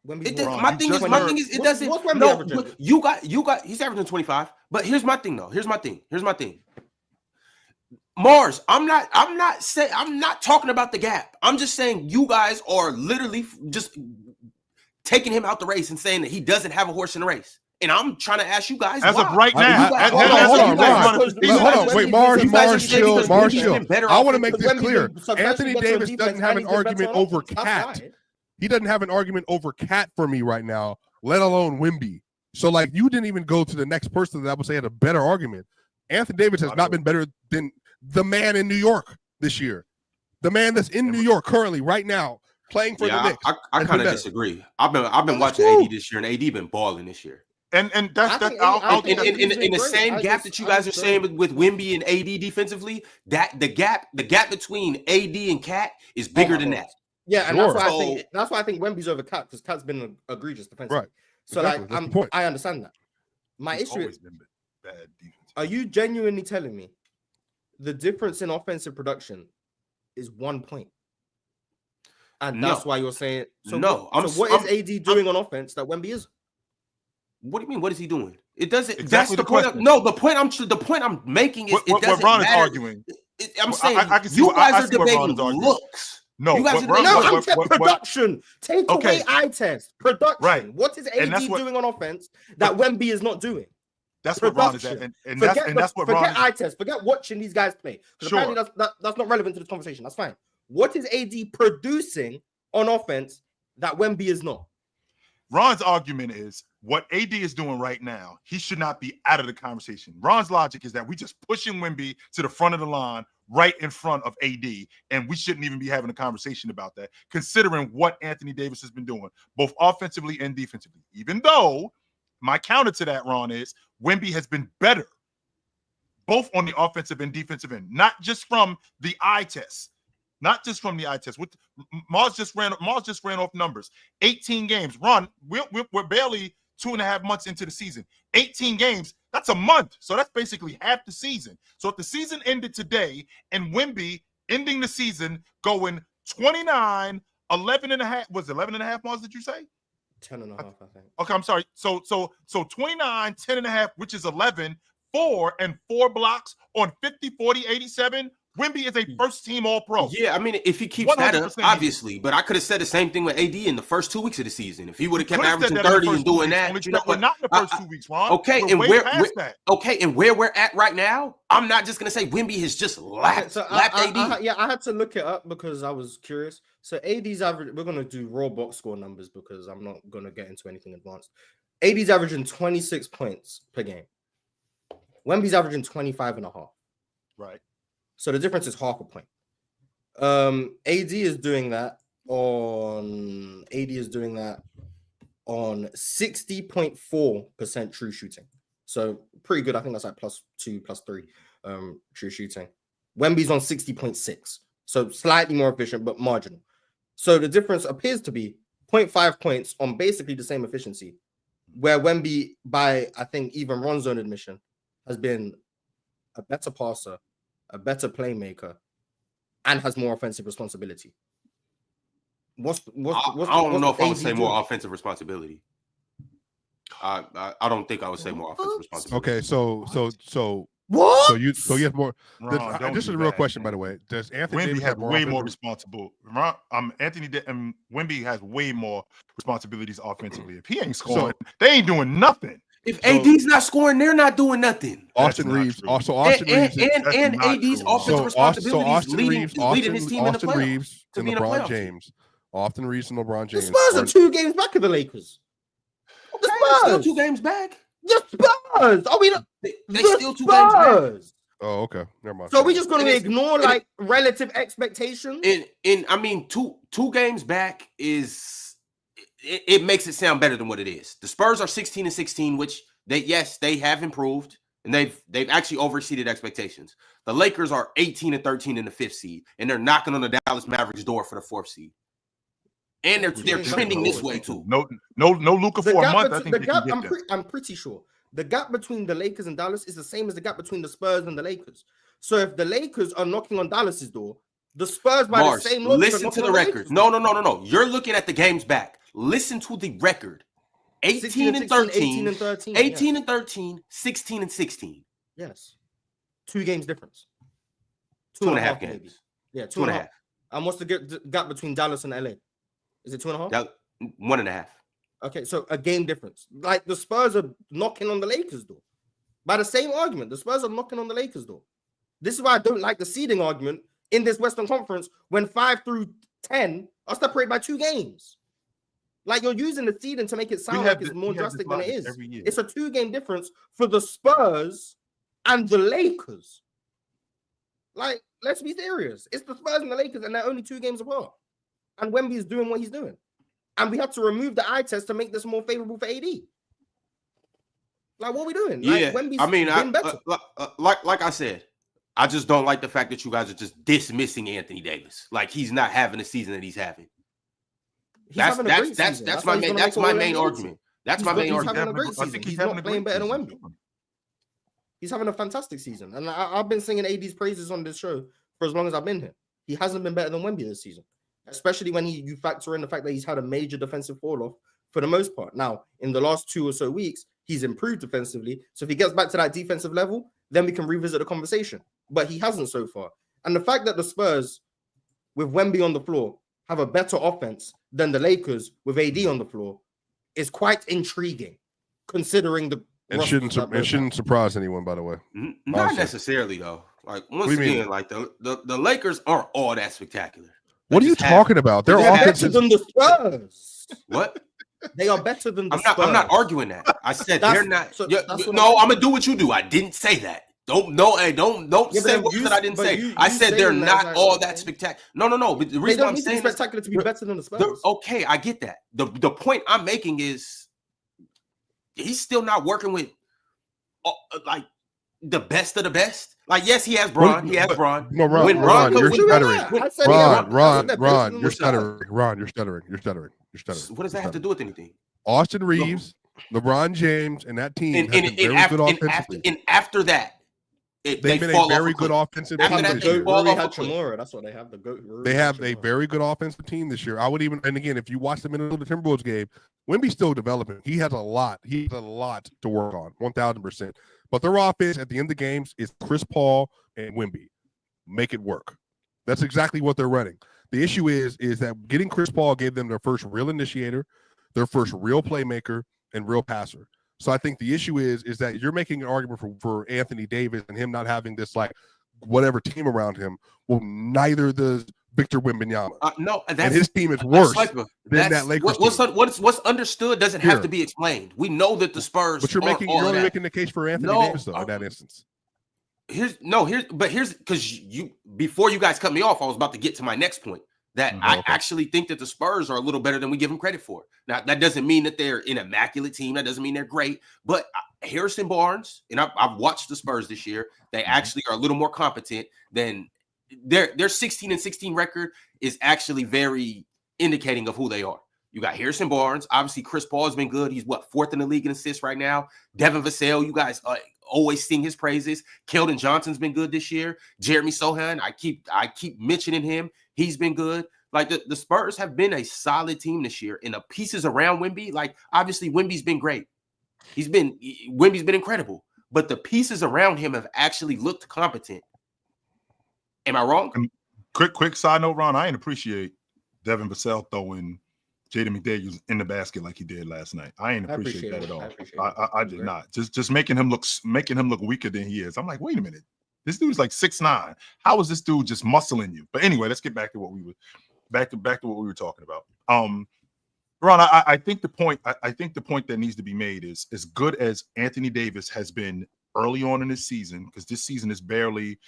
D: My
C: thing is it doesn't.
D: What's Wemby averaging?
C: You got he's averaging 25. But here's my thing though. Here's my thing. Mars, I'm not talking about the gap. I'm just saying you guys are literally just taking him out the race and saying that he doesn't have a horse in the race. And I'm trying to ask you guys
A: as
C: why.
A: of right now.
E: Hold on. Wait, Mars, chill. I want to make this clear. Anthony Davis doesn't have an argument over Cat. He doesn't have an argument over Cat for me right now, let alone Wemby. So, like, you didn't even go to the next person that I would say had a better argument. Anthony Davis has not been better than the man in New York this year. The man that's in New York currently, right now, playing for the Knicks.
C: I kind of disagree. I've been watching AD this year, and AD been balling this year.
A: And that's
C: in the same gap that you guys are saying with Wemby and AD defensively, that the gap between AD and Cat is bigger than that.
D: Yeah, and that's why I think Wemby's over Cat, because Cat's been egregious defensively. Right. So I understand that. My issue is
A: bad defense.
D: Are you genuinely telling me the difference in offensive production is 1 point? And that's why you're saying what is AD doing on offense that Wemby is?
C: What do you mean? What is he doing? It doesn't.
A: Exactly
C: that's the point. The point I'm making is
A: what Ron is arguing.
C: I'm saying
A: I can see
C: you guys are debating looks.
A: No,
D: I'm saying production. Take away eye test. Production.
A: Right.
D: What is AD doing on offense that Wemby is not doing?
A: That's what Ron is at, and that's what Ron.
D: Forget eye test. Forget watching these guys play. Because apparently that's not relevant to this conversation. That's fine. What is AD producing on offense that Wemby is not?
A: Ron's argument is what AD is doing right now, he should not be out of the conversation. Ron's logic is that we just pushing Wemby to the front of the line right in front of AD, and we shouldn't even be having a conversation about that, considering what Anthony Davis has been doing, both offensively and defensively. Even though my counter to that, Ron, is Wemby has been better, both on the offensive and defensive end, not just from the eye test. Not just from the eye test. Mars just ran off numbers. 18 games. Ron, we're barely 2.5 months into the season. 18 games, that's a month. So that's basically half the season. So if the season ended today and Wemby ending the season going 29, 11 and a half, was it 11 and a half, Mars, did you say?
D: 10 and a half, I think.
A: Okay, I'm sorry. So 29, 10 and a half, which is 11, 4 and 4 blocks on 50, 40, 87. Wemby is a first-team All-Pro.
C: Yeah, I mean, if he keeps that up, obviously. But I could have said the same thing with AD in the first 2 weeks of the season. If he would have kept averaging 30 and doing that,
A: but not in the first 2 weeks, Ron.
C: Okay, and where we're at right now, I'm not just gonna say Wemby has just lapped AD.
D: I had to look it up because I was curious. So AD's average, we're gonna do raw box score numbers because I'm not gonna get into anything advanced. AD's averaging 26 points per game. Wemby's averaging 25.5.
A: Right.
D: So the difference is half a point. AD is doing that on 60.4% true shooting. So pretty good. I think that's like +2, +3 true shooting. Wemby's on 60.6. So slightly more efficient, but marginal. So the difference appears to be 0.5 points on basically the same efficiency, where Wemby, by I think even Ron's own admission, has been a better passer, a better playmaker, and has more offensive responsibility.
C: I don't know if I would say more offensive responsibility. I don't think I would say more offensive responsibility.
E: Okay, so
D: What?
E: so you have more.
A: Ron, don't
E: This is
A: do
E: a real
A: that,
E: question, by
A: man.
E: the way. Does Anthony
A: Wemby
E: Davis
A: has
E: have more
A: way more
E: offensive-
A: responsible. Wemby has way more responsibilities offensively. If he ain't scoring, they ain't doing nothing.
C: If
E: So-
C: AD's not scoring, they're not doing nothing.
E: Austin
A: That's not
E: Reeves.
A: true.
E: Also, Austin Reeves.
C: And
A: not
C: AD's
A: true, Ron.
C: offensive responsibilities leading his team in the
E: Austin
C: playoffs
E: Reeves,
C: to
E: and
C: be in a
E: LeBron
C: playoff team.
E: James. Austin Reeves and LeBron
D: The
E: James.
D: Spurs are 2 games back of the Lakers. The
C: Still
D: Spurs.
C: 2 games back.
D: The Spurs. Are we not?
C: They
D: The
C: still 2 games back.
D: Spurs.
E: Oh, okay. Never mind.
D: So we just going
C: And
D: to
C: it's-
D: ignore
C: and
D: like relative expectations?
C: And I mean, two games back is it makes it sound better than what it is. The Spurs are 16-16, which they have improved and they've actually overexceeded expectations. The Lakers are 18-13 in the 5th seed, and they're knocking on the Dallas Mavericks door for the 4th seed. And they're trending this way too.
A: No Luka
D: The
A: for a
D: gap
A: month. I
D: between-
A: think
D: the
A: they can
D: gap,
A: get there.
D: I'm pretty sure the gap between the Lakers and Dallas is the same as the gap between the Spurs and the Lakers. So if the Lakers are knocking on Dallas's door, the Spurs by
C: Mars,
D: the same logic are
C: listen to
D: knocking
C: the
D: on
C: record.
D: Lakers'
C: No.
D: door.
C: You're looking at the games back. Listen to the record.
D: 16 and 13,
C: 18 and 13, 16 and 16.
D: Yes. 2 games difference.
C: 2.5
D: maybe.
C: games.
D: Yeah,
C: 2.5.
D: And what's the gap between Dallas and LA? Is it 2.5?
C: That 1.5.
D: Okay, so a game difference. Like the Spurs are knocking on the Lakers' door. By the same argument, the Spurs are knocking on the Lakers' door. This is why I don't like the seeding argument in this Western Conference when 5 through 10 are separated by 2 games. Like you're using the seeding to make it sound like it's more drastic than it is. It's a 2-game difference for the Spurs and the Lakers. Like, let's be serious. It's the Spurs and the Lakers, and they're only 2 games apart. And Wemby is doing what he's doing. And we have to remove the eye test to make this more favorable for AD. Like, what are we doing?
C: Yeah,
D: Like, Wemby's
C: I mean,
D: been better.
C: like I said, I just don't like the fact that you guys are just dismissing Anthony Davis. Like he's not having the season that he's having. That's my main argument. That's my main
D: He's
C: argument.
D: having a great season. He's not playing better than Wemby. He's having a fantastic season. And I've been singing AD's praises on this show for as long as I've been here. He hasn't been better than Wemby this season, especially when you factor in the fact that he's had a major defensive fall-off for the most part. Now, in the last 2 or so weeks, he's improved defensively. So if he gets back to that defensive level, then we can revisit the conversation. But he hasn't so far. And the fact that the Spurs, with Wemby on the floor, have a better offense than the Lakers with AD on the floor is quite intriguing, considering the
E: It shouldn't surprise anyone, by the way.
C: Not
E: Honestly.
C: necessarily though. Like once
E: What do you
C: again,
E: mean?
C: like the Lakers aren't all that spectacular.
E: What are you talking about? Their
D: They're
E: offense
D: better
E: is
D: than the Spurs.
C: What?
D: They are better than the
C: I'm
D: Spurs.
C: not arguing that. I said
D: That's-
C: they're not.
D: so
C: Yeah,
D: that's what
C: no,
D: I'm
C: I'm gonna do what you do. I didn't say that. Don't
D: Yeah,
C: say
D: but
C: words
D: you-
C: that I didn't
D: but
C: say.
D: you-
C: I
D: you
C: said they're
D: saying that
C: not
D: as
C: all
D: like,
C: that
D: okay.
C: spectacular. No. But the
D: They
C: reason why
D: don't
C: I'm
D: need to be
C: saying
D: spectacular to be better than the Spurs.
C: okay, I get that. The point I'm making is he's still not working with like the best of the best. Like, yes, he has Braun. He has Braun.
E: No, Ron,
C: When
E: Ron,
C: Braun
E: you're
C: comes-
E: stuttering.
D: I said
E: Ron, you're
D: Spurs.
E: stuttering. Ron, you're stuttering. You're stuttering. You're stuttering.
C: What does that have to do with anything?
E: Austin Reeves, LeBron James, and that team
C: And,
E: have
C: and,
E: been
C: and,
E: very
C: after,
E: good
C: and,
E: offensively.
C: after, and after that,
E: They've
C: they
E: been
C: fall
E: a
C: off
E: very
C: a
E: good
C: cliff.
E: offensive
C: After
E: team
C: that,
E: this
C: they
E: year.
C: fall
D: Rory
C: off a cliff.
D: Hachimura. That's what they have. Rory
E: They have a
D: Hachimura.
E: very good offensive team this year. I would even, and again, if you watch the Minnesota Timberwolves game, Wemby's still developing. He has a lot. He has a lot to work on, 1,000%. But their offense at the end of the games is Chris Paul and Wemby. Make it work. That's exactly what they're running. The issue is that getting Chris Paul gave them their first real initiator, their first real playmaker, and real passer. So I think the issue is that you're making an argument for Anthony Davis and him not having this like whatever team around him. Well, neither does Victor Wembanyama.
C: No,
E: And his team is worse than
C: That's
E: that Lakers team.
C: what's understood doesn't have to be explained. We know that the Spurs.
E: But you're only making the case for Anthony Davis though in that instance.
C: Here's because you before you guys cut me off, I was about to get to my next point. That I actually think that the Spurs are a little better than we give them credit for. Now, that doesn't mean that they're an immaculate team. That doesn't mean they're great. But Harrison Barnes, and I've watched the Spurs this year, they actually are a little more competent than their 16-16 record is actually very indicating of who they are. You got Harrison Barnes. Obviously, Chris Paul has been good. He's 4th in the league in assists right now. Devin Vassell, you guys always sing his praises. Keldon Johnson's been good this year. Jeremy Sohan, I keep mentioning him. He's been good. Like the Spurs have been a solid team this year. And the pieces around Wemby, like obviously Wemby's been great. Wemby's been incredible, but the pieces around him have actually looked competent. Am I wrong?
A: Quick side note, Ron. I didn't appreciate Devin Vassell throwing Jaden McDaniels in the basket like he did last night. I ain't appreciate that at all. I did not. Just making him look weaker than he is. I'm like, wait a minute. This dude's like 6'9". How is this dude just muscling you? But anyway, let's get back to what we were talking about. Ron, I think the point that needs to be made is as good as Anthony Davis has been early on in this season, because this season is barely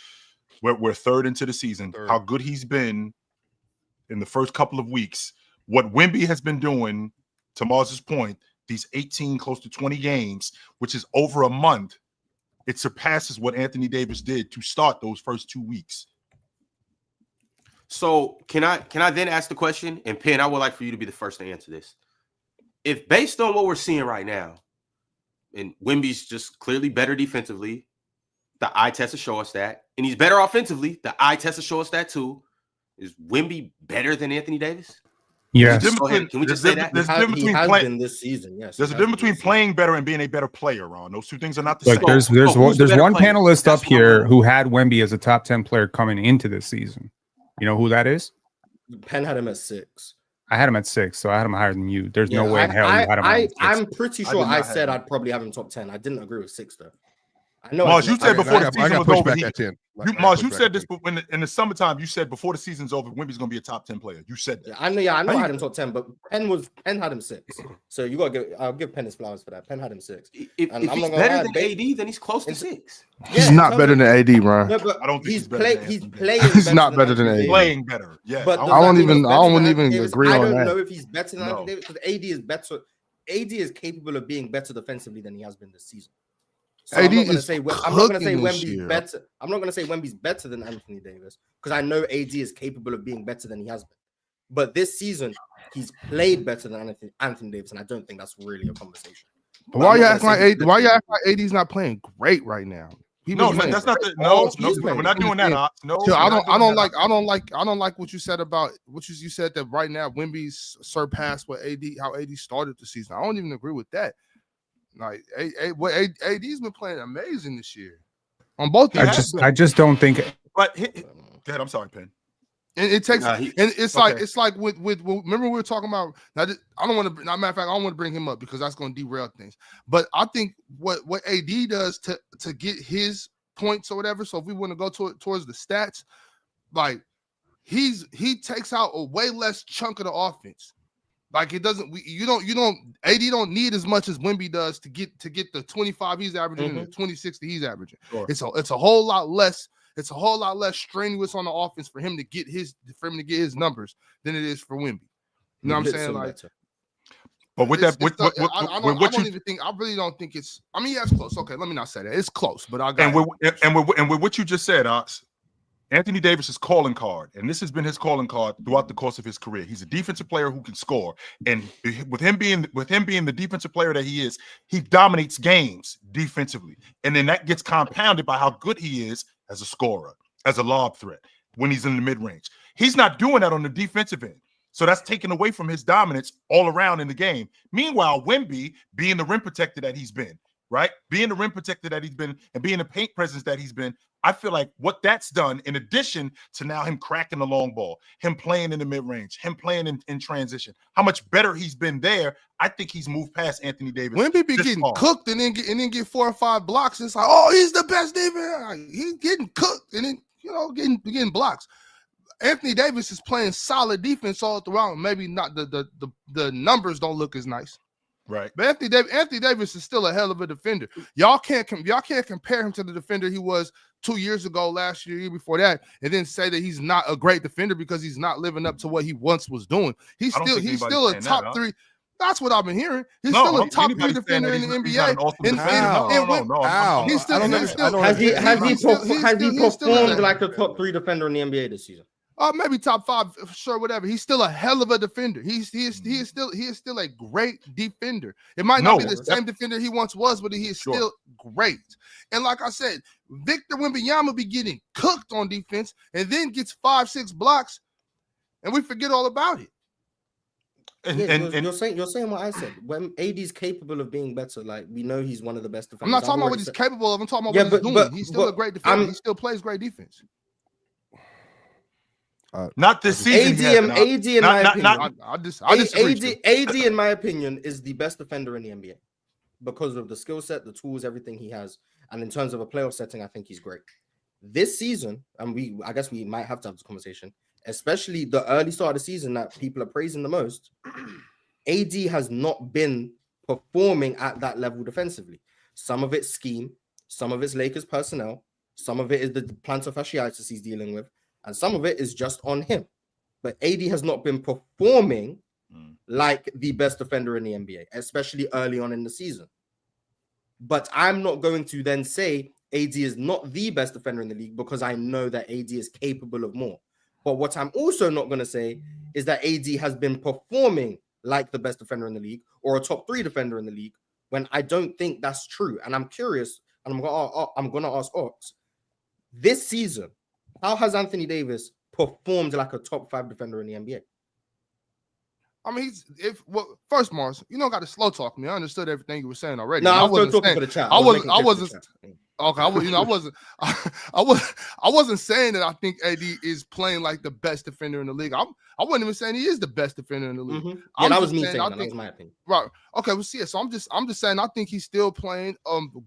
A: we're third into the season. How good he's been in the first couple of weeks. What Wemby has been doing, to Mars's point, these 18, close to 20 games, which is over a month, it surpasses what Anthony Davis did to start those first 2 weeks.
C: So can I then ask the question? And Penn, I would like for you to be the first to answer this. If based on what we're seeing right now, and Wemby's just clearly better defensively, the eye test will show us that, and he's better offensively, the eye test will show us that too. Is Wemby better than Anthony Davis?
B: Yes.
C: Can we just say that?
D: He has been this season. Yes.
A: There's a difference between playing better and being a better player, Ron. Those two things are not the
B: Look,
A: same.
B: there's one
C: player?
B: panelist
C: That's
B: up here who had Wemby as a top 10 player coming into this season. You know who that is?
D: Penn had him at 6.
B: I had him at 6, so I had him higher than you. There's no way in hell you had him at 6.
D: I'm pretty sure I said I'd probably have him top 10. I didn't agree with 6 though. I know.
A: Mars, you said before the season was over.
E: At 10.
A: Mars, you said this in the summertime. You said before the season's over, Wemby's going to be a top 10 player. You said that.
D: I know. I had him top 10, but Penn had him 6. So you got to I'll give Penn his flowers for that. Penn had him 6.
C: If he's better than AD, then he's close to 6.
F: He's not better than AD, Ron.
D: No, but
A: I don't think
D: he's
A: playing.
F: He's not better than AD.
A: Playing better. Yeah.
D: But
F: I wouldn't even agree on that.
D: I don't know if he's better than Anthony Davis, because AD is better. AD is capable of being better defensively than he has been this season. So I'm not going to say Wemby's better. I'm not going to say Wemby's better than Anthony Davis, because I know AD is capable of being better than he has been. But this season, he's played better than Anthony Davis, and I don't think that's really a conversation.
F: But why you acting like AD's not playing great right now?
A: No, that's not the no. We're not doing that. No,
F: I don't like what you said about you said that right now Wemby's surpassed how AD started the season. I don't even agree with that. Like AD's been playing amazing this year on both.
B: I just don't think.
A: But go ahead. I'm sorry, Penn.
F: And it takes, and it's like with remember we were talking about. Now, I don't want to. Matter of fact, I don't want to bring him up because that's going to derail things. But I think what AD does to get his points or whatever. So if we want to go towards the stats, like he takes out a way less chunk of the offense. Like it doesn't. AD don't need as much as Wemby does to get the 25 he's averaging and the 26 that he's averaging. Sure. It's a whole lot less. It's a whole lot less strenuous on the offense for him to get his numbers than it is for Wemby. You know what I'm saying? Like,
A: but with that,
F: I really don't think it's. I mean, yeah, it's close. Okay, let me not say that. It's close, but I got.
A: And with what you just said, Ox, Anthony Davis's calling card, and this has been his calling card throughout the course of his career. He's a defensive player who can score, and with him being the defensive player that he is, he dominates games defensively, and then that gets compounded by how good he is as a scorer, as a lob threat when he's in the mid-range. He's not doing that on the defensive end. So that's taken away from his dominance all around in the game. Meanwhile, Wemby, being the rim protector that he's been, right? Being the rim protector that he's been and being the paint presence that he's been, I feel like what that's done, in addition to now him cracking the long ball, him playing in the mid-range, him playing in transition, how much better he's been there, I think he's moved past Anthony Davis.
F: Wemby be getting cooked and then get 4 or 5 blocks. It's like, oh, he's the best defense. He's getting cooked and then, getting blocks. Anthony Davis is playing solid defense all throughout. Maybe not the numbers don't look as nice.
A: Right.
F: But Anthony Davis is still a hell of a defender. Y'all can't compare him to the defender he was 2 years ago, last year, year before that, and then say that he's not a great defender because he's not living up to what he once was doing. He's still a top 3. That's what I've been hearing. He's still a top 3 defender in the NBA.
D: Has he performed like a top 3 defender in the NBA this season?
F: Maybe top 5, sure, whatever. He's still a hell of a defender. He is still a great defender. It might not be the same defender he once was, but he is still great. And like I said, Victor Wembanyama be getting cooked on defense and then gets 5-6 blocks, and we forget all about it.
D: You're saying what I said. When AD's capable of being better, like we know he's one of the best defenders.
F: I'm not talking about what he's capable of. I'm talking about what he's doing. He's still a great defender. He still plays great defense.
A: Not this season.
D: AD in my opinion.
F: I disagree.
D: AD in my opinion is the best defender in the NBA because of the skill set, the tools, everything he has, and in terms of a playoff setting, I think he's great. This season, and I guess we might have to have this conversation, especially the early start of the season that people are praising the most. AD has not been performing at that level defensively. Some of it's scheme, some of it's Lakers personnel, some of it is the plantar fasciitis he's dealing with, and some of it is just on him. But AD has not been performing like the best defender in the NBA, especially early on in the season. But I'm not going to then say AD is not the best defender in the league because I know that AD is capable of more. But what I'm also not going to say is that AD has been performing like the best defender in the league or a top 3 defender in the league when I don't think that's true. And I'm curious, and I'm going to ask Ox, this season, how has Anthony Davis performed like a top 5 defender in the NBA?
F: I mean, first, Mars, you don't got to slow talk me. I understood everything you were saying already.
D: No, I was talking for the chat.
F: I wasn't saying that I think AD is playing like the best defender in the league. I wasn't even saying he is the best defender in the league.
D: Yeah, that was me saying that. That was my opinion.
F: Right. Okay, we'll see it. So I'm just saying I think he's still playing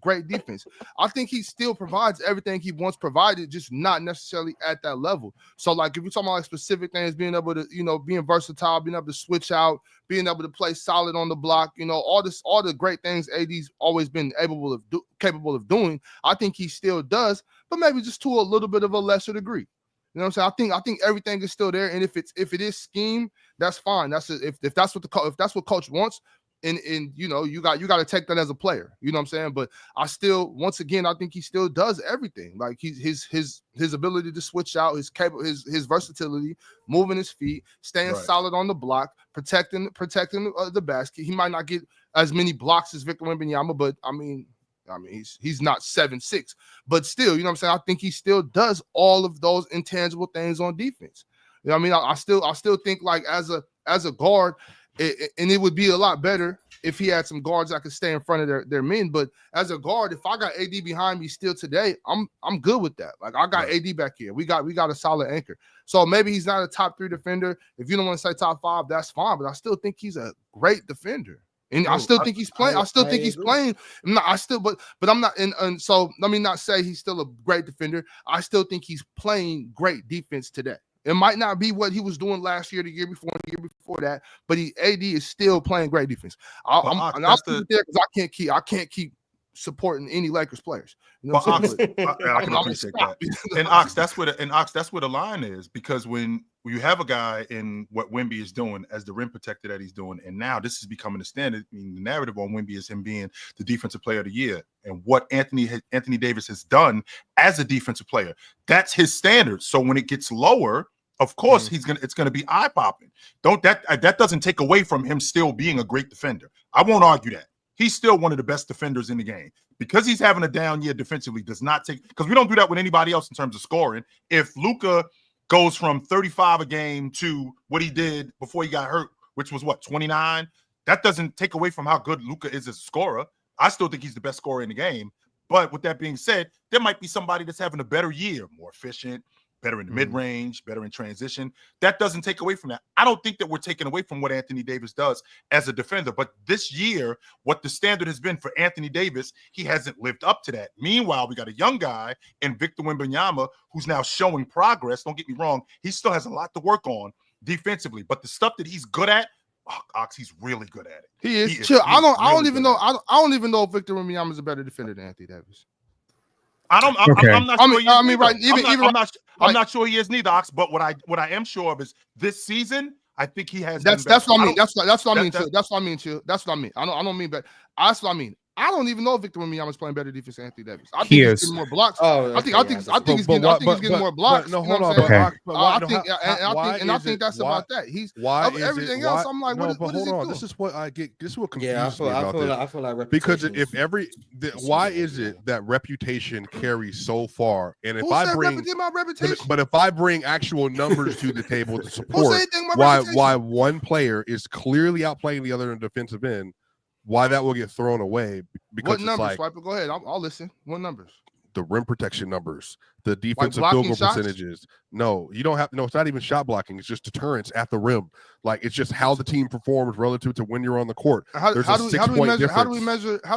F: great defense. I think he still provides everything he once provided, just not necessarily at that level. So like if you're talking about like specific things, being able to, being versatile, being able to switch out, being able to play solid on the block, all the great things AD's always been capable of doing, I think he still does, but maybe just to a little bit of a lesser degree. You know what I'm saying? I think everything is still there, and if it is scheme, that's fine. If that's what coach wants, and you got to take that as a player. You know what I'm saying? But I still, once again, I think he still does everything. Like his ability to switch out, his versatility, moving his feet, staying solid on the block, protecting the basket. He might not get as many blocks as Victor Wembanyama, but I mean, he's not 7'6", but still, you know what I'm saying? I think he still does all of those intangible things on defense. You know what I mean? I still think like as a guard, and it would be a lot better if he had some guards that could stay in front of their men. But as a guard, if I got AD behind me still today, I'm good with that. Like I got AD back here. We got a solid anchor. So maybe he's not a top 3 defender. If you don't want to say top 5, that's fine. But I still think he's a great defender. And I still think he's playing. I still think he's playing. But I'm not. And so let me not say he's still a great defender. I still think he's playing great defense today. It might not be what he was doing last year, the year before that, but AD is still playing great defense. I'll put it there because I can't keep supporting any Lakers players. You know
A: Ox, I can appreciate that. And Ox, that's where the line is, because when you have a guy in what Wemby is doing as the rim protector that he's doing, and now this is becoming the standard. I mean, the narrative on Wemby is him being the defensive player of the year, and what Anthony Davis has done as a defensive player, that's his standard. So when it gets lower, of course it's gonna be eye popping. That doesn't take away from him still being a great defender. I won't argue that. He's still one of the best defenders in the game. Because he's having a down year defensively does not take, because we don't do that with anybody else in terms of scoring. If Luka goes from 35 a game to what he did before he got hurt, which was 29, that doesn't take away from how good Luka is as a scorer. I still think he's the best scorer in the game. But with that being said, there might be somebody that's having a better year, more efficient, better in the mid-range, better in transition. That doesn't take away from that. I don't think that we're taking away from what Anthony Davis does as a defender. But this year, what the standard has been for Anthony Davis, he hasn't lived up to that. Meanwhile, we got a young guy in Victor Wembanyama who's now showing progress. Don't get me wrong. He still has a lot to work on defensively. But the stuff that he's good at, Ox, he's really good at it.
F: He is. I don't even know if Victor Wembanyama is a better defender than Anthony Davis.
A: I'm not sure he is neither, Ox. But what I am sure of is this season, I think he has.
F: That's what I mean. That's what I mean. I don't mean, but that's what I mean. I don't even know if Victor Wembanyama is playing better defense than Anthony Davis. I think
B: He
F: he's
B: is.
F: getting more blocks.
D: Oh,
F: I think he's getting more blocks.
E: No,
F: you
E: hold
F: know
E: on.
F: what I'm saying?
E: But
F: I think that's about that. He's
E: why
F: of everything else. I'm like, what is he doing?
E: This is what I get. This is what confuses
D: Yeah,
E: me about this.
D: I feel like
E: Because
D: reputation
E: why is it that reputation carries so far? And if
F: Who
E: I
F: said
E: bring,
F: my reputation?
E: but if I bring actual numbers to the table to
F: Who
E: support
F: said anything about reputation?
E: why one player is clearly outplaying the other in defensive end, why that will get thrown away? Because
F: What
E: it's
F: numbers,
E: like
F: Swiper? Go ahead. I'll listen. What numbers?
E: the rim protection numbers, the defensive
F: blocking
E: field goal
F: shots?
E: percentages. No, you don't have. No, it's not even shot blocking. It's just deterrence at the rim. Like it's just how the team performs relative to when you're on the court. There's a 6 point difference.
F: How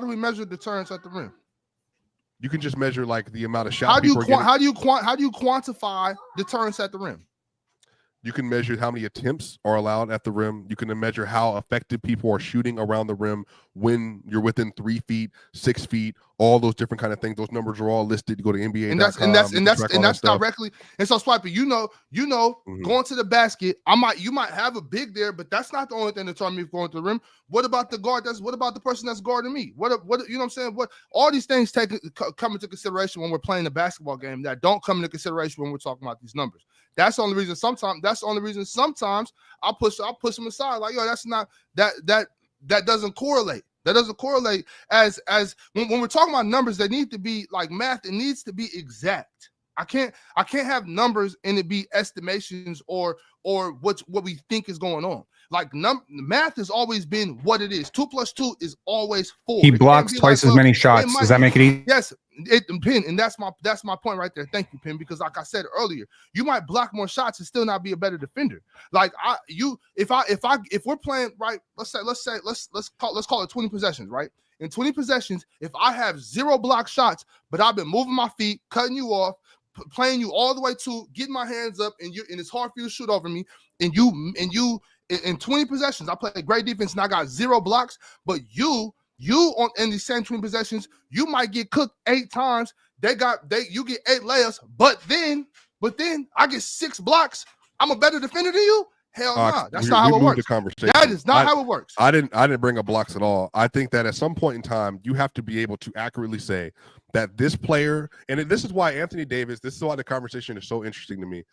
F: do we measure deterrence at the rim?
E: You can just measure like the amount of shots.
F: How do you quantify deterrence at the rim?
E: You can measure how many attempts are allowed at the rim. You can measure how effective people are shooting around the rim when you're within 3 feet, 6 feet, all those different kind of things. Those numbers are all listed. You go to NBA.
F: And that's directly. And so Swiper, going to the basket, you might have a big there, but that's not the only thing that's on me going to the rim. What about the guard? What about the person that's guarding me? What you know what I'm saying? What all these things come into consideration when we're playing a basketball game that don't come into consideration when we're talking about these numbers. That's the only reason. Sometimes I push them aside. Like, yo, that's not that doesn't correlate. That doesn't correlate as when we're talking about numbers. They need to be like math. It needs to be exact. I can't have numbers and it be estimations or what we think is going on. Like math has always been what it is. 2 + 2 is always 4.
B: He blocks twice as many shots. Does that make it easy?
F: Yes, Pin, and that's my point right there. Thank you, Pin, because like I said earlier, you might block more shots and still not be a better defender. Like if we're playing right, let's call it 20 possessions, right? In 20 possessions, if I have 0 block shots, but I've been moving my feet, cutting you off, playing you all the way to getting my hands up, and it's hard for you to shoot over me, and you in 20 possessions, I play great defense and I got 0 blocks, but you in these same 20 possessions, you might get cooked 8 times. You get 8 layups, but then I get 6 blocks. I'm a better defender than you? Hell no. That's not how it works. That is not how it works.
E: I didn't bring up blocks at all. I think that at some point in time, you have to be able to accurately say that this player, and this is why Anthony Davis, this is why the conversation is so interesting to me.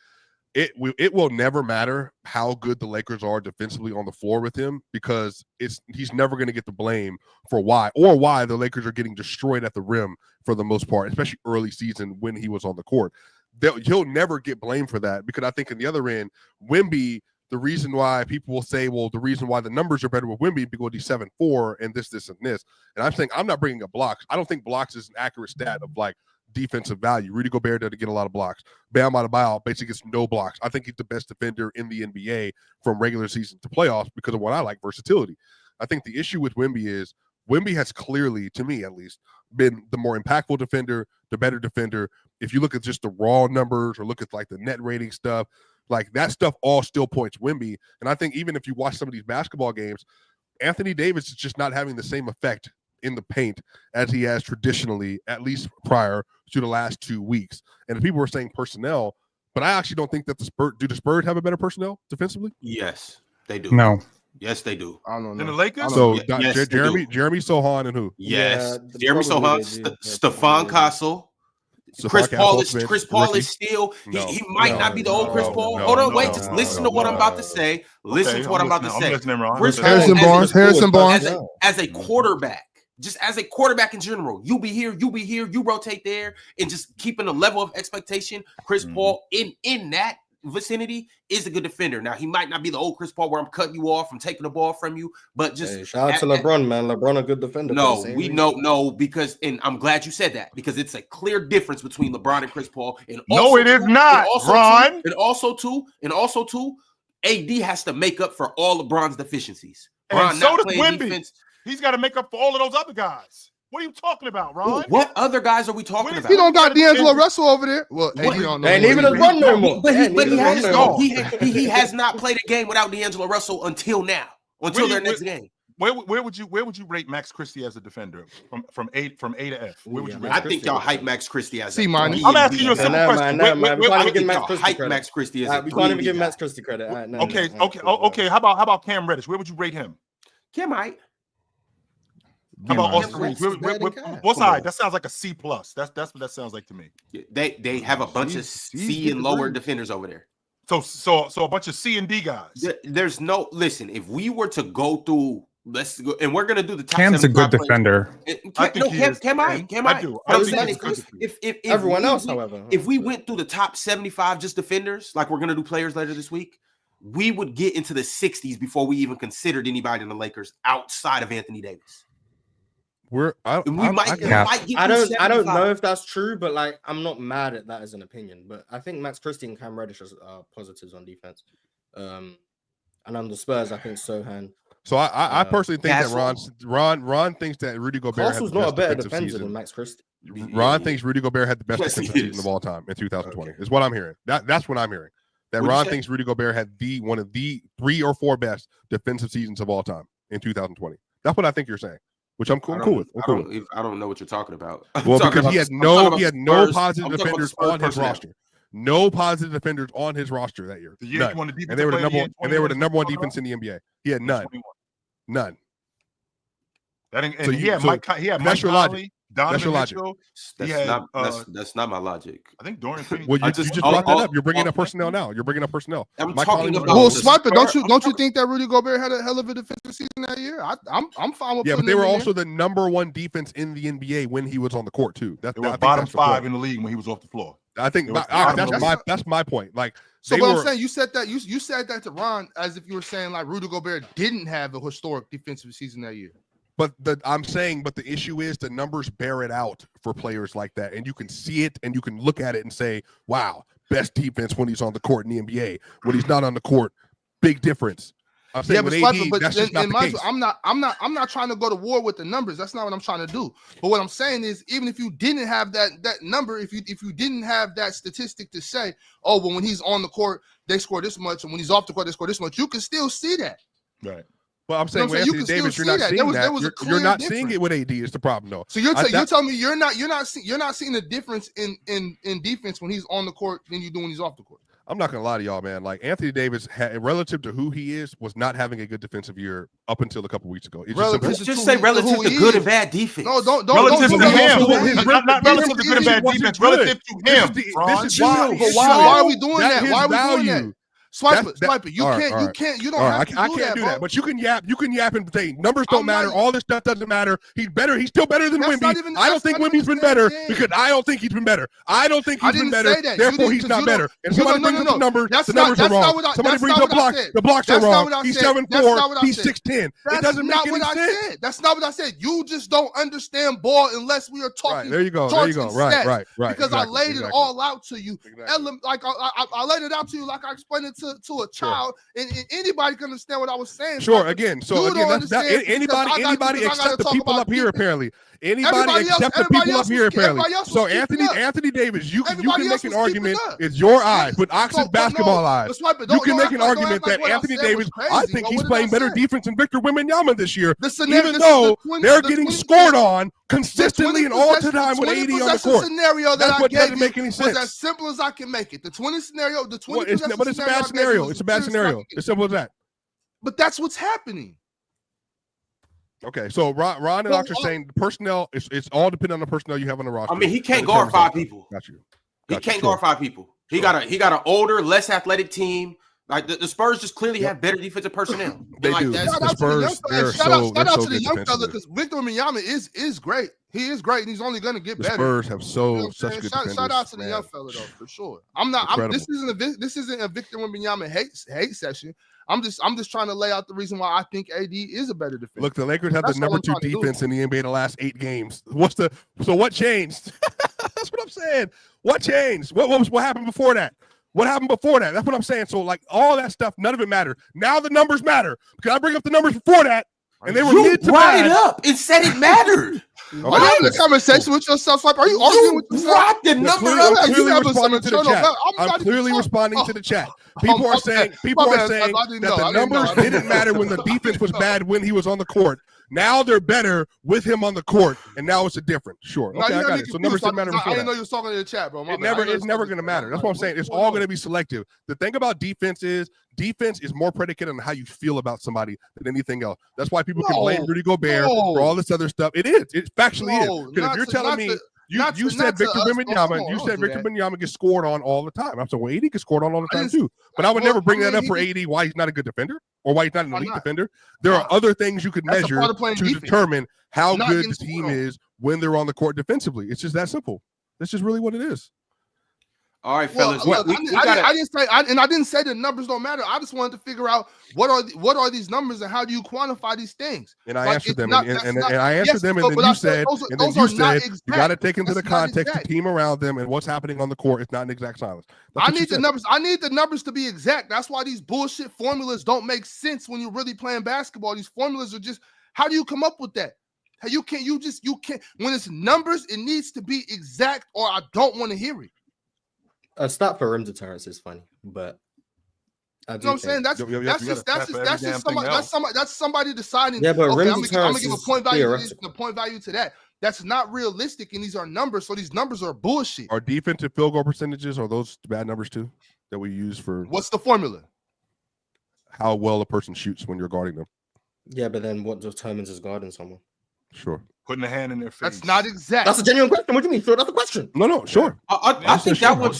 E: It will never matter how good the Lakers are defensively on the floor with him, because he's never going to get the blame for why the Lakers are getting destroyed at the rim for the most part, especially early season when he was on the court. He'll never get blamed for that, because I think in the other end, Wemby, the reason why people will say, well, the reason why the numbers are better with Wemby because he's 7'4" and this and this. And I'm saying I'm not bringing up blocks. I don't think blocks is an accurate stat of like defensive value. Rudy Gobert doesn't get a lot of blocks. Bam Adebayo basically gets no blocks. I think he's the best defender in the NBA from regular season to playoffs because of what I like, versatility. I think the issue with Wemby is Wemby has clearly, to me at least, been the more impactful defender, the better defender. If you look at just the raw numbers or look at like the net rating stuff, like that stuff all still points Wemby. And I think even if you watch some of these basketball games, Anthony Davis is just not having the same effect in the paint as he has traditionally, at least prior to the last 2 weeks. And people were saying personnel, but I actually don't think that the Spurs have a better personnel defensively?
C: Yes, they do.
B: No.
C: Yes, they do.
F: I don't know.
A: In the Lakers?
E: So
C: Yes,
E: Jeremy Sohan and who?
C: Yes,
D: Yeah,
C: Jeremy Sohan, Stephon Castle. Chris Paul is still he might not be the old Chris Paul. Hold on, wait, just listen to what I'm about to say. Listen to what I'm about to say. Chris Paul,
F: Harrison Barnes.
C: as a quarterback, just as a quarterback in general, you be here, you rotate there, and just keeping the level of expectation. Chris Paul in that vicinity is a good defender. Now he might not be the old Chris Paul where I'm cutting you off, I'm taking the ball from you, but just
D: shout out to LeBron, man. LeBron a good defender.
C: No, because, and I'm glad you said that, because it's a clear difference between LeBron and Chris Paul. And
A: no, it is not, Ron.
C: And also too, AD has to make up for all LeBron's deficiencies.
A: And so does Wemby. He's got to make up for all of those other guys. What are you talking about, Ron?
C: What other guys are we talking about?
F: He don't got D'Angelo Russell over there. Well, AD don't know.
D: And even LeBron no more.
C: But he has not played a game without D'Angelo Russell until now, until their next game.
A: Where would you rate Max Christie as a defender from A to F? Where would you rate?
C: I think y'all hype Max Christie as
F: I'm
A: asking you a simple question.
D: We can't even give
C: Max Christie as
D: we can't even give Max Christie credit.
A: Okay. How about Cam Reddish? Where would you rate him?
C: Cam,
A: How about
B: Come
A: Austin
B: on.
A: Reeves?
D: What's better than Cat?
A: What's
C: Come
A: high?
C: on.
A: That sounds like a C plus. That's what that sounds like to me.
C: They have a bunch of C and lower defenders over there.
A: So a bunch of C and D guys.
C: There's no listen. If we were to go through, let's go, and we're gonna do the top.
B: Cam's a good
C: 75 players.
B: defender.
A: I think he is.
C: Cam I
A: do.
C: But
A: I
C: I'm
A: think
C: saying
A: he's a good defender.
C: if
D: Everyone
C: we
D: else,
C: went-
D: however,
C: if we went through the top 75 just defenders, like we're gonna do players later this week, we would get into the 60s before we even considered anybody in the Lakers outside of Anthony Davis. And we might get
D: I don't
C: 75.
D: know if that's true, but like I'm not mad at that as an opinion. But I think Max Christie and Cam Reddish are positives on defense. And on the Spurs, I think Sohan.
E: So I personally think that
C: Castle.
E: Ron thinks that Rudy Gobert
D: Castle's
E: had the
D: not a
E: best
D: better
E: defensive
D: defender
E: season.
D: than Max Christie.
E: Ron thinks Rudy Gobert had the best
C: Yes, he
E: defensive season
C: is.
E: of all time in 2020. Is what I'm hearing. That's what I'm hearing. That
C: What'd you
E: Ron
C: say?
E: thinks Rudy Gobert had one of the 3 or 4 best defensive seasons of all time in 2020. That's what I think you're saying, which I'm cool with.
C: I don't know what you're talking about.
E: Well, because he had no
C: Spurs.
E: positive
C: I'm talking about
E: defenders
C: Spurs
E: on his
C: personnel.
E: roster. No positive defenders on his roster that year.
A: The year
E: None.
A: he won the defensive
E: And they were the
A: player of
E: number
A: the
E: one.
A: year,
E: And they were the
A: 21,
E: number one
A: talking
E: defense in the NBA. He had none.
A: 21.
E: None.
A: And
E: So
A: he
E: you-
A: had
E: so
A: Mike. He had
E: that's
A: Mike
E: your logic.
A: Conley, Donovan
E: That's your logic.
A: Mitchell.
C: That's
A: He had,
C: that's not my logic.
A: I think Dorian Finney.
E: Well, you
C: I
E: just
C: just-
E: brought that
C: all-
E: up. You're bringing
C: all-
E: up personnel now. You're bringing up personnel.
C: I'm
E: Mike
C: talking
E: Conley
C: about
F: Well,
E: was-
C: the
F: Swiper, don't
C: Spurs-
F: you think that Rudy Gobert had a hell of a defensive season that year? I'm fine with.
E: Yeah, but
F: putting
E: they
F: him
E: were
F: in
E: also the number 1 defense in the NBA when he was on the court too.
A: They were bottom 5 in the league when he was off the floor.
E: I think
A: They were
E: that's my point. Like
F: So
E: they
F: what
E: were,
F: I'm saying, you said that to Ron as if you were saying like Rudy Gobert didn't have a historic defensive season that year.
E: but the issue is the numbers bear it out for players like that, and you can see it and you can look at it and say, "Wow, best defense when he's on the court in the NBA. When he's not on the court, big difference." I'm saying
F: Yeah,
E: with
F: but
E: AD,
F: Swiper, but
E: that's just not the case.
F: I'm not trying to go to war with the numbers. That's not what I'm trying to do. But what I'm saying is, even if you didn't have that number, if you didn't have that statistic to say, oh, well, when he's on the court, they score this much, and when he's off the court, they score this much, you can still see that.
A: Right.
E: Well, I'm saying
F: You know
E: with
F: what I'm
E: Anthony
F: saying? You
E: Davis,
F: can
E: you're
F: still
E: not
F: see
E: seeing
F: that.
E: that.
F: There was a
E: You're not
F: clear
E: seeing it with AD. Is the problem, though.
F: So you're telling me you're not seeing the difference in defense when he's on the court than you do when he's off the court.
E: I'm not gonna lie to y'all, man. Like Anthony Davis, relative to who he is, was not having a good defensive year up until a couple weeks ago. It's just
F: Relative
E: simple.
C: Let's
F: to
C: just
F: who
C: say
F: he-
C: relative
F: who
C: to
F: he
C: good
F: is.
C: and bad defense.
F: No, don't
A: Relative
F: don't
A: to
F: do that.
A: him,
E: his
A: not relative to good and bad defense. Relative to him. Ron.
E: This is
F: Why?
E: why.
F: But why are we doing that?
E: His
F: Why are we doing
E: value.
F: that? Swiper,
E: That's-
F: you
E: all
F: can't,
E: right.
F: you don't
E: All right,
F: have to
E: I
F: do
E: can't
F: that,
E: do
F: bro.
E: that. But you can yap and say numbers don't
F: I'm
E: matter.
F: not-
E: All this stuff doesn't matter. He's better. He's still better than
F: That's not
E: Wemby.
F: even-
E: I don't
F: that's
E: think
F: not
E: Wemby's
F: even
E: been
F: the
E: better
F: same
E: because I don't think he's been better. I don't think
F: I
E: he's been
F: didn't
E: better.
F: say that.
E: Therefore,
F: You
E: he's
F: didn't-
E: not
F: 'cause you
E: better.
F: don't-
E: And somebody
F: no,
E: brings
F: no,
E: up
F: no.
E: the numbers.
F: That's
E: The
F: not-
E: numbers are
F: that's not
E: wrong.
F: what I-
E: Somebody
F: that's
E: brings
F: not
E: up
F: what I
E: blocks.
F: said.
E: The blocks are
F: That's not
E: wrong.
F: what I
E: He's
F: said.
E: 7'4".
F: That's not what I
E: He's
F: said.
E: 6'10". It
F: That's
E: doesn't make
F: not
E: any
F: what I
E: sense.
F: said. That's not what I said. You just don't understand ball unless we are
E: Right
F: talking.
E: there you go. There you
F: charts
E: go.
F: and
E: Right,
F: stats.
E: right, right.
F: Because I laid it all out to you.
E: Exactly.
F: Like I laid it out to you, like I explained it to a child, and anybody can understand what I was saying.
E: Sure.
F: Like,
E: Again,
F: you
E: so
F: don't
E: again, that's
F: understand because
E: anybody
F: I gotta
E: except the
F: talk
E: people
F: about
E: up here
F: defense.
E: apparently. Anybody
F: Everybody else-
E: except the
F: everybody
E: people up
F: else
E: here
F: was-
E: apparently.
F: everybody else
E: So
F: was keeping up.
E: Anthony Davis, you can
F: Everybody
E: make
F: else
E: an
F: was keeping
E: argument.
F: up.
E: It's your eyes, but Ox's
F: So, but
E: basketball
F: no,
E: eyes.
F: but Swiper,
E: You
F: don't-
E: can
F: don't
E: make
F: act
E: an
F: like- don't
E: argument
F: act like
E: that
F: what I
E: Anthony
F: said was
E: Davis,
F: crazy.
E: I think
F: What
E: he's
F: did
E: playing
F: I
E: better
F: say?
E: defense than Victor Wembanyama this year,
F: The scenario-
E: even
F: this-
E: though
F: the 20
E: they're
F: the
E: getting
F: 20
E: scored on consistently and all the time with
F: 20
E: AD on the
F: possession
E: court.
F: scenario that
E: That's
F: I
E: what
F: gave
E: doesn't
F: you
E: make any
F: was
E: sense.
F: as simple as I can make it. The 20 scenario, the 20
E: Well, it's
F: possession
E: but it's a bad
F: I gave you
E: scenario.
F: was
E: It's a bad
F: as clear as I
E: scenario.
F: can get.
E: It's simple as that.
F: But that's what's happening.
E: Okay, so Ron and
F: Well,
E: Ox are saying the personnel. It's all dependent on the personnel you have on the roster.
C: I mean, he can't
E: and
C: guard
E: determines
C: 5
E: outcome.
C: people.
E: Got you.
C: He
E: Got you.
C: can't
E: Sure.
C: guard 5 people. He got an older, less athletic team. Like the Spurs just clearly have better defensive personnel.
E: They
C: And like
E: do.
C: that's-
F: Shout
E: The
F: out to the
E: Spurs,
F: young
E: they're
F: fella. Shout
E: so
F: out to the
E: good
F: young fella
E: defensively.
F: because Victor Wembanyama is great. He is great, and he's only going to get
E: The
F: better.
E: Spurs have
F: You know what I'm
E: such
F: saying?
E: good
F: Shout
E: defenders.
F: out to the
E: man.
F: young fella though, for sure. I'm not. This isn't a Victor Wembanyama hate session. I'm just trying to lay out the reason why I think AD is a better defender.
E: Look, the Lakers have
F: That's
E: the number
F: all I'm
E: 2
F: trying to do.
E: defense in the NBA in the last 8 games. So what changed? That's what I'm saying. What changed? What happened before that? What happened before that? That's what I'm saying. So like all that stuff, none of it mattered. Now the numbers matter because I bring up the numbers before that, and they were
C: you
E: mid to
C: brought
E: bad.
C: it up and said it mattered.
F: Are you having a conversation with yourself? Like, are you arguing with yourself?
C: brought the
E: I'm
C: number
E: clearly,
C: up.
E: I'm
F: You
E: clearly
F: have
E: responding to the
F: some
E: chat.
F: internal- I'm
E: I'm
F: not
E: clearly
F: even-
E: responding to the chat. People
F: my
E: are saying
F: bad.
E: people
F: My
E: are
F: bad,
E: saying
F: I didn't
E: that
F: know.
E: the
F: I didn't know.
E: numbers
F: I didn't
E: didn't
F: know.
E: matter when the defense was bad when he was on the court. Now they're better with him on the court, and now it's a different. Sure,
F: Now,
E: okay,
F: you
E: I
F: know
E: got
F: me
E: it. So
F: confused,
E: numbers didn't
F: I
E: matter before
F: didn't know
E: that.
F: you was talking in the chat, bro. My
E: It
F: bad. I
E: never,
F: didn't know
E: it's
F: you
E: never
F: was
E: going to
F: talking-
E: matter. That's what I'm saying. It's all going to be selective. The thing about defense is more predicated on how you feel about somebody than anything else. That's why people can blame
F: No,
E: Rudy Gobert
F: no.
E: for all this other stuff. It is. It factually
F: No,
E: is. Because if you're telling me you said Victor Wembanyama, you said Victor Wembanyama gets scored on all the time. I'm saying, well, AD gets scored on all the
F: I
E: time
F: didn't-
E: too. But I would never bring
F: I
E: that
F: mean,
E: up for AD why he's not a good defender or why he's not an
F: Why
E: elite
F: not?
E: defender. There are other things you could
F: That's a
E: measure
F: part of playing
E: to
F: defense.
E: determine how
F: Not
E: good
F: getting
E: the team
F: scored on.
E: is when they're on the court defensively. It's just that simple. That's just really what it is.
C: All right,
F: Well,
C: fellas.
F: look,
C: we
F: I didn't say the numbers don't matter. I just wanted to figure out what are these numbers and how do you quantify these things?
E: And I
F: Like,
E: answered
F: it's
E: them,
F: not-
E: and
F: that's
E: I
F: not-
E: answered
F: yes,
E: them,
F: but
E: and then
F: I
E: you
F: said
E: said,
F: those
E: and then
F: are
E: you
F: not
E: said,
F: exact.
E: you got to take into
F: That's
E: the
F: not
E: context the
F: exact.
E: team around them and what's happening on the court. It's not an exact science. That's
F: I
E: what you
F: need the
E: said.
F: numbers. I need the numbers to be exact. That's why these bullshit formulas don't make sense when you're really playing basketball. These formulas are just, how do you come up with that? How you can't when it's numbers, it needs to be exact, or I don't want to hear it.
D: A stat for rim deterrence is funny, but I
F: You
D: do
F: know what I'm saying?
D: think-
F: That's somebody deciding.
D: Yeah, but
F: okay,
D: rim
F: I'm gonna
D: deterrence
F: give a
D: is
F: point value to this,
D: theoretical.
F: the point value to that. That's not realistic, and these are numbers. So these numbers are bullshit.
E: Our defensive field goal percentages are those bad numbers too that we use for
F: What's the formula?
E: how well a person shoots when you're guarding them.
D: Yeah, but then what determines is guarding someone?
E: Sure.
A: Putting a hand in their face.
F: That's not exact.
D: That's a genuine question. What do you mean? Sure, that's a question.
E: No, sure.
C: I think that was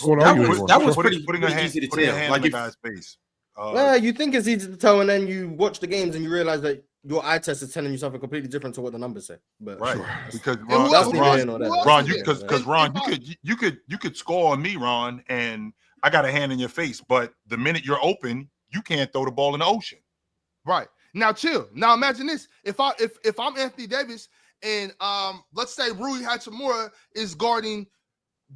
A: Putting
C: pretty
A: a hand,
C: easy to
A: putting a
C: tell.
A: hand
C: Like
A: in the
C: if
A: guy's face.
D: Well, you think it's easy to tell, and then you watch the games and you realize that your eye test is telling you something completely different to what the numbers say. But
A: right,
D: sure.
A: because
F: who
A: Ron,
F: else
D: neither here nor there.
A: Ron,
F: is there?
A: because Ron, you could score on me, Ron, and I got a hand in your face, but the minute you're open, you can't throw the ball in the ocean.
F: Right. Now chill. Now imagine this. If I'm Anthony Davis and let's say Rui Hachimura is guarding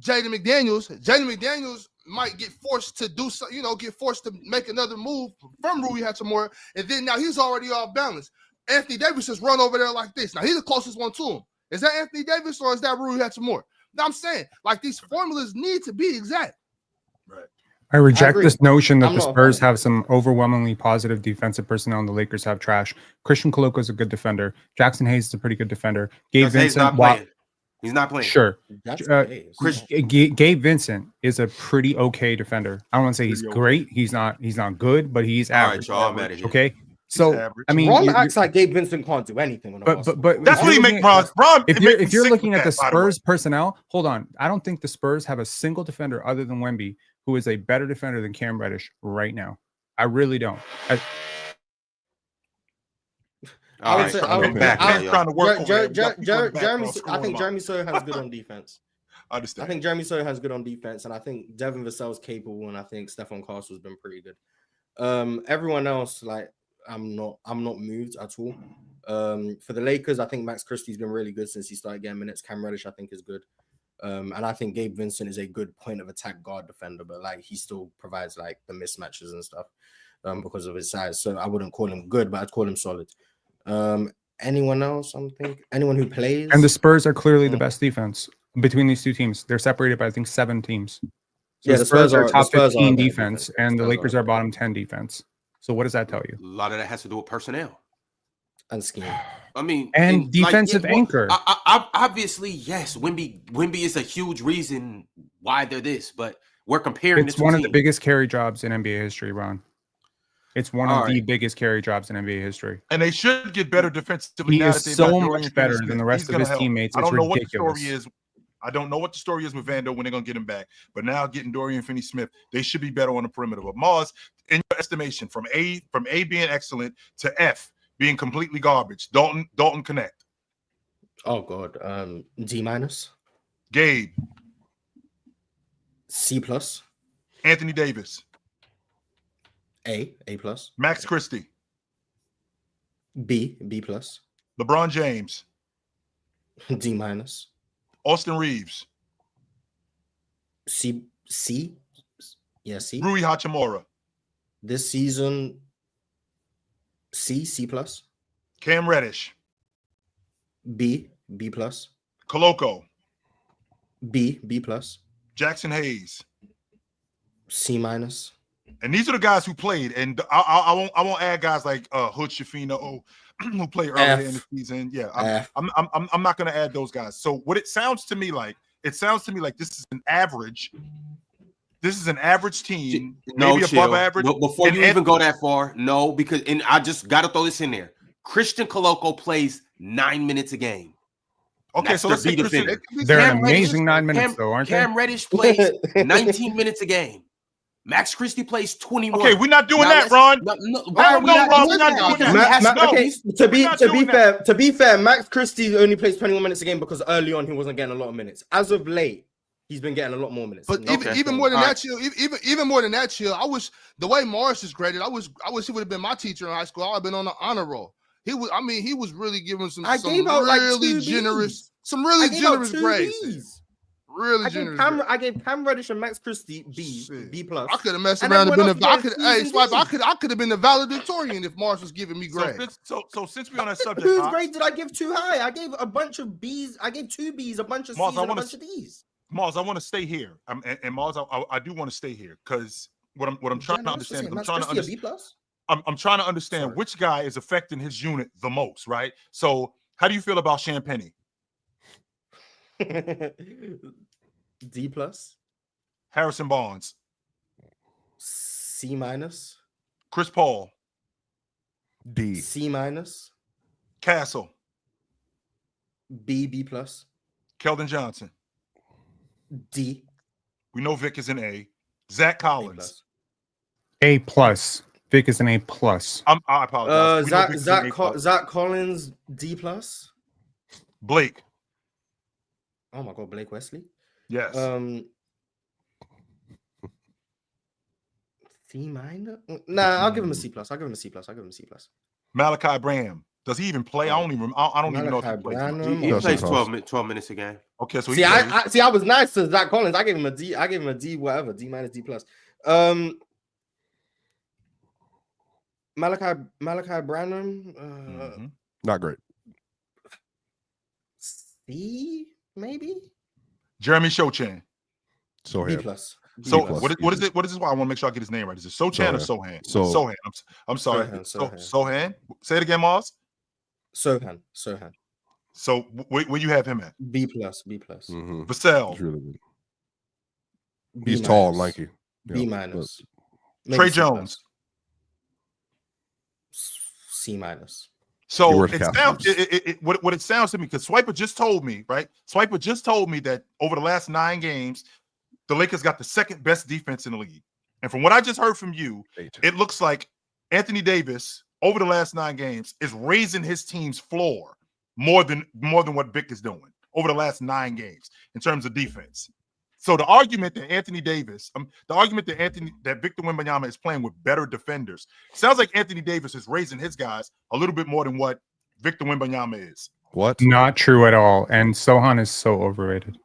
F: Jaden McDaniels might get forced to do so, get forced to make another move from Rui Hachimura, and then now he's already off balance. Anthony Davis just run over there like this. Now he's the closest one to him. Is that Anthony Davis or is that Rui Hachimura? Now I'm saying, like, these formulas need to be exact.
A: Right.
B: I reject this notion that
D: I'm
B: the
D: not a
B: Spurs
D: fan.
B: have some overwhelmingly positive defensive personnel and the Lakers have trash. Christian Koloko is a good defender. Jackson Hayes is a pretty good defender. Gabe
C: He's not
B: Vincent,
C: playing. He's not playing.
B: sure.
D: That's
C: Chris-
B: Gabe Vincent is a pretty okay defender. I don't want to say he's
A: Pretty okay.
B: great. He's not good, but he's
C: All right,
B: average.
C: y'all, I'm out of here.
B: Okay. So
A: average.
B: I mean,
D: Ron
B: you-
D: acts like Gabe Vincent can't do anything. On a
B: but
D: basketball.
A: That's
B: if
A: what he
B: you're
A: make
B: looking
A: Ron.
B: if you're looking at the
A: that, by way.
B: Spurs personnel, hold on. I don't think the Spurs have a single defender other than Wemby who is a better defender than Cam Reddish right now. I really don't.
C: All
D: would
C: right,
D: say-
C: I'm
B: would-
C: back now,
A: I'm
C: y'all.
A: trying to work.
D: Jeremy, I think Jeremy Sawyer has good on defense.
A: I understand.
D: I think Jeremy Sawyer has good on defense, and I think Devin Vassell's capable, and I think Stephon Castle's been pretty good. Everyone else, like, I'm not moved at all. For the Lakers, I think Max Christie's been really good since he started getting minutes. Cam Reddish, I think, is good. And I think Gabe Vincent is a good point of attack guard defender, but like he still provides like the mismatches and stuff because of his size. So I wouldn't call him good, but I'd call him solid. Anyone else? Anyone who plays.
B: And the Spurs are clearly the best defense between these two teams. They're separated by I think 7 teams. So
D: Yeah,
B: the Spurs are top
D: the Spurs are
B: 15
D: better
B: defense,
D: defense.
B: and the
D: Spurs
B: Lakers
D: are
B: are bottom 10 defense. So what does that tell you?
C: A lot of that has to do with personnel.
D: and scheme.
C: I mean,
B: And defensive anchor.
C: Obviously, yes. Wemby is a huge reason why they're this, but we're comparing.
B: It's
C: the two
B: one of the
C: teams.
B: biggest carry jobs in NBA history, Ron. It's one
C: All
B: of the
C: right.
B: biggest carry jobs in NBA history.
A: And they should get better defensively.
B: He
A: now
B: is
A: that they've
B: so
A: got
B: much
A: Dorian
B: better
A: Finney-Smith.
B: than the rest
A: He's
B: of
A: gonna
B: his
A: help.
B: teammates.
A: I
B: It's
A: don't know what the
B: ridiculous.
A: story is. I don't know what the story is with Vando when they're gonna get him back. But now getting Dorian Finney-Smith, they should be better on the perimeter. But Mars, in your estimation, from A being excellent to F being completely garbage. Dalton Connect.
D: Oh god. D minus,
A: Gabe,
D: C plus,
A: Anthony Davis,
D: A plus,
A: Max Christie,
D: B plus,
A: LeBron James,
D: D minus,
A: Austin Reeves,
D: C. Yeah, C.
A: Rui Hachimura,
D: This season, C plus,
A: Cam Reddish,
D: B plus,
A: Koloko,
D: B plus,
A: Jackson Hayes.
D: C minus.
A: And these are the guys who played. And I won't add guys like Hood Shafino. who played earlier in the season. Yeah, I'm not going to add those guys. So what it sounds to me like this is an average. This is an average team, maybe above average.
C: Before you even go that far, no, because I just got to throw this in there. Christian Coloco plays 9 minutes a game.
A: Okay, so let's say
B: they're an amazing 9 minutes, though, aren't they?
C: Cam Reddish plays 19 minutes a game. Max Christie plays 21.
A: Okay, we're not doing that, Ron.
C: Why are we not doing
D: that? To be fair, Max Christie only plays 21 minutes a game because early on he wasn't getting a lot of minutes. As of late, he's been getting a lot more minutes.
F: But even more than that, chill. Even more than that, chill. I wish the way Morris is graded. I wish he would have been my teacher in high school. I'd have been on the honor roll. He was really giving some really generous grades. Really generous.
D: I gave Cam Reddish and Max Christie B plus.
F: I could have messed around and been I could have been the valedictorian if Morris was giving me grades.
A: So since we're on that subject,
D: whose grade did I give too high? I gave a bunch of B's. I gave 2 B's, a bunch of C's, and a bunch of D's.
A: Mars, I want to stay here, and Mars, I do want to stay here because what I'm trying to understand is I'm trying to understand which guy is affecting his unit the most, right? So, how do you feel about Champagny?
D: D plus.
A: Harrison Barnes.
D: C minus.
A: Chris Paul.
E: D.
D: C minus.
A: Castle.
D: B plus.
A: Keldon Johnson.
D: D.
A: We know Vic is an A. Zach Collins.
B: A plus. Vic is an A plus.
A: I apologize.
D: Zach Collins D plus.
A: Blake.
D: Oh my God, Blake Wesley.
A: Yes.
D: C minus. Nah, I'll give him a C plus.
A: Malachi Branham. Does he even play? I don't even know if he plays.
C: He plays 12 minutes a game.
A: Okay, so
D: I was nice to Zach Collins. I gave him a D, whatever, D minus, D plus. Malachi Branham.
E: Not great.
D: C maybe.
A: Jeremy Sochan.
E: Sohan.
D: B plus.
A: So what is it? What is this? Why I want to make sure I get his name right. Is it Sochan or Sohan? Sohan. I'm sorry. Sohan. Say it again, Mars.
D: Sohan.
A: So where you have him at?
D: B plus.
A: Vassell.
E: He's really good. He's tall and lanky.
D: B minus.
A: Trey Jones.
D: C minus.
A: So what it sounds to me, because Swiper just told me, right? Swiper just told me that over the last 9 games, the Lakers got the second best defense in the league. And from what I just heard from you, it looks like Anthony Davis over the last 9 games is raising his team's floor more than what Vic is doing over the last 9 games in terms of defense. So the argument that that Victor Wembanyama is playing with better defenders sounds like Anthony Davis is raising his guys a little bit more than what Victor Wembanyama is.
E: What?
B: Not true at all. And Sohan is so overrated.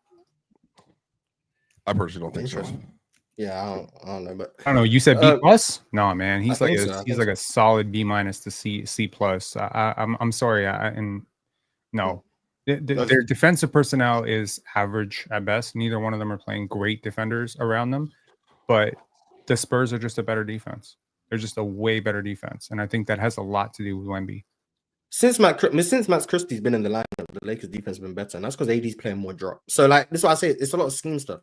E: I personally don't think so.
D: Yeah, I don't know, but
B: I don't know. You said B plus? No, man. He's like a solid B minus to C plus. I'm sorry. No. Their defensive personnel is average at best. Neither one of them are playing great defenders around them, but the Spurs are just a better defense. They're just a way better defense, and I think that has a lot to do with Wemby.
D: Since Max Christie's been in the lineup, the Lakers' defense has been better, and that's because AD's playing more drop. So, like, this is why I say it's a lot of scheme stuff.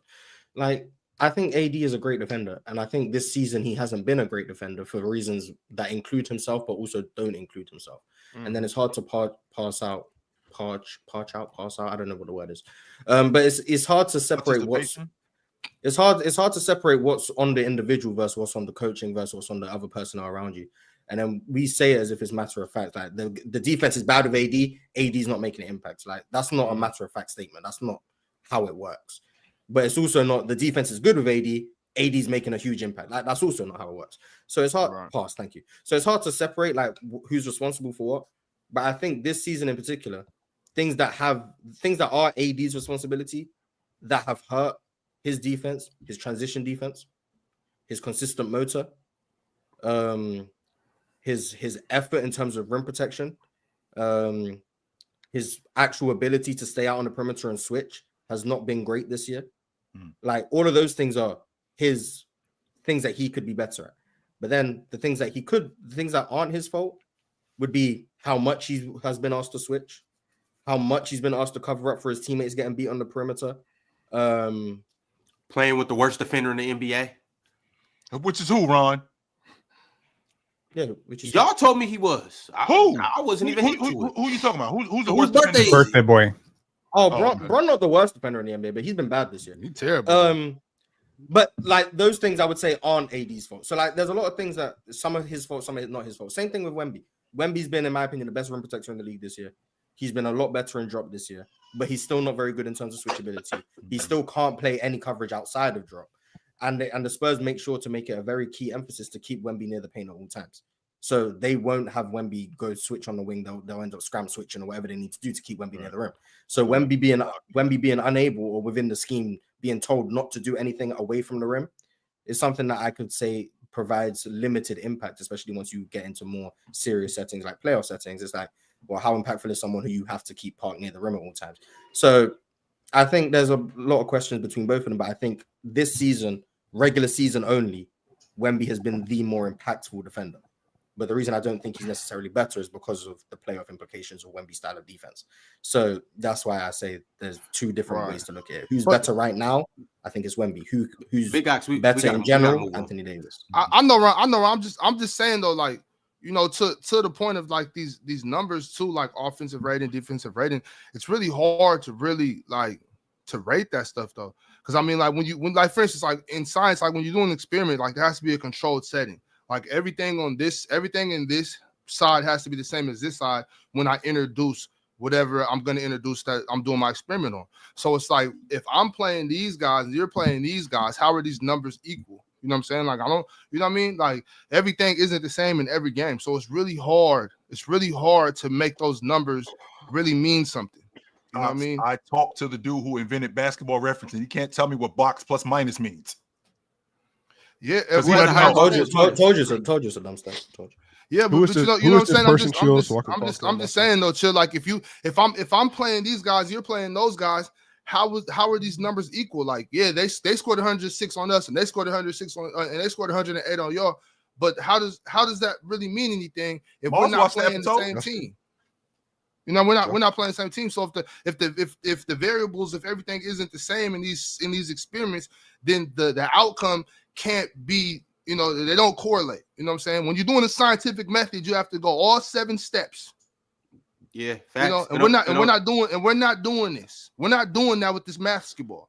D: Like, I think AD is a great defender, and I think this season he hasn't been a great defender for reasons that include himself, but also don't include himself. And then it's hard to pass out. I don't know what the word is, but it's hard to separate it's hard to separate what's on the individual versus what's on the coaching versus what's on the other personnel around you. And then we say it as if it's matter of fact, like the defense is bad with AD's not making an impact. Like, that's not a matter of fact statement. That's not how it works. But it's also not the defense is good with AD's making a huge impact. Like, that's also not how it works. So it's hard. Right. Thank you. So it's hard to separate like who's responsible for what. But I think this season in particular, things that are AD's responsibility that have hurt his defense, his transition defense, his consistent motor, his effort in terms of rim protection, his actual ability to stay out on the perimeter and switch has not been great this year. Like, all of those things are his things that he could be better at. But then the things that aren't his fault, would be how much he has been asked to switch, how much he's been asked to cover up for his teammates getting beat on the perimeter.
C: Playing with the worst defender in the NBA.
A: Which is who, Ron?
D: Yeah, which is
C: Y'all told me he was.
A: Who?
C: I wasn't even hip to it.
A: Who you talking about? Who's the
C: Whose
A: worst
C: birthday
A: defender?
C: is
B: Birthday boy.
D: Bron not the worst defender in the NBA, but he's been bad this year.
F: He's terrible.
D: But like those things, I would say aren't AD's fault. So like, there's a lot of things that some of his fault, some of it not his fault. Same thing with Wemby. Wemby's been, in my opinion, the best rim protector in the league this year. He's been a lot better in drop this year, but he's still not very good in terms of switchability. He still can't play any coverage outside of drop, and the Spurs make sure to make it a very key emphasis to keep Wemby near the paint at all times. So they won't have Wemby go switch on the wing. They'll end up scram switching or whatever they need to do to keep Wemby near the rim. So Wemby being unable or within the scheme being told not to do anything away from the rim is something that I could say provides limited impact, especially once you get into more serious settings like playoff settings. It's like, well, how impactful is someone who you have to keep parked near the rim at all times? So I think there's a lot of questions between both of them, but I think this season, regular season only, Wemby has been the more impactful defender. But the reason I don't think he's necessarily better is because of the playoff implications of Wemby's style of defense. So that's why I say there's two different ways to look at it. Who's better right now? I think it's Wemby. Who's
C: Big Ox,
D: better in general? Anthony Davis.
F: I know. I'm just saying though, like, you know, to the point of like these numbers too, like offensive rating, defensive rating. It's really hard to really like to rate that stuff though, because I mean, like when like for instance, like in science, like when you do an experiment, like there has to be a controlled setting. Like everything in this side has to be the same as this side when I introduce whatever I'm going to introduce that I'm doing my experiment on. So it's like, if I'm playing these guys and you're playing these guys, how are these numbers equal? You know what I'm saying? Like, I don't, you know what I mean? Like everything isn't the same in every game. So it's really hard. It's really hard to make those numbers really mean something. You know what I mean?
A: I talked to the dude who invented basketball reference, and he can't tell me what box plus minus means.
F: Yeah,
D: I told you it's a dumb stuff.
F: Yeah, but you know what I'm saying? I'm just saying though, chill. Like if I'm playing these guys, you're playing those guys. How are these numbers equal? Like, yeah, they scored 106 on us, and they scored 106 on, and they scored 108 on y'all. But how does that really mean anything if we're not playing the same team? You know, we're not playing the same team. So if the variables, if everything isn't the same in these experiments, then the outcome can't be, you know, they don't correlate. You know what I'm saying? When you're doing a scientific method, you have to go all 7 steps.
C: Yeah, facts.
F: You know, and we're not doing this. We're not doing that with this basketball.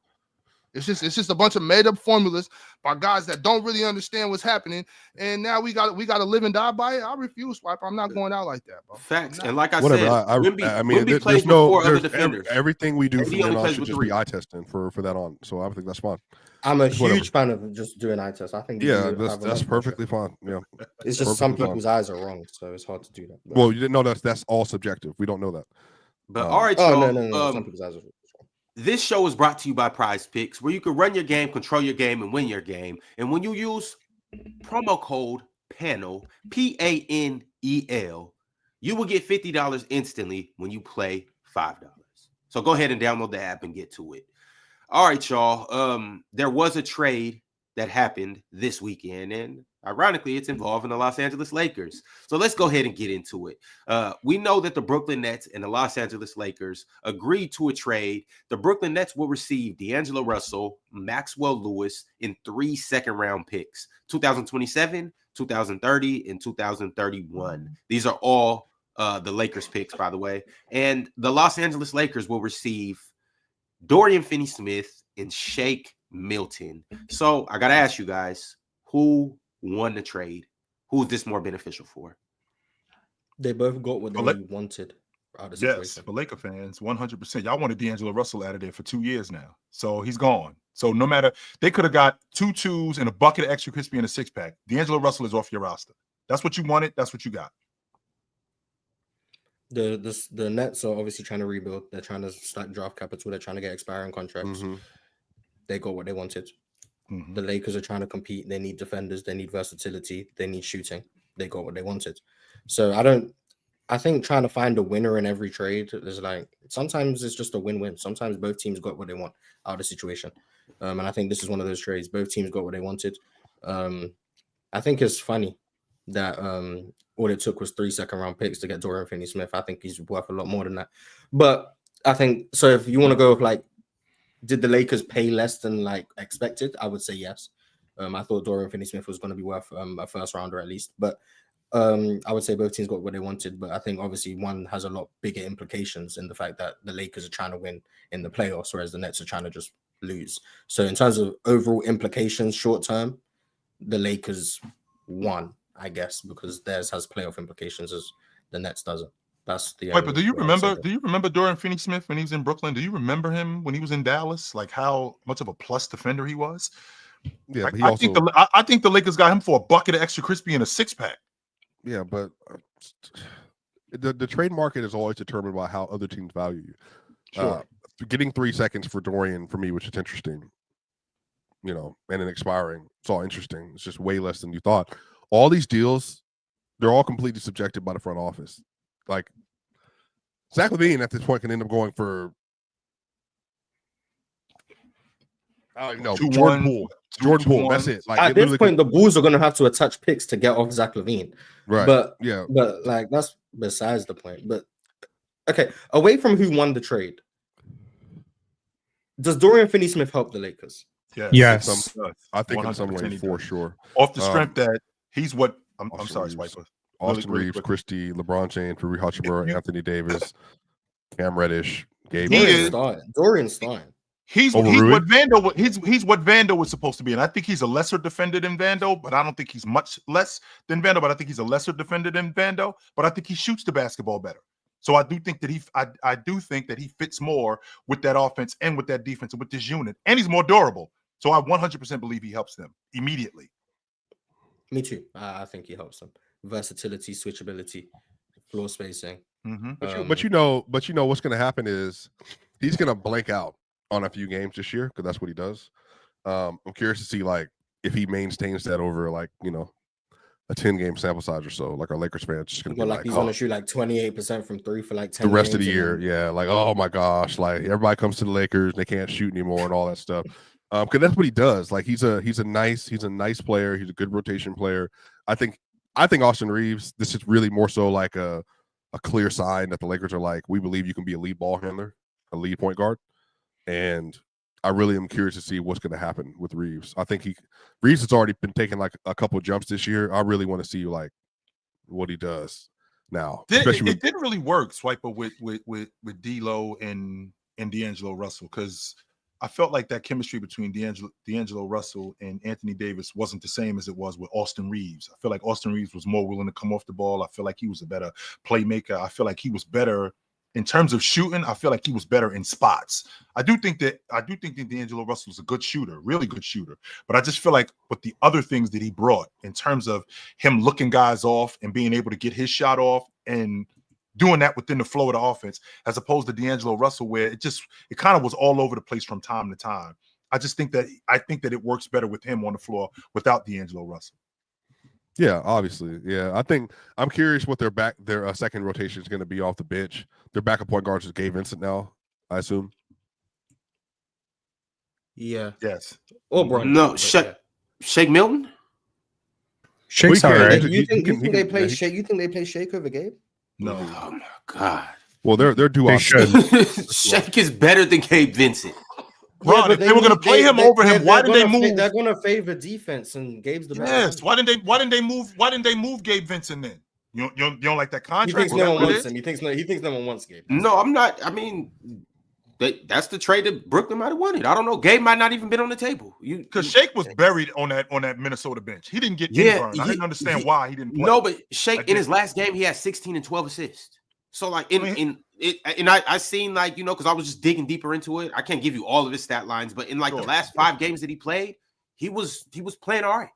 F: It's just a bunch of made up formulas by guys that don't really understand what's happening. And now we got to live and die by it. I refuse, Swiper. I'm not going out like that, bro.
C: Facts. And like I
E: Whatever.
C: said,
E: Wemby
C: plays before other defenders.
E: Everything we do
C: And
E: from then on should just be eye testing for that on. So I think that's fine.
D: I'm a huge fan of just doing eye tests. I think
E: that's perfectly fine. Yeah,
D: it's just some people's eyes are wrong, so it's hard to do that. But.
E: Well, you didn't know that's all subjective. We don't know that.
C: But all right, y'all.
D: No. Some people's eyes are wrong.
C: This show is brought to you by PrizePicks, where you can run your game, control your game, and win your game. And when you use promo code PANEL, PANEL, you will get $50 instantly when you play $5. So go ahead and download the app and get to it. All right, y'all. There was a trade that happened this weekend, and ironically, it's involving the Los Angeles Lakers. So let's go ahead and get into it. We know that the Brooklyn Nets and the Los Angeles Lakers agreed to a trade. The Brooklyn Nets will receive D'Angelo Russell, Maxwell Lewis, and 3 second-round picks, 2027, 2030, and 2031. These are all the Lakers picks, by the way. And the Los Angeles Lakers will receive Dorian Finney-Smith and Shake Milton. So I got to ask you guys, who won the trade? Who is this more beneficial for?
D: They both got what they wanted out of the
A: yes, for Laker fans, 100%. Y'all wanted D'Angelo Russell out of there for 2 years now. So he's gone. So no matter, they could have got 2 2s and a bucket of extra crispy and a 6-pack. D'Angelo Russell is off your roster. That's what you wanted. That's what you got.
D: The Nets are obviously trying to rebuild. They're trying to stack draft capital. They're trying to get expiring contracts.
E: Mm-hmm.
D: They got what they wanted. Mm-hmm. The Lakers are trying to compete. They need defenders. They need versatility. They need shooting. They got what they wanted. So I think trying to find a winner in every trade is like, sometimes it's just a win-win. Sometimes both teams got what they want out of the situation. And I think this is one of those trades. Both teams got what they wanted. I think it's funny that all it took was 3 second-round picks to get Dorian Finney-Smith. I think he's worth a lot more than that. But I think so. If you want to go with like, did the Lakers pay less than like expected? I would say yes. I thought Dorian Finney-Smith was going to be worth a first rounder at least, but I would say both teams got what they wanted. But I think obviously one has a lot bigger implications in the fact that the Lakers are trying to win in the playoffs, whereas the Nets are trying to just lose. So in terms of overall implications, short term, the Lakers won, I guess, because theirs has playoff implications as the Nets doesn't. That's the.
A: Wait, but do you remember? Do you remember Dorian Finney-Smith when he was in Brooklyn? Do you remember him when he was in Dallas? Like how much of a plus defender he was?
E: Yeah, but
A: I think the Lakers got him for a bucket of extra crispy and a 6-pack.
E: Yeah, but the trade market is always determined by how other teams value you.
D: Sure.
E: Getting 3 seconds for Dorian for me, which is interesting, you know, and then expiring, it's all interesting. It's just way less than you thought. All these deals, they're all completely subjected by the front office. Like Zach LaVine at this point can end up going for, I don't even know, Jordan Poole. That's it. Like
D: at this point, the Bulls are going to have to attach picks to get off Zach LaVine.
E: Right.
D: But
E: yeah,
D: but like that's besides the point. But okay, away from who won the trade, does Dorian Finney-Smith help the Lakers?
B: Yes.
E: I think in some way for sure.
A: Off the strength that he's what I'm sorry, Swiper.
E: Austin Reeves, Christie, LeBron James, Fareed Hachimura, Anthony Davis, Cam Reddish, Gabe.
D: Dorian Stein.
A: He's what Vando was supposed to be, and I think he's a lesser defender than Vando, but I don't think he's much less than Vando. But I think he's a lesser defender than Vando. But I think he shoots the basketball better. So I do think that he fits more with that offense and with that defense and with this unit, and he's more durable. So I 100% believe he helps them immediately.
D: Me too. I think he helps them. Versatility, switchability, floor spacing.
E: Mm-hmm. But you know what's going to happen is he's going to blank out on a few games this year because that's what he does. I'm curious to see like if he maintains that over like a 10-game sample size or so. Like our Lakers fans just going to be like
D: he's going to shoot like 28% from 3 for like 10
E: the rest of the year. Yeah, like oh my gosh, like everybody comes to the Lakers, they can't shoot anymore and all that stuff. Because that's what he does. Like he's a nice player. He's a good rotation player. I think Austin Reeves, this is really more so like a clear sign that the Lakers are like, we believe you can be a lead ball handler, a lead point guard. And I really am curious to see what's going to happen with Reeves. I think Reeves has already been taking like a couple of jumps this year. I really want to see like what he does now.
A: It didn't really work, Swiper, with D'Lo and D'Angelo Russell, because I felt like that chemistry between D'Angelo Russell and Anthony Davis wasn't the same as it was with Austin Reeves. I feel like Austin Reeves was more willing to come off the ball. I feel like he was a better playmaker. I feel like he was better in terms of shooting. I feel like he was better in spots. I do think that D'Angelo Russell is a good shooter, really good shooter. But I just feel like with the other things that he brought in terms of him looking guys off and being able to get his shot off and doing that within the flow of the offense, as opposed to D'Angelo Russell, where it kind of was all over the place from time to time. I think that it works better with him on the floor without D'Angelo Russell.
E: Yeah, obviously. Yeah, I'm curious what their second rotation is going to be off the bench. Their backup point guard is Gabe Vincent now, I assume.
D: Yeah.
A: Yes.
D: Or Brian.
C: No, Shake Milton.
B: Shake's all right.
D: You think they play Shake? You think they play Shake over Gabe?
A: No.
C: Oh my God.
E: Well, they're due.
B: They should.
C: Shake is better than Gabe Vincent.
A: Ron, if they were going to play him over him, why did they move?
D: They're going to favor defense, and Gabe's the best.
A: Yes. Why didn't they move Gabe Vincent then? You don't like that contract?
D: He thinks no one wants him. He thinks no one wants Gabe.
C: No, I'm not. I mean, that's the trade that Brooklyn might have wanted. I don't know. Gabe might not even been on the table. Because
A: Shake was buried on that Minnesota bench. He didn't get burned. I didn't understand why he didn't play.
C: No, but Shake in his last game, he had 16 and 12 assists. So like I seen like, because I was just digging deeper into it. I can't give you all of his stat lines, but in like the last 5 games that he played, he was playing all right.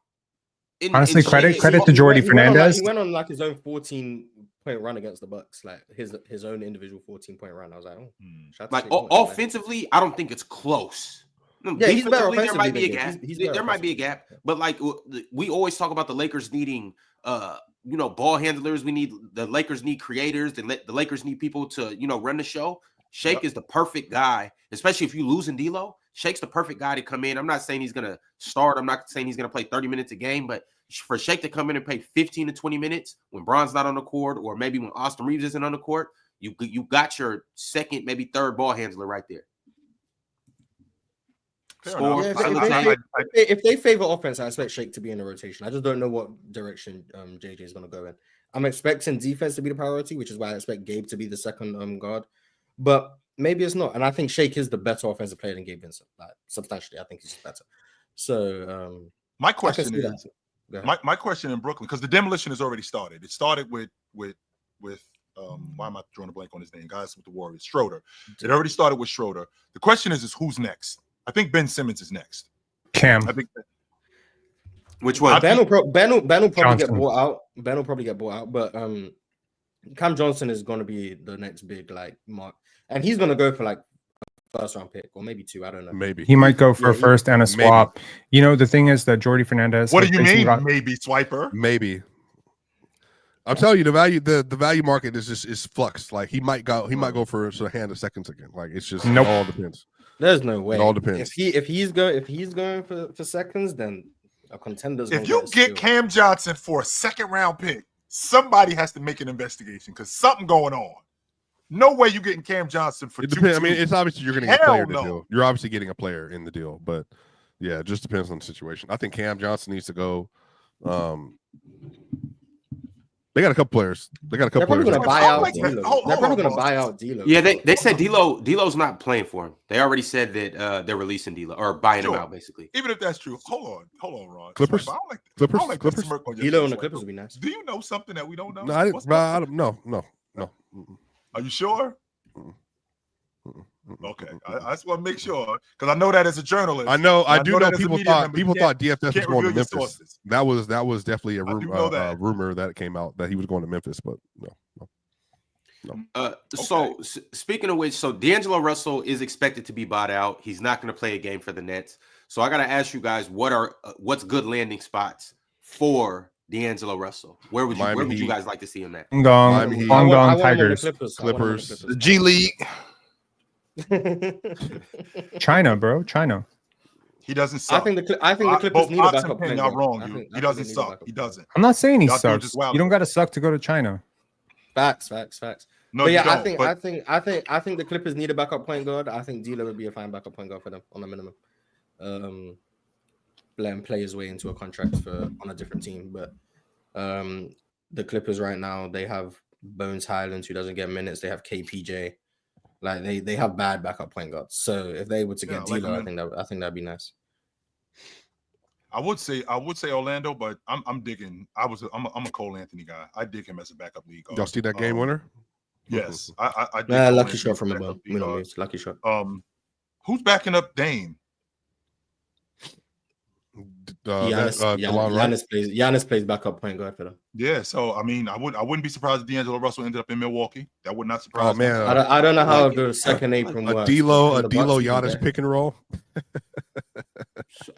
B: Honestly, credit to Jordy Fernandez.
D: He went on like his own 14-point run against the Bucks, like his own individual 14-point run. I was like,
C: like offensively, I don't think it's close.
D: Yeah, he's better offensively.
C: There might be a gap. There might be a gap, but like we always talk about the Lakers needing, ball handlers. The Lakers need creators. The Lakers need people to, run the show. Shake is the perfect guy, especially if you lose in D'Lo. Shake's the perfect guy to come in. I'm not saying he's going to start. I'm not saying he's going to play 30 minutes a game, but for Shake to come in and play 15 to 20 minutes when Bron's not on the court, or maybe when Austin Reeves isn't on the court, you got your second, maybe third ball handler right there. Score.
D: Yeah, if they favor offense, I expect Shake to be in the rotation. I just don't know what direction JJ is going to go in. I'm expecting defense to be the priority, which is why I expect Gabe to be the second guard. But maybe it's not. And I think Shake is the better offensive player than Gabe Vincent. Like, substantially, I think he's better. So
A: my question is, my question in Brooklyn, because the demolition has already started. It started with why am I drawing a blank on his name? Guys with the Warriors, Schroeder. It already started with Schroeder. The question is who's next? I think Ben Simmons is next.
B: Cam.
A: I think.
C: Which one?
D: Ben will probably get bought out. Ben will probably get bought out, but Cam Johnson is going to be the next big mark, and he's going to go for a first round pick or maybe 2. I don't know.
E: Maybe
B: he might go for a first and a swap.
E: Maybe.
B: You know, the thing is that Jordy Fernandez.
A: What do you mean? Maybe Swiper.
E: Maybe. I'm telling you, the value market is flux. Like he might go for a hand of seconds again. Like it's just all depends.
D: There's no way.
E: It all depends.
D: If he's going for seconds, then a contender's.
A: If you get Cam Johnson for a second round pick, somebody has to make an investigation because something going on. No way you getting Cam Johnson for.
E: It depends. I mean, it's obviously you're getting a player in the
A: no.
E: deal. You're obviously getting a player in the deal, but yeah, it just depends on the situation. I think Cam Johnson needs to go. They got a couple players. They're probably
D: going to buy out D'Lo. They're probably going to buy out D'Lo.
C: Yeah, they said D'Lo's not playing for him. They already said that they're releasing D'Lo or buying him out, basically.
A: Even if that's true, hold on, Ron.
E: Clippers.
A: Clippers.
D: D'Lo and the Clippers would be nice.
A: Do you know something that we don't know?
E: No, I don't. No.
A: Are you sure? Okay, I just want to make sure because I know that as a journalist.
E: I do know people thought DFS was going to Memphis.
A: Sources.
E: That was definitely a rumor that came out that he was going to Memphis, but no.
C: So speaking of which, so D'Angelo Russell is expected to be bought out. He's not going to play a game for the Nets. So I got to ask you guys, what's good landing spots for D'Angelo Russell? Where would you guys like to see him at?
B: Long gone Tigers,
E: Clippers,
F: the G League.
B: China, bro. China.
A: He doesn't suck.
D: I think the Clippers need a backup point.
A: Y'all wrong. He doesn't suck. He doesn't.
B: I'm not saying he sucks. You don't got to suck to go to China.
D: Facts.
A: No,
D: but yeah, I think the Clippers need a backup point guard. I think D'Lo would be a fine backup point guard for them on a minimum. Let him play his way into a contract on a different team. But the Clippers right now, they have Bones Highlands who doesn't get minutes. They have KPJ. Like they have bad backup point guards. So if they were to get D'Lo, I think that'd be nice.
A: I would say Orlando, but I'm digging. I'm a Karl-Anthony guy. I dig him as a backup league guard.
E: Y'all see that game winner?
A: Yes, I dig
D: lucky shot from above. Lucky shot.
A: Who's backing up Dame?
D: Giannis plays backup point guard for them.
A: Yeah, so I mean, I wouldn't be surprised if D'Angelo Russell ended up in Milwaukee. That would not surprise me.
E: Man,
D: I don't know how the second apron works.
E: D'Lo Giannis pick and roll.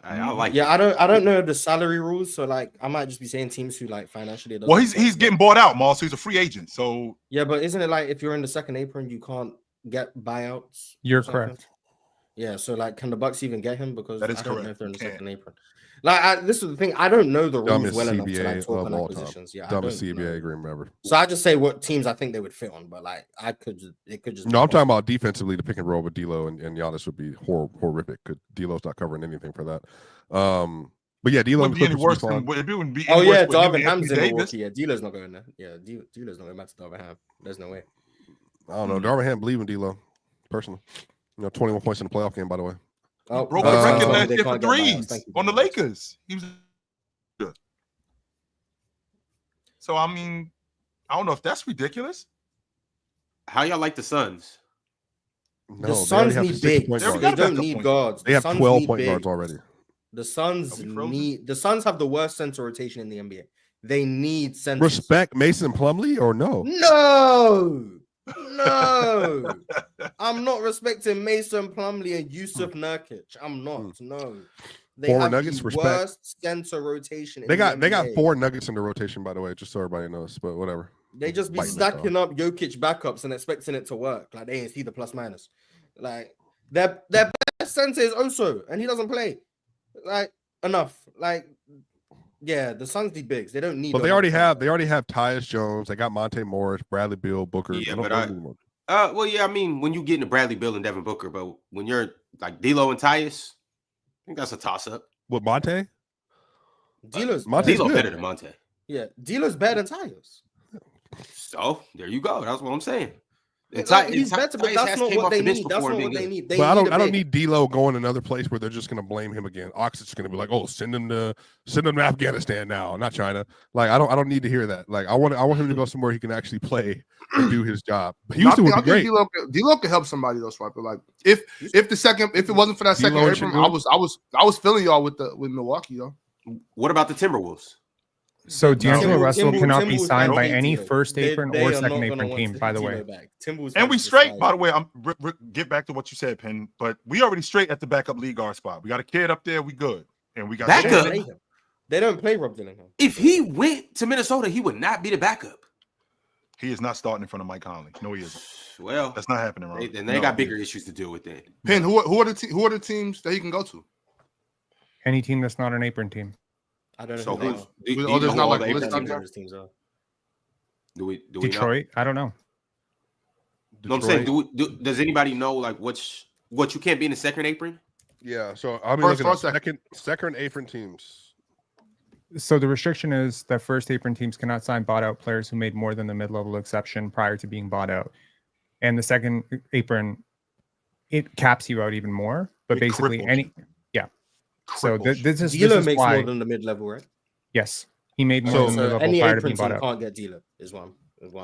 D: I don't know the salary rules, so I might just be saying teams who financially.
A: Well, he's getting bought out, Moss. So he's a free agent. So
D: yeah, but isn't it if you're in the second apron, you can't get buyouts?
B: You're correct.
D: Yeah, so can the Bucks even get him? Because
A: that is
D: I don't
A: correct.
D: know if they're in the second apron. This is the thing. I don't know the rules well enough to talk on acquisitions. Yeah,
E: dumbest CBA agreement ever.
D: So I just say what teams I think they would fit on, but it could just.
E: No, I'm talking about defensively. The pick and roll with D'Lo and Giannis would be horrific. D'Lo's not covering anything for that. But yeah, D'Lo.
A: Wouldn't be any worse than it wouldn't be.
D: Oh yeah, Darvin Ham's in Milwaukee. Yeah, D'Lo's not going there. Yeah, D'Lo's not going back to Darvin Ham. There's no way.
E: I don't know. Darvin Ham believe in D'Lo personally. 21 points in the playoff game, by the way.
A: Oh, broke the record last year for threes on the Lakers. He was good. So I mean, I don't know if that's ridiculous.
C: How y'all like the Suns?
E: No,
D: the Suns need big. They don't need guards.
E: They have 12 point guards already.
D: The Suns have the worst center rotation in the NBA. They need centers.
E: Respect Mason Plumlee or no?
D: No, I'm not respecting Mason Plumlee and Yusuf Nurkic. I'm not. No, they have
E: Nuggets,
D: the worst center rotation.
E: They got 4 Nuggets in the rotation, by the way, just so everybody knows. But whatever.
D: They just be stacking up Jokic backups and expecting it to work. They ain't see the plus minus. Their best center is Oso, and he doesn't play. Enough. Yeah, the Suns need bigs. They don't need.
E: But they already have Tyus Jones. They got Monte Morris, Bradley Beal, Booker.
C: Yeah,
E: They
C: but
E: don't need more.
C: well, yeah, I mean, when you get into Bradley Beal and Devin Booker, but when you're like D'Lo and Tyus, I think that's a toss-up.
E: What, Monte?
D: D'Lo's
E: Monte's
C: D'Lo
E: good.
C: better than Monte.
D: Yeah, D'Lo's better than Tyus.
C: So there you go. That's what I'm saying. And
D: He's better, but that's not what they need. That's not what they need.
E: But I don't need D'Lo going another place where they're just going to blame him again. Ox is going to be like, oh, send him to Afghanistan now, not China. Like I don't need to hear that. Like I want him to go somewhere he can actually play and do his job. Houston would be great.
F: D'Lo could help somebody though, Swiper. Like if it wasn't for that second Abram, I was feeling y'all with Milwaukee though.
C: What about the Timberwolves?
B: So D'Angelo Russell cannot be
D: Timberwolves
B: signed
D: don't
B: by
D: need
B: any
D: D'Lo.
B: first apron
D: They
B: or
D: are
B: second
D: not gonna
B: apron
D: want
B: team,
D: to
B: by the
D: D'Lo
B: way.
D: back. Timberwolves
A: And we
D: have to
A: straight,
D: decide.
A: by the way. I'm get back to what you said, Penn. But we already straight at the backup league guard spot. We got a kid up there. We good, and we got
C: Backup?
D: They don't play Rob Dillingham.
C: If he went to Minnesota, he would not be the backup.
A: He is not starting in front of Mike Conley. No, he isn't.
C: Well,
A: That's not happening, Ron.
C: they got bigger issues to deal with then.
F: Penn, who are the teams that he can go to?
B: Any team that's not an apron team.
D: I don't know.
C: So
D: who they
C: who's
D: are.
F: there's not like a list
C: teams
F: out
C: are?
F: there?
D: Teams are.
C: Do we
B: Detroit, I don't know.
C: know? No, I'm saying, does anybody know like what you can't be in the second apron?
E: Yeah, so I'm
F: First
E: looking
F: or
E: at second apron teams.
B: So the restriction is that first apron teams cannot sign bought out players who made more than the mid-level exception prior to being bought out. And the second apron, it caps you out even more. But
A: It
B: basically
A: cripples.
B: So
A: Cripples.
B: this is
D: D'Lo makes
B: why.
D: more than the mid-level, right?
B: Yes, he made more
E: So-
B: than the
D: So
B: mid-level
D: any
B: prior to
D: apron
B: being
D: team
B: bought out.
D: can't get D'Lo. Is one.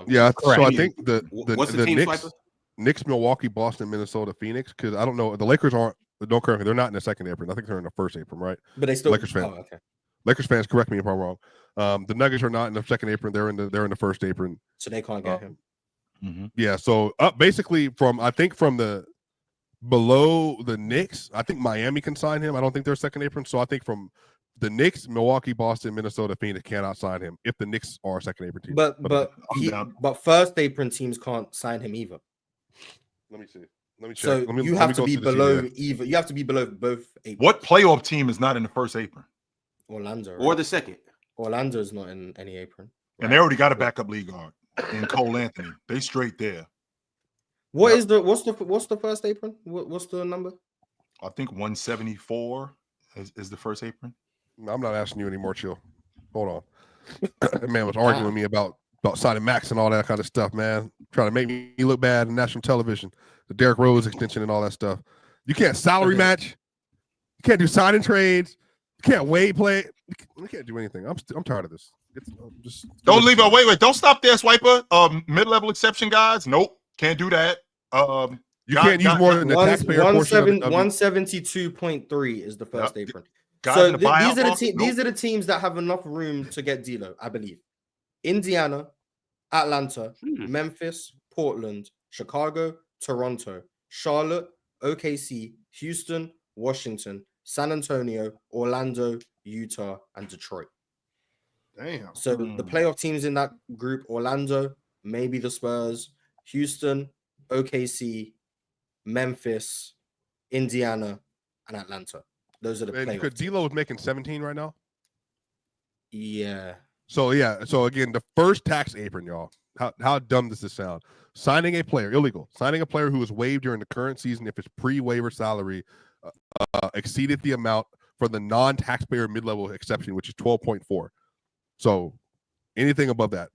E: Yeah, so I
B: Correct.
E: think the
C: What's the team,
E: Knicks,
C: Swiper?
E: Knicks, Milwaukee, Boston, Minnesota, Phoenix. Because I don't know, the Lakers aren't. Don't correct me. They're not in the second apron. I think they're in the first apron, right?
D: But they still.
E: Lakers fan.
D: Oh, okay.
E: Lakers fans, correct me if I'm wrong. The Nuggets are not in the second apron. They're in the first apron.
D: So they can't get him.
A: Mm-hmm.
E: Yeah. So up basically from the below the Knicks, I think Miami can sign him. I don't think they're second apron. So I think from the Knicks, Milwaukee, Boston, Minnesota, Phoenix cannot sign him if the Knicks are a second apron team.
D: But first apron teams can't sign him either.
E: Let me see. Let me check.
D: So
E: Let me-
D: you
E: let
D: have
E: me
D: to
E: go
D: be
E: to the
D: below
E: CBS.
D: either. You have to be below both aprons.
A: What playoff team is not in the first apron?
D: Orlando.
C: Or
D: Right?
C: the second?
D: Orlando's not in any apron.
A: And they already got a backup league guard in Karl-Anthony. They straight there.
D: What's the first apron? What's the number?
A: I think 174 is the first apron.
E: I'm not asking you anymore, chill. Hold on. That man was arguing with me about signing Max and all that kind of stuff, man. Trying to make me look bad on national television. The Derrick Rose extension and all that stuff. You can't salary
D: Okay.
E: match. You can't do signing trades. You can't wait play. You can't do anything. I'm tired of this. Just
A: Don't leave it. Wait. Don't stop there, Swiper. Mid-level exception guys. Nope. Can't do that.
E: You can't use more than the taxpayer portion of it.
D: 172.3 is the first apron.
A: Guys
D: So
A: in the buyout
D: these are the
A: market? Nope.
D: these are the teams that have enough room to get D'Lo, I believe. Indiana, Atlanta, Memphis, Portland, Chicago, Toronto, Charlotte, OKC, Houston, Washington, San Antonio, Orlando, Utah, and Detroit.
F: Damn.
D: So the playoff teams in that group: Orlando, maybe the Spurs, Houston, OKC, Memphis, Indiana, and Atlanta. Those are the playoff
E: Because
D: teams.
E: D'Lo is making 17 right now.
D: Yeah.
E: So yeah. So again, the first tax apron, y'all. How dumb does this sound? Signing a player, illegal. Signing a player who was waived during the current season if his pre-waiver salary exceeded the amount for the non-taxpayer mid-level exception, which is 12.4. So anything above that.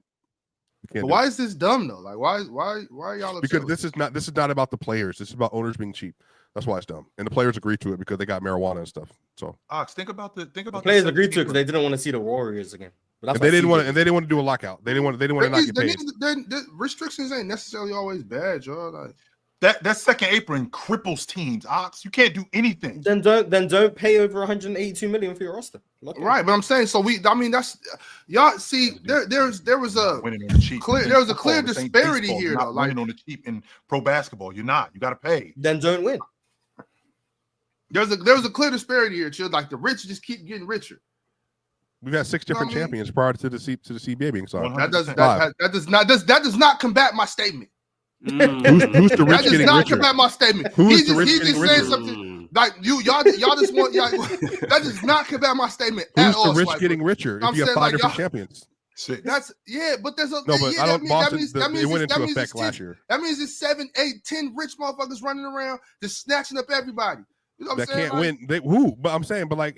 F: But why is this dumb though? Like why are y'all upset
E: Because
F: with
E: this is not about the players. This is about owners being cheap. That's why it's dumb. And the players agreed to it because they got marijuana and stuff. So
A: Ox, think about
D: The
A: the
D: players agreed to it because they didn't want to see the Warriors again. But that's
E: and they
D: why
E: didn't want
D: CJ
E: to do a lockout. They didn't want to not get paid.
F: The restrictions ain't necessarily always bad, y'all. Like
A: that second apron cripples teams. Ox, you can't do anything.
D: Then don't pay over 182 million for your roster. Lock in.
F: right, but I'm saying so that's y'all see there was a
A: Winning on the cheap.
F: clear-
A: In
F: there was a
A: football,
F: clear
A: this ain't
F: disparity
A: baseball.
F: here,
A: You're not
F: though, like-
A: winning on the cheap in pro basketball. You're not. You got to pay.
D: Then don't win.
F: there was a clear disparity here, chill. Like the rich just keep getting richer.
E: We've had 6 different
F: I mean-
E: champions prior to the CBA being signed.
A: 100%.
F: That does not combat my statement.
E: Who's the
F: That
E: rich
F: does
E: getting
F: not
E: richer?
F: combat my statement.
E: Who is
F: He
E: the rich
F: just
E: getting
F: saying
E: richer?
F: something. Like y'all just want that does not combat my statement at
E: Who's
F: all.
E: the rich
F: Swiper.
E: getting richer? If
F: I'm
E: you have
F: saying,
E: 5
F: like,
E: different
F: y'all-
E: champions.
A: Shit.
F: That's but there's a
E: No, but I don't. Boston, it went into effect
F: it's
E: last
F: 10
E: year.
F: That means it's 7, 8, 10 rich motherfuckers running around just snatching up everybody. You know what
E: That
F: I'm saying?
E: can't win. But I'm saying, but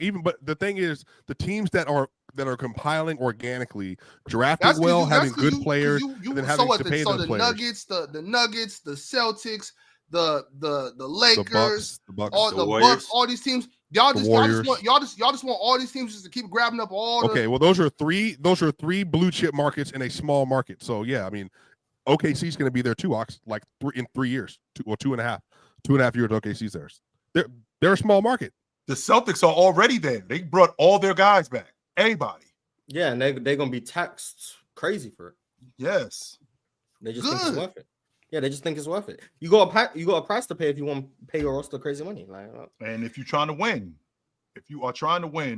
E: the thing is, the teams that are compiling organically, drafting well, having good players, and then having to pay those players.
F: The Nuggets, the Celtics, the Lakers,
E: the Bucks,
F: all
C: the
F: the
C: Warriors.
F: Bucks, all these teams. Y'all just want all these teams just to keep grabbing up all.
E: Okay, well those are three blue chip markets in a small market. So yeah, I mean, OKC's going to be there too, Ox. Like in 3 years, 2.5 years. OKC's theirs. They're a small market.
A: The Celtics are already there. They brought all their guys back. Everybody.
D: Yeah, and they're gonna be taxed crazy for it.
A: Yes.
D: They just think it's worth it. Yeah, they just think it's worth it. You got a price to pay if you want to pay your roster crazy money. Like,
A: And if you're trying to win,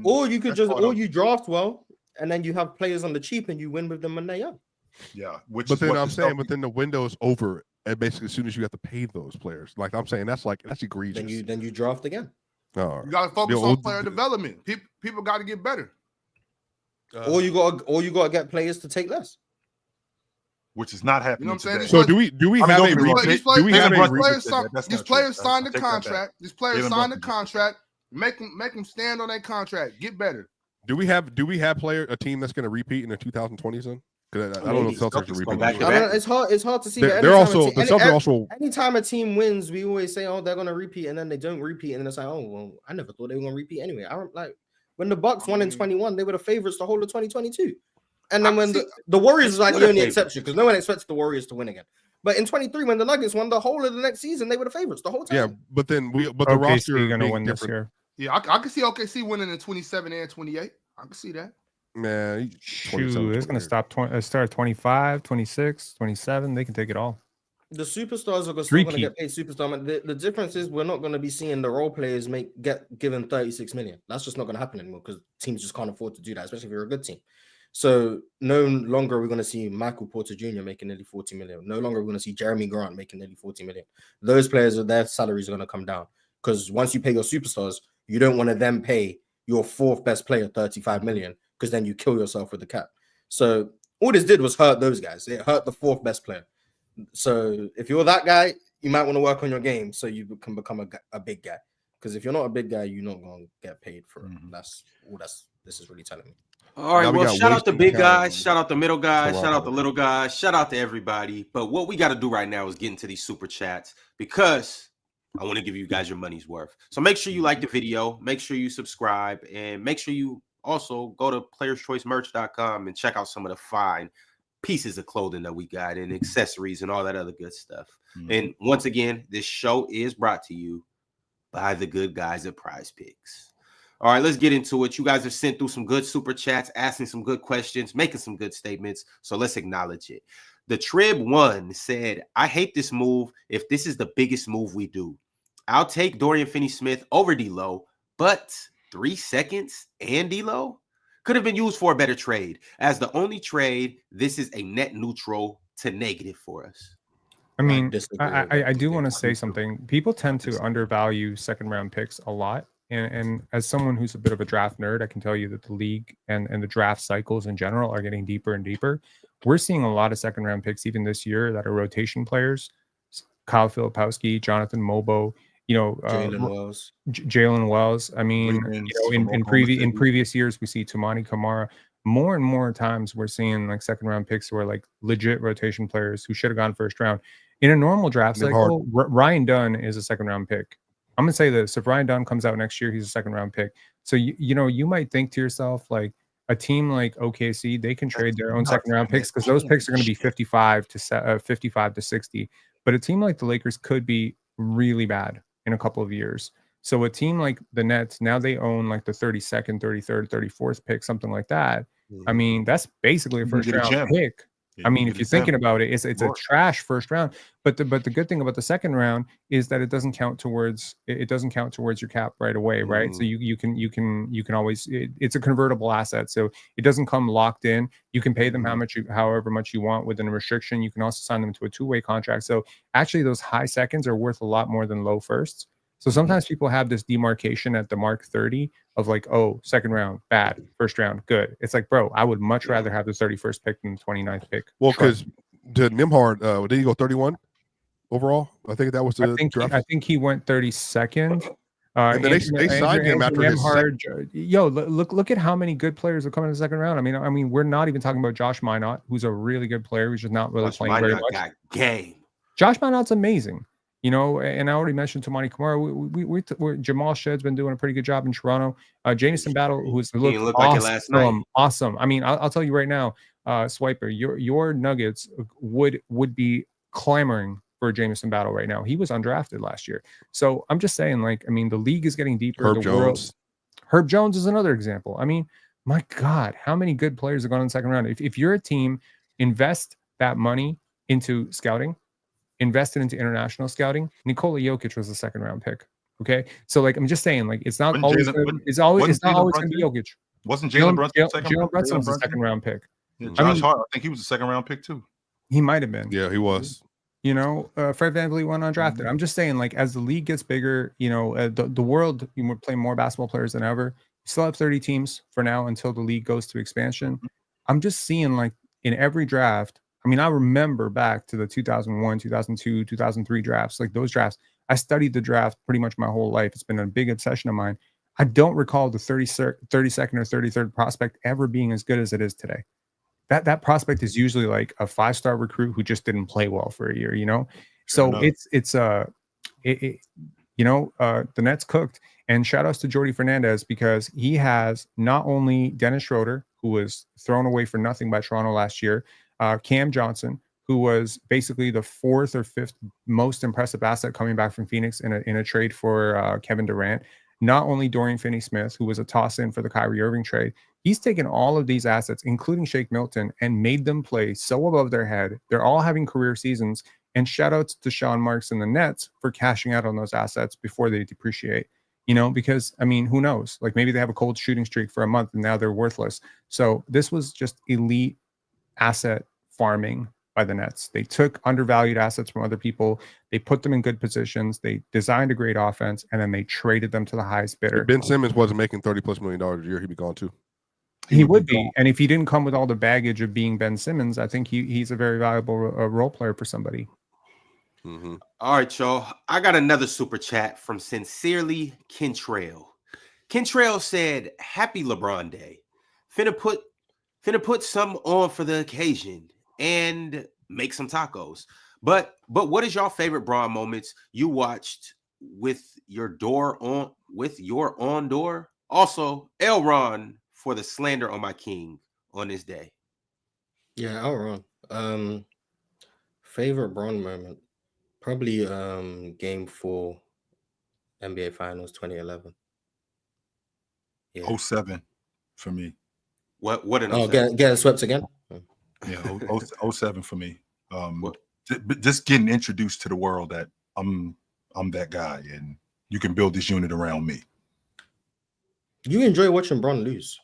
D: or you could you draft well, and then you have players on the cheap, and you win with them when they're young.
A: Yeah,
E: but then the window's over, and basically as soon as you have to pay those players, like I'm saying, that's egregious.
D: Then you draft again.
E: Oh,
F: you got to focus on player development. People got to get better.
D: Or you got to get players to take less.
A: Which is not happening.
F: You know what I'm saying?
E: So do we have a
F: These players signed the contract. These players signed the contract. Make them stand on that contract. Get better.
E: Do we have a team that's going to repeat in the 2020s then? Because I don't know if Celtics are repeating.
D: It's hard to see. Anytime a team wins, we always say, "Oh, they're going to repeat," and then they don't repeat, and then it's like, "Oh, well, I never thought they were going to repeat anyway." I don't like when the Bucks won in 21, they were the favorites the whole of 2022. And then when the Warriors is like the only exception because no one expects the Warriors to win again. But in 23, when the Nuggets won the whole of the next season, they were the favorites the whole time.
E: Yeah, but the roster
B: is going to win this year.
F: Yeah, I can see OKC winning in 27 and 28. I can see that.
E: Man,
B: shoot, it's going to start 25, 26, 27. They can take it all.
D: The superstars are still going to get paid superstar. The difference is we're not going to be seeing the role players get given 36 million. That's just not going to happen anymore because teams just can't afford to do that, especially if you're a good team. So no longer are we going to see Michael Porter Jr. making nearly 40 million. No longer are we going to see Jeremy Grant making nearly 40 million. Those players, their salaries are going to come down because once you pay your superstars, you don't want to then pay your fourth best player 35 million because then you kill yourself with the cap. So all this did was hurt those guys. It hurt the fourth best player. So if you're that guy, you might want to work on your game so you can become a big guy. Because if you're not a big guy, you're not going to get paid for it. That's all this is really telling me.
C: All right, well, shout out the big guys, shout out the middle guys, shout out the little guys, shout out to everybody. But what we got to do right now is get into these super chats because I want to give you guys your money's worth. So make sure you like the video, make sure you subscribe, and make sure you also go to playerschoicemerch.com and check out some of the fine pieces of clothing that we got and accessories and all that other good stuff. And once again, this show is brought to you by the good guys at PrizePicks. All right, let's get into it. You guys have sent through some good super chats, asking some good questions, making some good statements. So let's acknowledge it. The Trib1 said, I hate this move if this is the biggest move we do. I'll take Dorian Finney-Smith over D-Lo, but 3 seconds and D-Lo could have been used for a better trade. As the only trade, this is a net neutral to negative for us.
B: I mean, I do want to say something. People tend to undervalue second round picks a lot. And as someone who's a bit of a draft nerd, I can tell you that the league and the draft cycles in general are getting deeper and deeper. We're seeing a lot of second round picks even this year that are rotation players. Kyle Filipowski, Jonathan Mobo, Jalen Wells. I mean, in previous years, we see Tumani Kamara. More and more times we're seeing like second round picks who are like legit rotation players who should have gone first round. In a normal draft cycle, Ryan Dunn is a second round pick. I'm going to say this. If Ryan Dunn comes out next year, he's a second round pick. So, you might think to yourself, like a team like OKC, they can trade their own second round picks because those picks are going to be 55 to 60. But a team like the Lakers could be really bad in a couple of years. So a team like the Nets, now they own like the 32nd, 33rd, 34th pick, something like that. I mean, that's basically a first round pick. I mean, if you're thinking about it, it's a trash first round. But the good thing about the second round is that it doesn't count towards your cap right away, right? So you can always it's a convertible asset, so it doesn't come locked in. You can pay them however much you want within a restriction. You can also sign them to a two-way contract. So actually, those high seconds are worth a lot more than low firsts. So sometimes people have this demarcation at the mark 30 of like, oh, second round, bad. First round, good. It's like, bro, I would much rather have the 31st pick than the 29th pick.
E: Well, because the Nimhard, did he go 31 overall? I think that was the draft.
B: I think he went 32nd.
E: And then they signed him after his
B: look at how many good players are coming in the second round. I mean, we're not even talking about Josh Minot, who's a really good player. He's just not really playing very much.
C: Got game.
B: Josh Minot's amazing, you know. And I already mentioned Tamani Kamara. Jamal Shedd's been doing a pretty good job in Toronto. Jamison Battle, who's looked awesome,
C: like it last night.
B: Awesome. I mean, I'll tell you right now, Swiper, your Nuggets would be clamoring for Jamison Battle right now. He was undrafted last year. So I'm just saying, like, I mean, the league is getting deeper. Herb Jones is another example. I mean, my God, how many good players are going in the second round? If you're a team, invest that money into scouting, invest it into international scouting. Nikola Jokic was a second round pick. Okay. So like, I'm just saying, like, it's not always going to be Jokic.
A: Wasn't Jalen Brunson
B: Jalen Brunson was a second round pick.
A: Yeah, Josh Hart, I think he was a second round pick too.
B: He might have been.
E: Yeah, he was.
B: You know, Fred VanVleet went undrafted. I'm just saying, like, as the league gets bigger, you know, the world, we're playing more basketball players than ever. You still have 30 teams for now until the league goes to expansion. I'm just seeing, like, in every draft, I mean, I remember back to the 2001, 2002, 2003 drafts, like those drafts. I studied the draft pretty much my whole life. It's been a big obsession of mine. I don't recall the 32nd or 33rd prospect ever being as good as it is today. That prospect is usually like a 5-star recruit who just didn't play well for a year, you know? So the Nets cooked. And shout outs to Jordy Fernandez, because he has not only Dennis Schroeder, who was thrown away for nothing by Toronto last year, Cam Johnson, who was basically the 4th or 5th most impressive asset coming back from Phoenix in a trade for Kevin Durant. Not only Dorian Finney-Smith, who was a toss-in for the Kyrie Irving trade. He's taken all of these assets, including Shake Milton, and made them play so above their head. They're all having career seasons. And shout outs to Sean Marks and the Nets for cashing out on those assets before they depreciate. You know, because, I mean, who knows? Like, maybe they have a cold shooting streak for a month and now they're worthless. So this was just elite asset farming by the Nets. They took undervalued assets from other people. They put them in good positions. They designed a great offense, and then they traded them to the highest bidder.
E: If Ben Simmons wasn't making $30+ million a year, he'd be gone too.
B: He would be. And if he didn't come with all the baggage of being Ben Simmons, I think he's a very valuable role player for somebody.
C: Mm-hmm. All right, y'all. I got another super chat from Sincerely Kentrail. Kentrail said, "Happy LeBron Day. Finna put some on for the occasion and make some tacos. But what is your favorite Bron moments you watched with your on door? Also, Elron for the slander on my king on this day."
D: Yeah, Elron. Favorite Bron moment. Probably game 4 NBA Finals 2011. Yeah.
A: 07 for me.
C: What an
D: get swept again?
A: Yeah, 07 for me. Just getting introduced to the world that I'm that guy, and you can build this unit around me.
D: You enjoy watching Bron lose?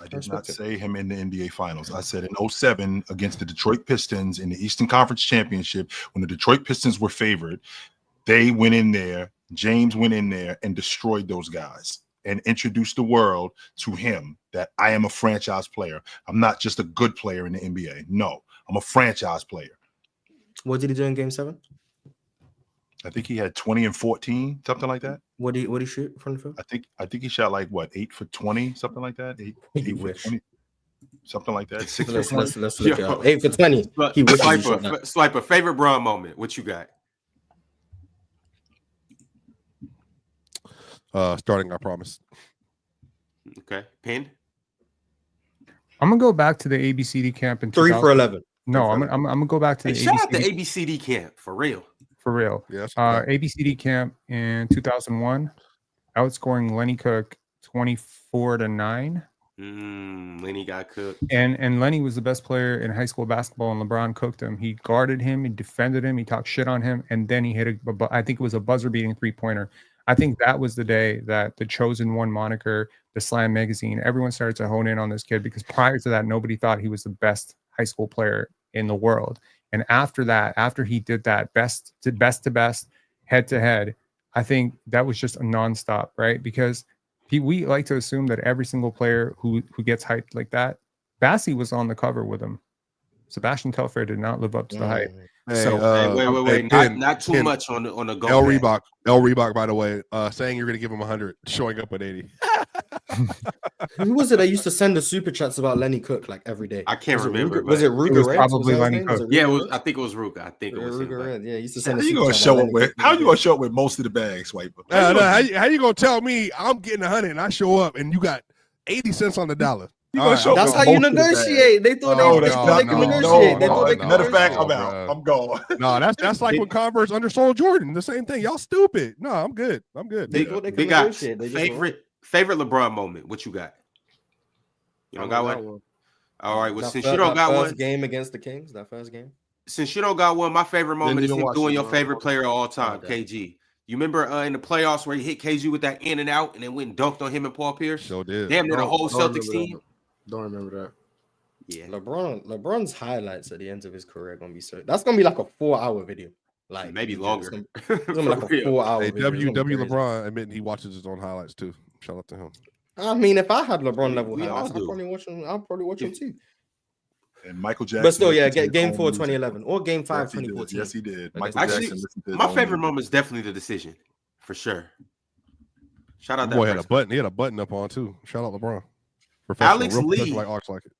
A: I did not say him in the NBA Finals. I said in 07 against the Detroit Pistons in the Eastern Conference Championship, when the Detroit Pistons were favored, they went in there, James went in there and destroyed those guys and introduced the world to him that I am a franchise player. I'm not just a good player in the NBA. No, I'm a franchise player.
D: What did he do in Game 7?
A: I think he had 20 and 14, something like that.
D: What did he shoot from the field?
A: I think he shot like what, 8 for 20, something like that. 8 for 20, something like that. 6
D: let's
A: for 20.
D: look it up. 8 for 20.
C: Swiper, favorite Bron moment. What you got?
E: Starting, I promise.
C: Okay, Pin.
B: I'm gonna go back to the ABCD camp in
D: 3 for 11.
B: No, I'm gonna go back to the
C: shout out to ABCD camp for real.
B: For real.
E: Yes.
B: ABCD camp in 2001, outscoring Lenny Cook 24-9.
C: Lenny got cooked.
B: And Lenny was the best player in high school basketball, and LeBron cooked him. He guarded him, he defended him, he talked shit on him, and then he hit I think it was a buzzer-beating 3-pointer. I think that was the day that the Chosen One moniker, the Slam magazine, everyone started to hone in on this kid, because prior to that, nobody thought he was the best high school player in the world. And after that, after he did that best to best, head to head, I think that was just a nonstop, right? Because we like to assume that every single player who gets hyped like that, Bassie was on the cover with him. Sebastian Telfair did not live up to the hype.
E: Hey,
B: So
C: wait. Not too much on the go.
E: L Reebok, by the way, saying you're gonna give him 100, showing up at 80.
D: Who was it that used to send the super chats about Lenny Cook like every day?
C: I can't remember.
D: Was it Ruger?
B: It was probably Lenny Cook.
C: Yeah, I think it was Ruger. I think it was him.
D: Ruger. Yeah, he used to send.
A: How you gonna show up with? How you gonna show up with most of the bags, Swiper?
E: How you gonna tell me I'm getting 100 and I show up and you got 80 cents on the dollar?
D: That's how you negotiate. They thought they could negotiate.
A: Matter of fact, I'm out. I'm gone.
E: No, that's like when Converse undersold Jordan. The same thing. Y'all stupid. No, I'm good.
C: Big guy. Favorite LeBron moment. What you got? You don't got one? All right. Well, since you don't got one,
D: game against the Kings. That first game.
C: Since you don't got one, my favorite moment is him doing your favorite player of all time, KG. You remember in the playoffs where he hit KG with that in and out, and then went and dunked on him and Paul Pierce?
E: Sure did.
C: Damn near the whole Celtics team.
F: Don't remember that.
C: Yeah,
D: LeBron's highlights at the end of his career are gonna be so. That's gonna be like a 4-hour video, like
C: maybe longer.
D: It's gonna be like a 4-hour.
E: Hey,
D: video.
E: LeBron admitting he watches his own highlights too. Shout out to him.
D: I mean, if I had LeBron level
C: We
D: highlights,
C: all
D: I'll probably watch him too.
A: And Michael Jackson.
D: But still, yeah, game 4 2011 or game 5 2014.
A: Yes, he did. Michael
C: Actually,
A: Jackson listened to his
C: my
A: own
C: favorite
A: music.
C: moment is definitely the decision, for sure. Shout out
E: That boy
C: that
E: had a button. He had a button up on too. Shout out LeBron.
C: Alex
E: Real
C: Lee.
E: professional, like Arch like it.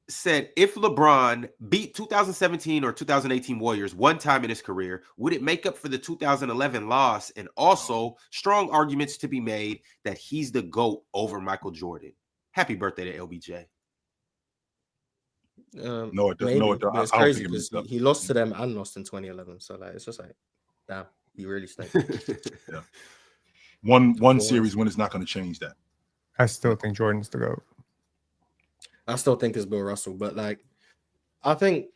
C: Said if LeBron beat 2017 or 2018 Warriors one time in his career, would it make up for the 2011 loss? And also, strong arguments to be made that he's the GOAT over Michael Jordan. Happy birthday to LBJ.
A: No, it doesn't.
D: Maybe,
A: No, it
D: but
A: doesn't.
D: it's
A: I don't
D: crazy
A: think it
D: because
A: makes up.
D: he lost to them and lost in 2011. So like, it's just like, damn, he really stayed.
A: Yeah. One series win is not going to change that.
B: I still think Jordan's the GOAT.
D: I still think it's Bill Russell, but like, I think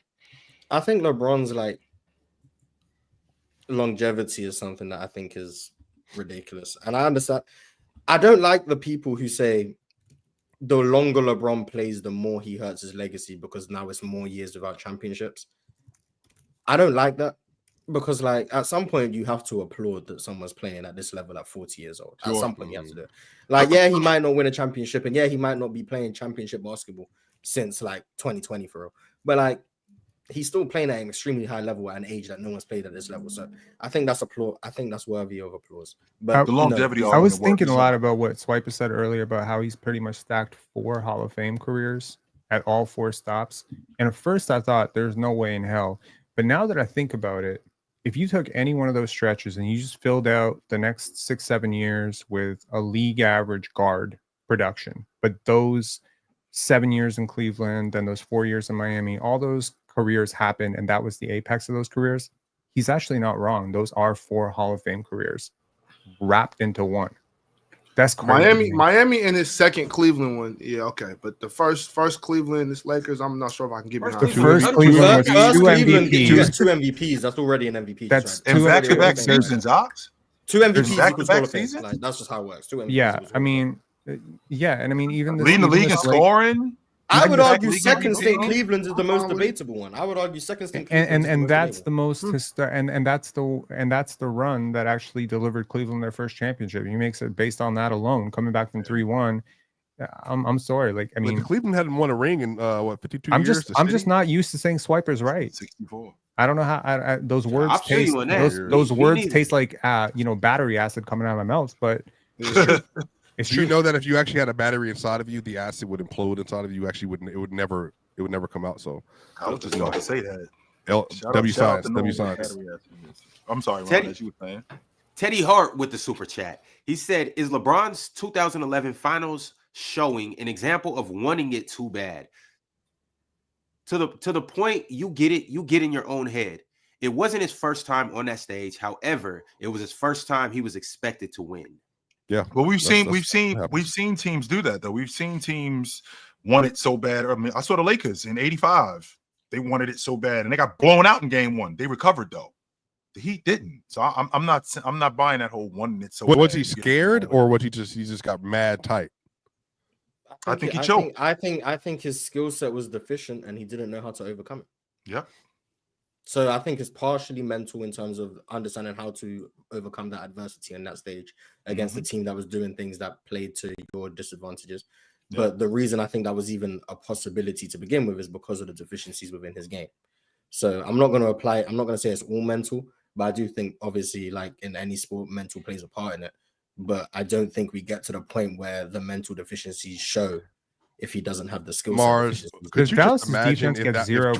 D: LeBron's like longevity is something that I think is ridiculous, and I understand. I don't like the people who say the longer LeBron plays, the more he hurts his legacy because now it's more years without championships. I don't like that because, like, at some point you have to applaud that someone's playing at this level at 40 years old. At some point you have to do it. Like, yeah, he might not win a championship, and yeah, he might not be playing championship basketball since like 2020 for real. But like, he's still playing at an extremely high level at an age that no one's played at this level. So I think that's applause. I think that's worthy of applause. But
A: The longevity.
B: I was thinking a lot about what Swiper said earlier about how he's pretty much stacked 4 Hall of Fame careers at all 4 stops. And at first I thought there's no way in hell. But now that I think about it, if you took any one of those stretches and you just filled out the next 6-7 years with a league average guard production, but those 7 years in Cleveland, then those 4 years in Miami, all those careers happened, and that was the apex of those careers. He's actually not wrong. Those are 4 Hall of Fame careers wrapped into one. That's crazy.
F: Miami in his second Cleveland one. Yeah, okay. But the first Cleveland, this Lakers, I'm not sure if I can get behind.
B: The first Cleveland was 2 MVPs.
D: You got 2 MVPs. That's already an MVP.
B: That's
A: And back-to-back seasons, Ox.
D: 2 MVPs
A: back-to-back
D: equals Hall of Fame.
A: seasons?
D: Like, that's just how it works. 2 MVPs.
B: Yeah, I mean, yeah, and I mean even
A: Leading the league in scoring.
D: I would
A: Back-to-back
D: argue
A: league
D: second
A: MVP.
D: stint Cleveland is the most debatable one. I would argue second stint Cleveland
B: and that's the most and that's the run that actually delivered Cleveland their first championship. He makes it based on that alone, coming back from 3-1. I'm sorry, like I mean,
E: Cleveland hadn't won a ring in 52
B: I'm
E: years.
B: I'm just not used to saying Swiper's right.
A: 64.
B: I don't know how those words
C: I'll feel
B: taste.
C: you on that.
B: Those
C: Me
B: words
C: neither.
B: taste like battery acid coming out of my mouth, but it's
E: Do
B: true.
E: you know that if you actually had a battery inside of you, the acid would implode inside of you? Actually, it would never come out. So
A: I was just about to say that.
E: W
A: Shout out
E: science,
A: to
E: W
A: Nolan
E: science.
A: Battery after. I'm sorry, Ron,
C: Teddy.
A: as you were saying.
C: Teddy Hart with the super chat. He said, is LeBron's 2011 finals showing an example of wanting it too bad? To the point you get in your own head. It wasn't his first time on that stage. However, it was his first time he was expected to win.
E: Yeah.
A: Well, we've
E: That's
A: seen teams do that though. We've seen teams want it so bad. I mean, I saw the Lakers in '85. They wanted it so bad, and they got blown out in Game 1. They recovered though. The Heat didn't. So I'm not buying that whole wanting it so bad.
E: Was he scared, or was he just got mad tight?
A: I think he choked.
D: I think his skill set was deficient, and he didn't know how to overcome it.
A: Yeah.
D: So I think it's partially mental in terms of understanding how to overcome that adversity in that stage against the team that was doing things that played to your disadvantages.
A: Yeah.
D: But the reason I think that was even a possibility to begin with is because of the deficiencies within his game. So I'm not going to say it's all mental, but I do think obviously like in any sport, mental plays a part in it. But I don't think we get to the point where the mental deficiencies show if he doesn't have the skill set.
E: Mars, could you
B: Dallas'
E: just imagine
B: defense gets
E: if
B: zero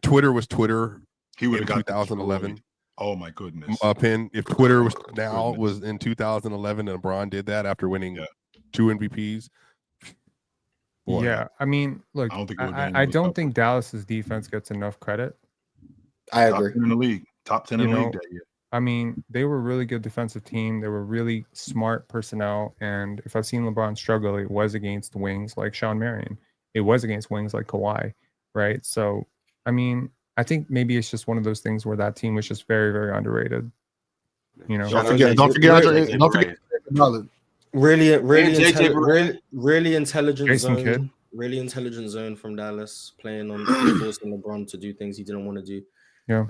E: Twitter was Twitter
A: He would
E: in
A: have got
E: 2011?
A: destroyed. Oh my goodness.
E: If Twitter was was in 2011 and LeBron did that after winning 2 MVPs. Boy.
B: Yeah, I mean, look, I don't think Dallas's defense gets enough credit.
D: I agree.
A: Top 10 in the league. Top 10 in the league that year.
B: I mean, they were a really good defensive team. They were really smart personnel. And if I've seen LeBron struggle, it was against wings like Sean Marion. It was against wings like Kawhi, right? So, I mean, I think maybe it's just one of those things where that team was just very, very underrated. You know,
F: Don't forget.
D: Really intelligent
B: Jason
D: zone.
B: Kidd.
D: Really intelligent zone from Dallas, playing on forcing LeBron to do things he didn't want to do.
B: Yeah.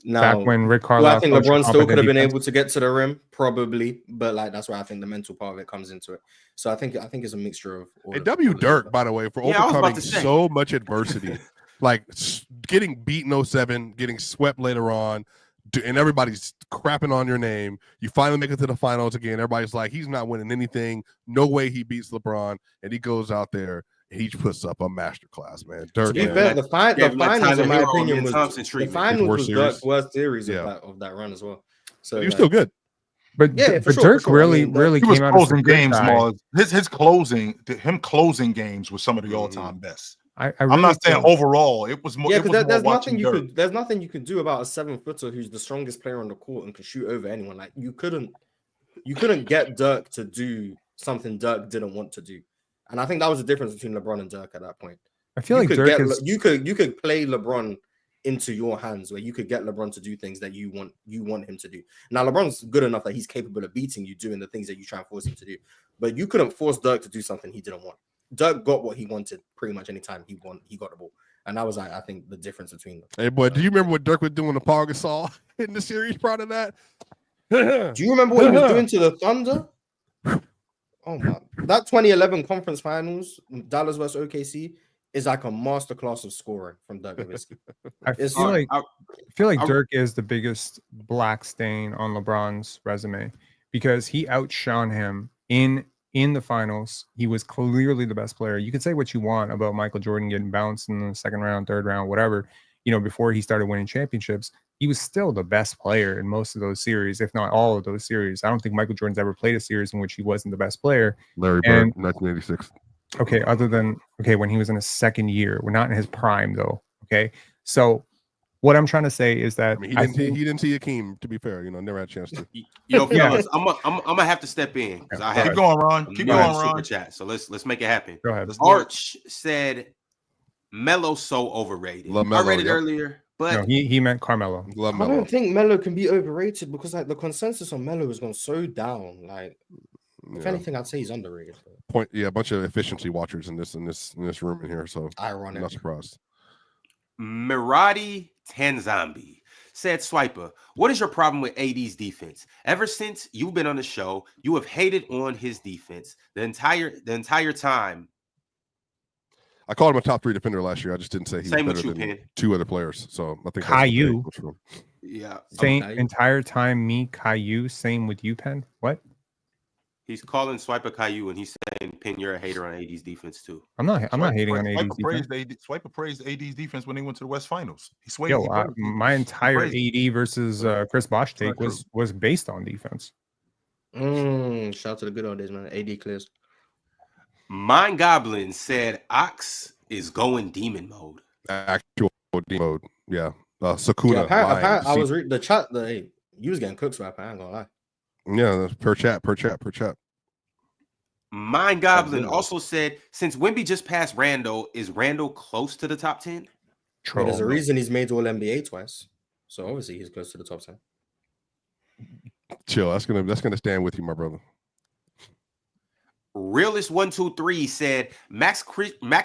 D: Now,
B: back when Rick
D: do
B: Carlisle,
D: I think LeBron still could have been able to get to the rim? Probably, but like that's where I think the mental part of it comes into it. So I think it's a mixture of.
E: And Dirk, by the way, for overcoming so much adversity, like getting beat in 07, getting swept later on, and everybody's crapping on your name. You finally make it to the finals again. Everybody's like, he's not winning anything. No way he beats LeBron, and he goes out there. He puts up a masterclass, man. Dirk,
D: to be fair, the finals, in my opinion, was Dirk's worst series of that run as well. So
E: he was still good.
B: But Dirk really came out
A: closing games. His closing games was some of the all-time best. I'm not saying overall it was more.
D: Yeah, because there's nothing you could do about a 7-footer who's the strongest player on the court and can shoot over anyone. Like you couldn't get Dirk to do something Dirk didn't want to do. And I think that was the difference between LeBron and Dirk at that point.
B: I feel like Dirk
D: you could play LeBron into your hands where you could get LeBron to do things that you want him to do. Now LeBron's good enough that he's capable of beating you doing the things that you try and force him to do. But you couldn't force Dirk to do something he didn't want. Dirk got what he wanted pretty much anytime he got the ball. And that was like I think the difference between them.
E: Hey boy, do you remember what Dirk was doing to Paul Gasol in the series prior to that?
D: Do you remember what he was doing to the Thunder? Oh man, that 2011 conference finals, Dallas versus OKC, is like a masterclass of scoring from Dirk Nowitzki.
B: I feel like Dirk is the biggest black stain on LeBron's resume because he outshone him in the finals. He was clearly the best player. You can say what you want about Michael Jordan getting bounced in the second round, third round, whatever. You know, before he started winning championships, he was still the best player in most of those series, if not all of those series. I don't think Michael Jordan's ever played a series in which he wasn't the best player.
E: Larry Bird, 1986.
B: Okay, other than when he was in his second year. We're not in his prime though. Okay, so what I'm trying to say is that
E: he didn't see Akeem. To be fair, never had a chance to.
C: Fellas, I'm gonna have to step in because I have
A: keep going, Ron. Keep going, Ron.
C: Super chat. So let's make it happen.
B: Go ahead.
C: Arch said Melo's so overrated. I read it earlier, but
B: no, he meant Carmelo.
D: I don't think Melo can be overrated because like the consensus on Melo has gone so down. Like, if anything, I'd say he's underrated.
E: A bunch of efficiency watchers in this room in here. So
D: ironic.
E: Not surprised.
C: Mirati Tanzambi said, Swiper, what is your problem with AD's defense? Ever since you've been on the show, you have hated on his defense the entire time.
E: I called him a top 3 defender last year. I just didn't say he was better than
C: Penn.
E: 2 other players. So I think
B: Caillou.
C: Yeah.
B: Same entire time, me, Caillou. Same with you, Penn. What?
C: He's calling Swiper Caillou, and he's saying, Penn, you're a hater on AD's defense too.
B: I'm not hating on AD's defense.
A: Swiper praised AD's defense when they went to the West Finals. He swayed.
B: My entire AD versus Chris Bosh take was based on defense.
D: Shout out to the good old days, man. AD clears.
C: Mind Goblin said Ox is going demon mode.
E: Actual demon mode. Yeah. Sakuna.
D: Yeah, I was reading the chat. You was getting cooked, so I ain't gonna lie.
E: Yeah, per chat.
C: Mind Goblin also said, since Wemby just passed Randall, is Randall close to the top 10?
D: Well, there's a reason he's made All NBA twice. So obviously he's close to the top 10.
E: Chill. That's gonna stand with you, my brother.
C: Realist123 said Max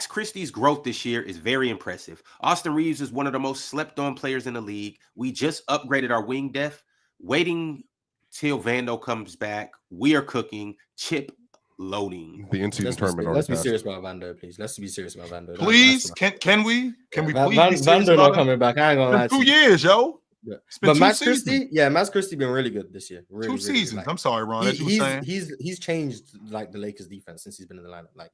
C: Christie's growth this year is very impressive. Austin Reeves is one of the most slept on players in the league. We just upgraded our wing depth. Waiting till Vando comes back. We are cooking. Chip loading.
E: The in-season tournament.
D: Let's be serious about Vando, please. Let's be serious about Vando.
A: Please, can we please be serious
D: Vando
A: about
D: not
A: him?
D: coming back. I ain't gonna lie
A: It's
D: to
A: been 2
D: you.
A: years, yo.
D: Yeah.
A: It's been
D: But
A: two
D: Max
A: seasons.
D: Christie, Max Christie been really good this year. Really,
A: Two
D: really
A: seasons.
D: good.
A: I'm sorry, Ron. As you were saying.
D: He's changed like the Lakers defense since he's been in the lineup. Like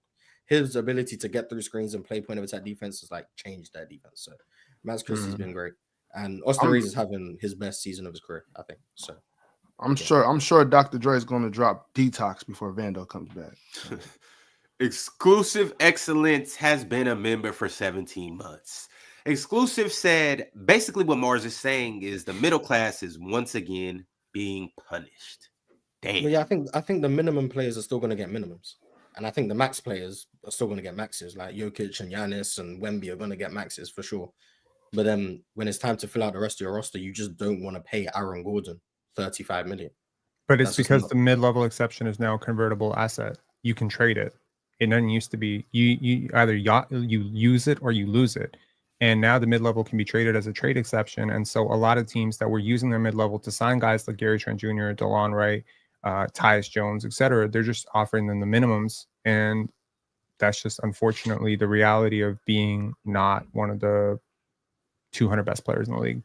D: his ability to get through screens and play point of attack defense has like changed that defense. So Max Christie's been great. And Austin Reeves is having his best season of his career, I think. So
F: I'm sure Dr. Dre is going to drop Detox before Vando comes back.
C: Exclusive Excellence has been a member for 17 months. Exclusive said basically what Mars is saying is the middle class is once again being punished. Damn.
D: But yeah, I think the minimum players are still going to get minimums. And I think the max players are still going to get maxes. Like Jokic and Giannis and Wemby are going to get maxes for sure. But then when it's time to fill out the rest of your roster, you just don't want to pay Aaron Gordon $35 million.
B: But it's because the mid-level exception is now a convertible asset. You can trade it. It doesn't used to be. You either you use it or you lose it. And now the mid-level can be traded as a trade exception. And so a lot of teams that were using their mid-level to sign guys like Gary Trent Jr., DeLon Wright, Tyus Jones, etc., they're just offering them the minimums. And that's just unfortunately the reality of being not one of the 200 best players in the league.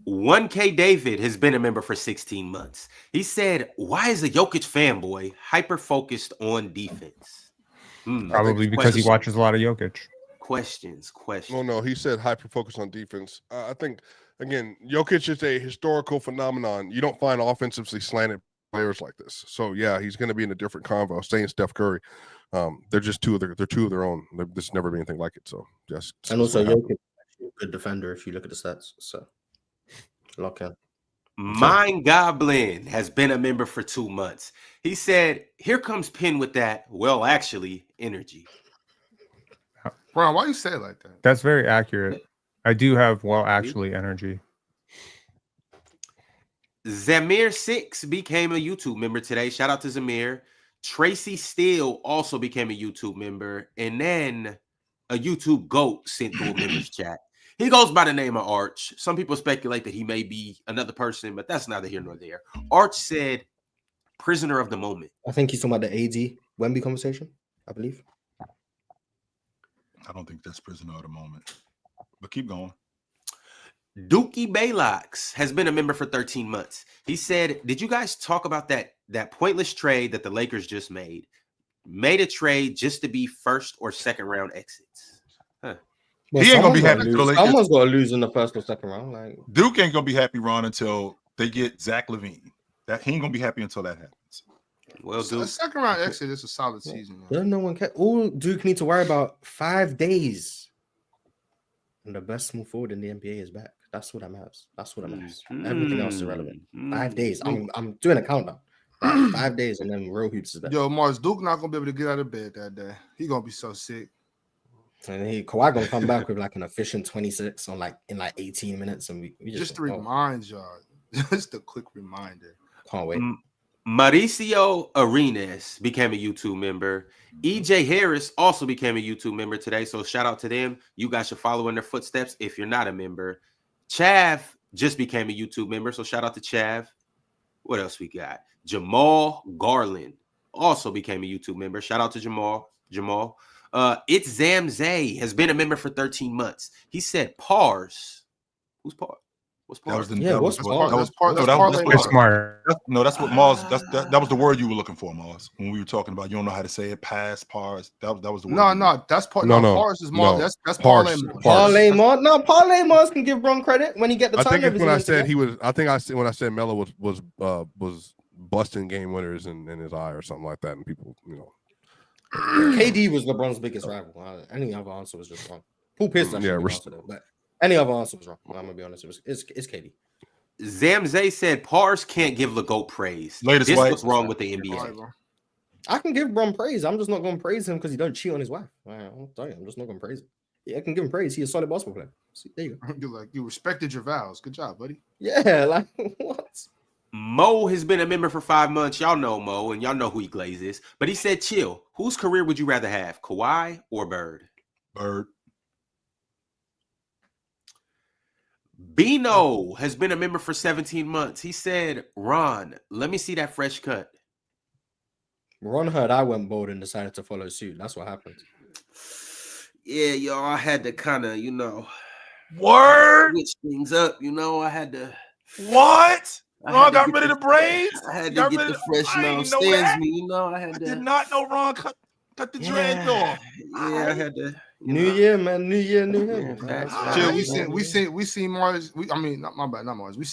C: 1K David has been a member for 16 months. He said, why is a Jokic fanboy hyper-focused on defense?
B: Probably because he watches a lot of Jokic.
C: Questions.
E: Oh, no, he said hyper-focus on defense. I think, again, Jokic is a historical phenomenon. You don't find offensively slanted players like this. So, yeah, he's going to be in a different convo. Saying Steph Curry, they're just two of their own. There's never been anything like it. So, just
D: and also Jokic is a good defender if you look at the stats. So, lock in.
C: Mind Goblin has been a member for 2 months. He said, here comes Penn with that, well, actually, energy.
F: Ron, why you say it like that?
B: That's very accurate. I do have, well, actually, energy.
C: Zamir6 became a YouTube member today. Shout out to Zamir. Tracy Steele also became a YouTube member. And then a YouTube GOAT sent through a members chat. He goes by the name of Arch. Some people speculate that he may be another person, but that's neither here nor there. Arch said, prisoner of the moment.
D: I think he's talking about the AD Wemby conversation, I believe.
A: I don't think that's prisoner of the moment. But keep going.
C: Dookie Baylox has been a member for 13 months. He said, did you guys talk about that pointless trade that the Lakers just made? Made a trade just to be first or second round exits. Huh.
D: Well,
A: He ain't gonna be happy until they
D: someone's got to lose in the first or second round. Like
A: Duke ain't gonna be happy, Ron, until they get Zach LaVine. That he ain't gonna be happy until that happens.
C: Well,
F: So
C: Duke.
F: the second round exit is a solid season.
D: There's no one care. All Duke need to worry about 5 days. And the best small forward in the NBA is back. That's what matters. That's what matters. Everything else is irrelevant. 5 days. I'm doing a countdown. 5 days and then Real Hoops is back.
F: Yo, Mars, Duke not gonna be able to get out of bed that day. He gonna be so sick.
D: And Kawhi gonna come back with like an efficient 26 on in 18 minutes, and we
F: Just to remind y'all, just a quick reminder.
D: Can't wait.
C: Mauricio Arenas became a YouTube member. EJ Harris also became a YouTube member today. So shout out to them. You guys should follow in their footsteps if you're not a member. Chav just became a YouTube member. So shout out to Chav. What else we got? Jamal Garland also became a YouTube member. Shout out to Jamal. It's Zamzay has been a member for 13 months. He said pars. Who's pars? What's pars?
D: What's pars?
B: Smart.
A: That's what Mars. That was the word you were looking for, Mars. When we were talking about, you don't know how to say it. Pass, pars. That was the word.
F: No, that's part. No, pars is more.
E: No.
F: That's
E: Pars.
F: parlay.
D: Parlay Mars. No, Parlay Mars can give Bron credit when he get the
E: I
D: time.
E: think it's when I said he was. I think I said when I said Melo was busting game winners in his eye or something like that, and people,
D: KD was LeBron's biggest rival. Any other answer was just wrong. Who pissed? But any other answer was wrong. I'm gonna be honest. It's KD.
C: Zamzay said Pars can't give the GOAT praise.
A: Latest
C: this
A: white.
C: what's wrong with the NBA.
D: I can give Bron praise. I'm just not going to praise him because he don't cheat on his wife. I'll tell you, I'm just not going to praise him. Yeah, I can give him praise. He's a solid basketball player. See, there you go.
F: You respected your vows. Good job, buddy.
D: Yeah, like what?
C: Mo has been a member for 5 months. Y'all know Mo, and y'all know who he glazes. But he said, chill. Whose career would you rather have, Kawhi or Bird?
A: Bird.
C: Bino has been a member for 17 months. He said, Ron, let me see that fresh cut.
D: Ron heard I went bold and decided to follow suit. That's what happened.
C: Yeah, y'all, I had to kind of,
A: Word.
C: switch things up. I had to.
A: What?
C: I
A: Ron
C: had to
A: got
C: get
A: rid of
C: the-
A: the braids.
C: I had to
A: Got
C: get
A: rid
C: the
A: of-
C: fresh
A: I
C: now
A: didn't know
C: stands
A: that.
C: me. I had
A: I
C: to.
A: did not know Ron cut the dreads off.
C: Yeah, I had to.
D: New year, man. New year, new him.
C: Yeah, facts,
A: All
F: Chill,
A: right.
F: we seen Mars. Not my bad, not Mars. We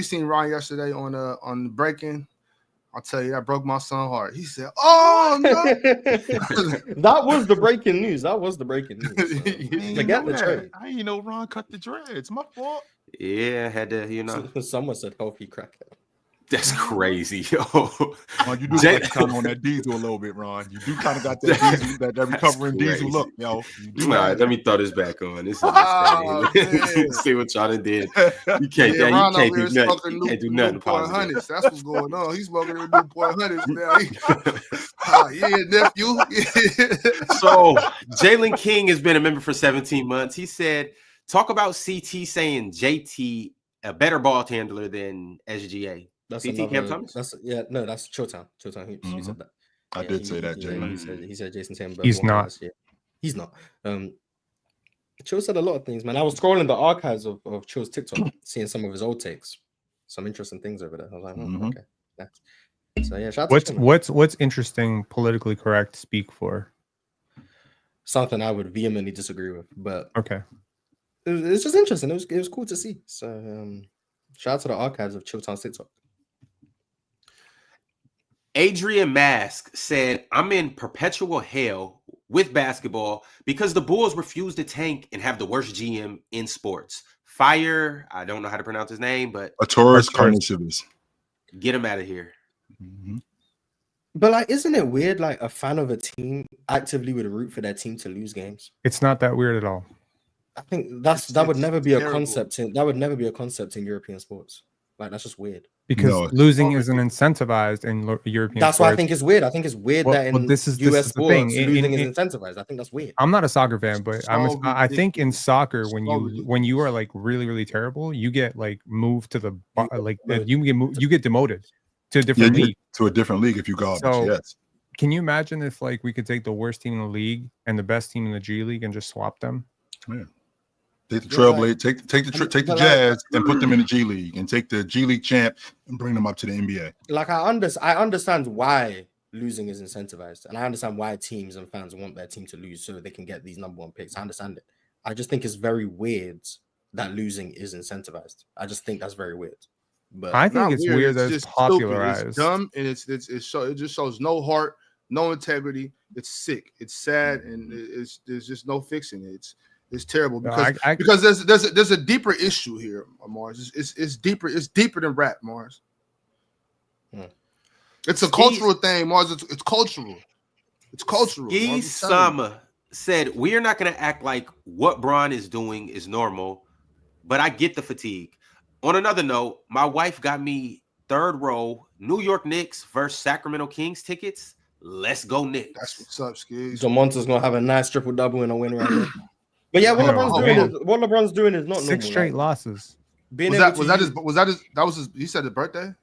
F: seen Ryan yesterday on the break-in. I'll tell you, that broke my son's heart. He said, "Oh no!"
D: That was the breaking news. That was the breaking news. So.
A: I didn't
D: Forget
A: know
D: the
A: that.
D: trade.
A: I didn't know Ron cut the dreads. My fault.
C: Yeah, I had to.
D: Someone said healthy cracker.
C: That's crazy, yo.
A: Ron, you do
C: Jay-
A: like to kind of on that diesel a little bit, Ron. You do kind of got that diesel, that recovering diesel
C: crazy.
A: look, yo. You do
C: All right,
A: have
C: let me throw this back on. This is
F: Oh,
C: insane.
F: man.
C: See what y'all done did.
A: that.
C: You can't,
F: Yeah,
C: you
F: Ron
C: can't
F: over
C: do
F: here
C: nothing.
F: smoking
C: You can't do nothing
F: Newport
C: positive.
F: Hundreds. That's what's going on. He's smoking the Newport Hundreds now. Yeah, nephew.
C: So Jalen King has been a member for 17 months. He said, talk about CT saying JT a better ball handler than SGA.
D: That's
C: CT Cam Thomas?
D: That's Chilltown. Chilltown Hoops. He said that.
A: I
D: Yeah,
A: did say that,
D: he
A: Jalen.
D: he said Jason Tatum.
B: He's not.
D: He's not. Chill said a lot of things, man. I was scrolling the archives of Chill's TikTok, seeing some of his old takes. Some interesting things over there. I was like, okay. Yeah. So yeah, shout out to Chill, man.
B: What's interesting, politically correct, speak for?
D: Something I would vehemently disagree with, but
B: Okay.
D: it's just interesting. It was cool to see. So shout out to the archives of Chilltown's TikTok.
C: Adrian Mask said, I'm in perpetual hell with basketball because the Bulls refuse to tank and have the worst GM in sports. Fire, I don't know how to pronounce his name, but
A: A tourist
B: Arturas.
A: carnivorous.
C: get him out of here.
A: Mm-hmm.
D: But like, isn't it weird? Like a fan of a team actively would root for their team to lose games.
B: It's not that weird at all.
D: I think that would
F: It's
D: never be a
F: terrible.
D: concept. That would never be a concept in European sports. Like that's just weird.
B: Because
A: No.
B: losing isn't incentivized in European
D: That's
B: sports.
D: why I think it's weird. I think it's weird
B: Well,
D: that in
B: this is
D: US
B: the thing.
D: sports
B: In-
D: losing
B: in-
D: is incentivized. I think that's weird.
B: I'm not a soccer fan, but
F: So
B: I think in
F: ridiculous.
B: soccer,
F: So
B: when you are like really, really terrible, you get like moved to the like
D: moved.
B: you get demoted to a different league.
A: To a different league if you garbage.
B: So-
A: Yes.
B: Can you imagine if like we could take the worst team in the league and the best team in the G League and just swap them?
A: Take the
D: Yeah,
A: Trailblazers, take the
D: but
A: Jazz and put them in the G League, and take the G League champ and bring them up to the NBA.
D: Like I understand why losing is incentivized, and I understand why teams and fans want their team to lose so they can get these number one picks. I understand it. I just think it's very weird that losing is incentivized. I just think that's very weird. But
B: I think
F: Not
B: it's weird that it's
F: just stupid.
B: popularized.
F: It's dumb, and it just shows no heart, no integrity. It's sick. It's sad, and there's just no fixing it. It's terrible
B: No,
F: because there's a deeper issue here, Mars. It's deeper. It's deeper than rap, Mars. It's a cultural thing, Mars. It's cultural. It's cultural.
C: Ski
F: Mars, I'm telling you.
C: Sama said, we are not going to act like what Bron is doing is normal, but I get the fatigue. On another note, my wife got me third row New York Knicks versus Sacramento Kings tickets. Let's go Knicks.
F: That's what's up, Skis.
D: Jamonta's gonna have a nice triple double and a win right there. But yeah, what
B: Oh,
D: LeBron's doing is not normal.
B: 6 straight
D: like,
B: losses.
D: being
F: Was
D: able
F: that
D: to
F: his? That was his. He said his birthday.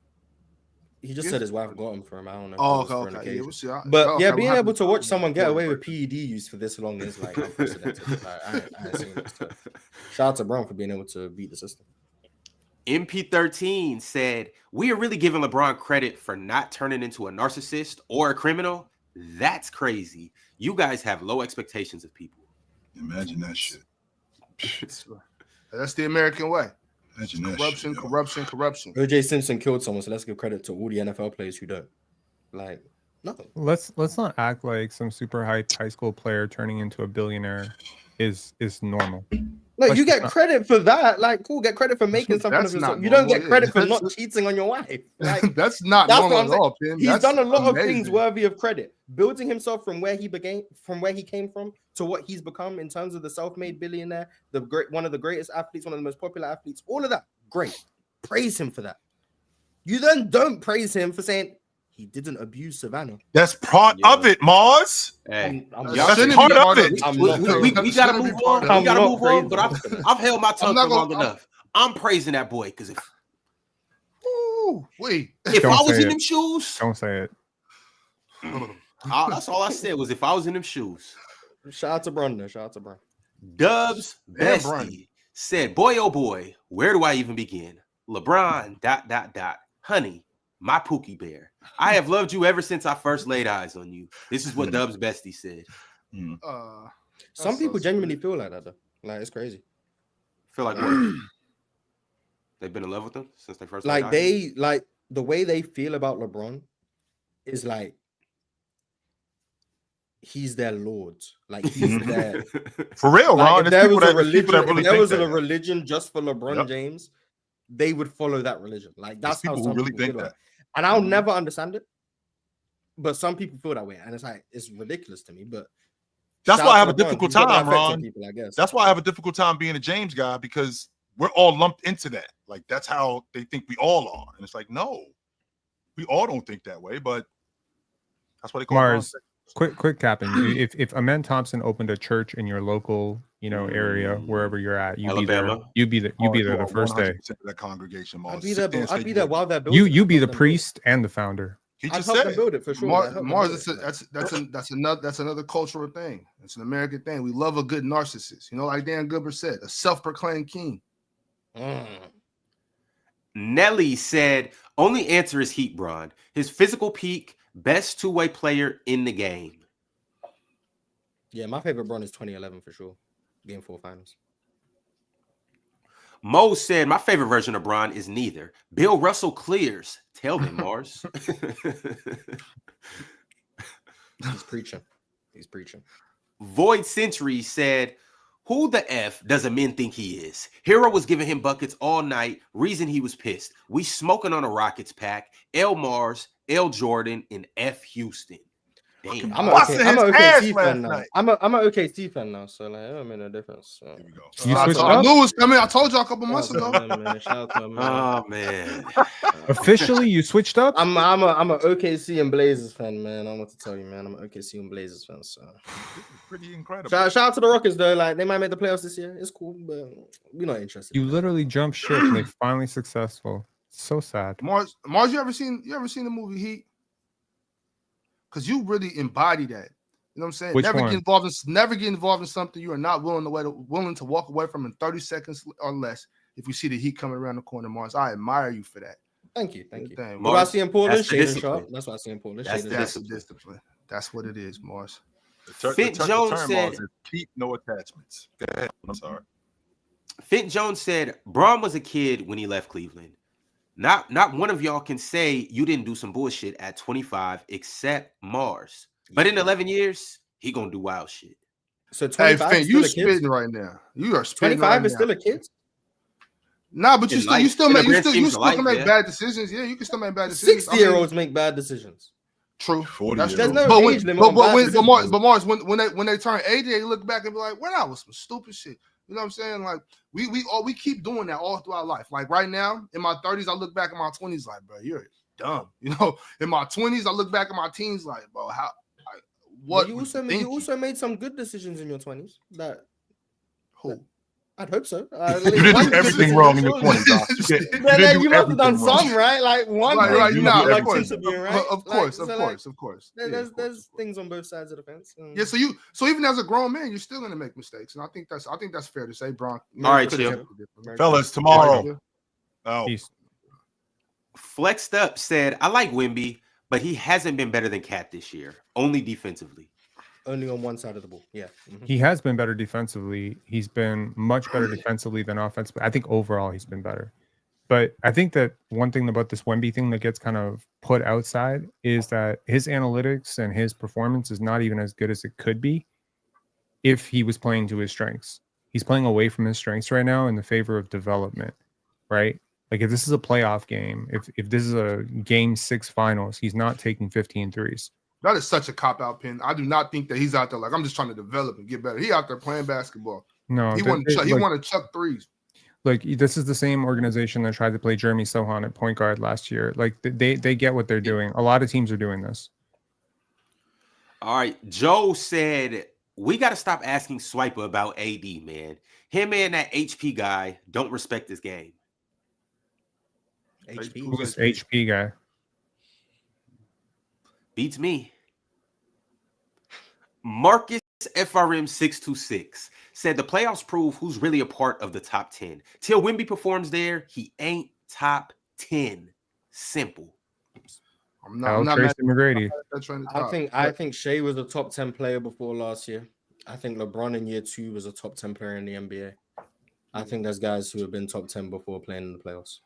D: He just said his wife got him for him. I don't know.
F: Oh,
D: if it was for an
F: okay. Yeah,
D: occasion.
F: we'll see.
D: But
F: Okay,
D: yeah,
F: we'll
D: being
F: have
D: able to watch someone get
F: yeah,
D: away with
F: birthday.
D: PED use for this long is like unprecedented. Like, I ain't seen this stuff. Shout out to Brown for being able to beat the system.
C: MP13 said, we are really giving LeBron credit for not turning into a narcissist or a criminal. That's crazy. You guys have low expectations of people.
A: Imagine that shit.
F: That's the American way.
A: Imagine that
F: Corruption,
A: shit.
F: corruption, corruption.
D: OJ Simpson killed someone, so let's give credit to all the NFL players who don't. Like nothing.
B: Let's not act like some super high school player turning into a billionaire is normal.
D: Like
B: Let's
D: you
B: just
D: get
B: not-
D: credit for that. Like cool, get credit for making something
F: That's
D: of yourself.
F: not
D: You don't get
F: normal,
D: credit for
F: yeah.
D: not cheating on your wife. Like
F: That's not
D: That's
F: normal
D: what I'm
F: at all, Pin.
D: he's
F: That's
D: done a lot of
F: amazing.
D: things worthy of credit. Building himself from where he came from to what he's become in terms of the self-made billionaire, one of the greatest athletes, one of the most popular athletes, all of that. Great. Praise him for that. You then don't praise him for saying he didn't abuse Savannah.
A: That's part of it, Mars.
C: Hey,
D: I'm
A: That's
F: shouldn't
A: part
F: be
A: of
F: part
A: it.
F: it.
C: we gotta move on.
D: I'm
C: We gotta
D: not
C: move on.
D: praising
C: But
D: him.
C: I've held my tongue
F: not
C: for long
F: gonna-
C: enough. I'm praising that boy because
F: Ooh, wait.
C: if
B: Don't
C: I was
B: say
C: in
B: it.
C: them shoes,
B: Don't say it.
C: that's all I said was if I was in them shoes.
D: Shout out to Bron, though. Shout out to Bron.
C: Dubs
F: Damn,
C: bestie
F: Brian.
C: said, "Boy, oh boy, where do I even begin? LeBron, ... Honey, my Pookie Bear. I have loved you ever since I first laid eyes on you." This is what Dubs bestie said.
D: Some people
F: so
D: genuinely feel like that, though. Like, it's crazy.
C: Feel like what? They've been in love with them since they first laid
D: Like,
C: eyes?
D: they, like, the way they feel about LeBron is like, he's their lord. Like, he's their...
A: For real,
D: Like,
A: Ron.
D: if
A: There's
D: there
A: people
D: was a
A: there's people
D: religion,
A: that really
D: if there
A: think
D: was a
A: that.
D: religion just for LeBron
A: Yep.
D: James, they would follow that religion. Like,
A: There's
D: that's how
A: people
D: some
A: who really
D: people
A: think
D: feel
A: that.
D: about it. And I'll never understand it, but some people feel that way, and it's like it's ridiculous to me. But
A: That's
D: shout
A: why I
D: out
A: have
D: to
A: a
D: LeBron.
A: difficult
D: He's got that
A: time,
D: effect on
A: Ron.
D: people, I guess.
A: That's why I have a difficult time being a James guy, because we're all lumped into that. Like, that's how they think we all are. And it's like, no, we all don't think that way, but that's why they call
B: Mars,
A: Ron.
B: quick capping. If Amen Thompson opened a church in your local, area, wherever you're at,
C: Alabama.
B: you'd be there the first day.
A: 100% of that congregation, Mars.
D: I'd be there.
A: Sit and
D: I'd
A: say
D: be
A: you
D: there
A: would.
D: while they're building.
B: You
D: it.
B: be
D: I'd
B: the
D: help them build it.
B: priest and the founder.
A: He
D: I'd
A: just
D: help them
A: said.
D: build it for sure. I'd help them
F: Mars,
D: build it.
F: that's another cultural thing. It's an American thing. We love a good narcissist. Like Dan Gilbert said, a self-proclaimed king.
C: Nelly said, "Only answer is Heat Bron. His physical peak, best two-way player in the game."
D: Yeah, my favorite Bron is 2011 for sure. Game 4 finals.
C: Mo said, "My favorite version of Bron is neither. Bill Russell clears. Tell them, Mars."
D: He's preaching. He's preaching.
C: Void Century said, "Who the F does Amen think he is? Herro was giving him buckets all night. Reason he was pissed. We smoking on a Rockets pack. L Mars, L Jordan, and F Houston." Damn.
D: I'm
A: Busting
D: an
A: his
D: OKC
A: ass
D: fan
A: last
D: now.
A: night.
D: I'm an OKC fan now, so like, it don't make no difference. So.
A: Here we go.
B: You
F: I
B: switched
F: told- I
B: up?
F: knew it was coming. I told y'all a couple months
D: Shout
F: ago.
D: out to him, man. Shout out to him, man.
C: Oh man.
B: Officially, you switched up.
D: I'm a OKC and Blazers fan, man. I want to tell you, man. I'm an OKC and Blazers fan. So
A: Pretty incredible.
D: shout out to the Rockets though. Like they might make the playoffs this year. It's cool, but we're not interested.
B: You literally jumped ship and they finally successful. So sad.
F: Mars, you ever seen the movie Heat? Because you really embody that. You know what I'm saying?
B: Which
F: Never
B: one?
F: get involved in something you are not willing to walk away from in 30 seconds or less. If you see the Heat coming around the corner, Mars, I admire you for that.
D: Thank you. What do I
C: Mars,
D: see in Portland?
C: that's the
D: Shading
C: discipline.
D: sharp. That's what I see in Portland.
C: That's
D: Shading
F: That's
D: sharp.
F: the discipline. That's what it is, Mars.
C: Fint Jones said-
A: Mars, is keep no attachments. Go ahead. I'm sorry.
C: Fint Jones said, "Bron was a kid when he left Cleveland. Not one of y'all can say you didn't do some bullshit at 25 except Mars. But in 11 years, he gonna do wild shit."
D: So
F: Hey,
D: 25
F: Finn,
D: is
F: you
D: still a kid.
F: spitting right now. You are spitting
D: 25
F: right
D: is
F: now.
D: still a kid.
F: Nah, but
C: In
F: you
C: life,
F: still
C: in the
F: make you
C: grand
F: still
C: schemes of life,
F: can make
C: yeah.
F: bad decisions. Yeah, you can still make bad decisions.
D: 60-year-olds make bad decisions.
F: True.
A: 40
F: That's
A: years
F: true.
A: old.
D: There's no
F: But
D: age limit on bad decisions.
F: Mars, when they turn 80, they look back and be like, "Well, that was some stupid shit." You know what I'm saying? Like we keep doing that all through our life. Like right now, in my 30s, I look back at my 20s like, bro, you're dumb. In my 20s, I look back at my teens like, bro, what?
D: But you also made some good decisions in your 20s.
F: Who?
D: I'd hope so.
A: You didn't do everything wrong in your 20s, Doc.
D: You must have done some, right? Like one thing
F: Right,
D: you
F: nah,
D: like
F: of course,
D: to be right.
F: of course. Yeah, of
D: There's
F: course.
D: things on both sides of the fence.
F: Yeah, so even as a grown man, you're still gonna make mistakes, and I think that's fair to say, Bron.
C: All right,
F: Could've
C: chill.
F: handled it different.
A: Fellas, tomorrow.
F: Yeah.
A: Oh,
B: Peace.
C: Flexed Up said, "I like Wemby, but he hasn't been better than Cat this year. Only defensively."
D: Only on one side of the ball. Yeah. Mhm.
B: He has been better defensively. He's been much better defensively than offensively. I think overall he's been better. But I think that one thing about this Wemby thing that gets kind of put outside is that his analytics and his performance is not even as good as it could be if he was playing to his strengths. He's playing away from his strengths right now in the favor of development, right? Like if this is a playoff game, if this is a game 6 finals, he's not taking 15 threes.
F: That is such a cop-out pin. I do not think that he's out there like I'm just trying to develop and get better. He out there playing basketball.
B: No,
F: He want to chuck threes.
B: Like this is the same organization that tried to play Jeremy Sohan at point guard last year. Like they get what they're doing. A lot of teams are doing this.
C: All right. Joe said, we got to stop asking Swiper about AD, man. Him and that HP guy don't respect this game.
D: HP.
B: Who's this HP guy?
C: Beats me. Marcus FRM 626 said the playoffs prove who's really a part of the top 10. Till Wemby performs there, he ain't top 10. Simple.
F: I'm not mad
B: Tracy McGrady.
D: I think Shea was a top 10 player before last year. I think LeBron in year 2 was a top 10 player in the NBA. I think there's guys who have been top 10 before playing in the playoffs.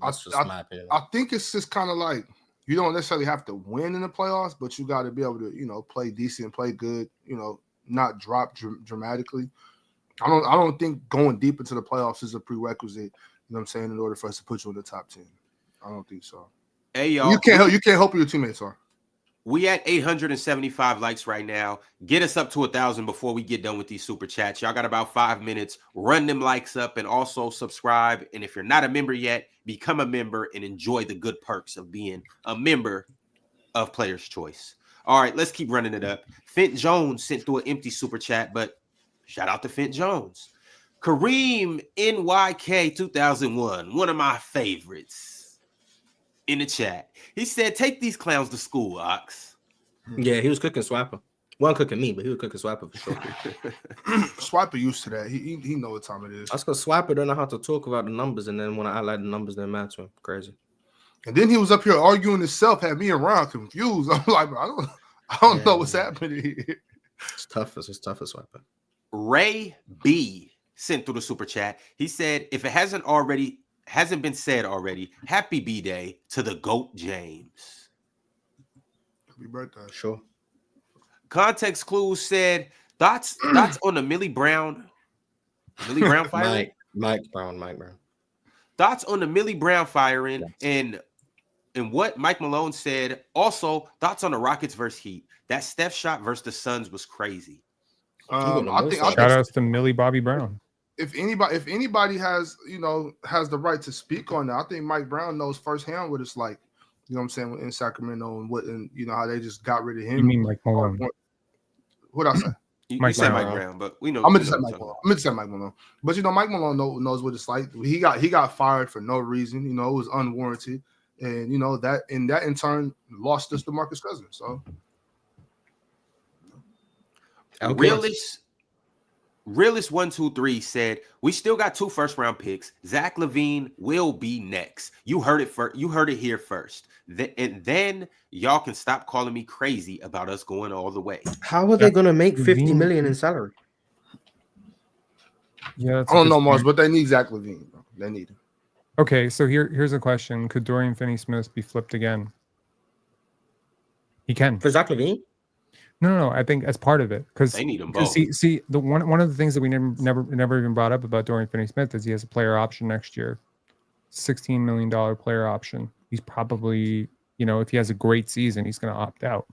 D: That's just my opinion.
F: I think it's just kind of like you don't necessarily have to win in the playoffs, but you got to be able to, play decent, play good, not drop dramatically. I don't think going deep into the playoffs is a prerequisite, you know what I'm saying, in order for us to put you in the top 10. I don't think so.
C: Hey, y'all.
F: You can't help who your teammates are.
C: We at 875 likes right now. Get us up to 1,000 before we get done with these super chats. Y'all got about 5 minutes. Run them likes up and also subscribe. And if you're not a member yet, become a member and enjoy the good perks of being a member of Player's Choice. All right, let's keep running it up. Fint Jones sent through an empty super chat, but shout out to Fint Jones. Kareem NYK 2001, one of my favorites, in the chat. He said, take these clowns to school, Ox.
D: Yeah, he was cooking Swapper. Wasn't cooking me, but he was cooking Swapper for sure.
F: Swapper used to that. He know what time it is.
D: That's because Swapper don't know how to talk about the numbers, and then when I highlight the numbers, they match him. Crazy.
F: And then he was up here arguing himself, had me and Ron confused. I'm like, I don't know what's happening here.
D: It's tough as Swapper.
C: Ray B sent through the super chat. He said, if it hasn't been said already, happy B-Day to the GOAT James.
F: Happy birthday.
D: Sure.
C: Context Clues said, thoughts on the Millie Brown firing?
D: Mike Brown.
C: Thoughts on the Millie Brown firing and what Mike Malone said. Also, thoughts on the Rockets versus Heat. That Steph shot versus the Suns was crazy.
B: Shout outs to Millie Bobby Brown.
F: If anybody has the right to speak on that, I think Mike Brown knows firsthand what it's like. You know what I'm saying, in Sacramento and how they just got rid of him.
B: You mean Mike Malone?
F: What I say?
C: You said Mike Brown, but we know.
F: I'm gonna say Mike Malone. But Mike Malone knows what it's like. He got fired for no reason. It was unwarranted, and that in turn lost us to Marcus Cousins. So,
C: Realist 123 said, we still got 2 first-round picks. Zach LaVine will be next. You heard it here first. And then y'all can stop calling me crazy about us going all the way.
D: How are they going to make $50 million in salary?
B: Yeah,
F: I don't know, Mars, but they need Zach LaVine. Bro. They need him.
B: Okay, so here's a question: could Dorian Finney-Smith be flipped again? He can.
D: For Zach LaVine?
B: No. I think as part of it, because
C: they need them both.
B: See, the one of the things that we never even brought up about Dorian Finney-Smith is he has a player option next year, $16 million player option. He's probably, if he has a great season, he's going to opt out.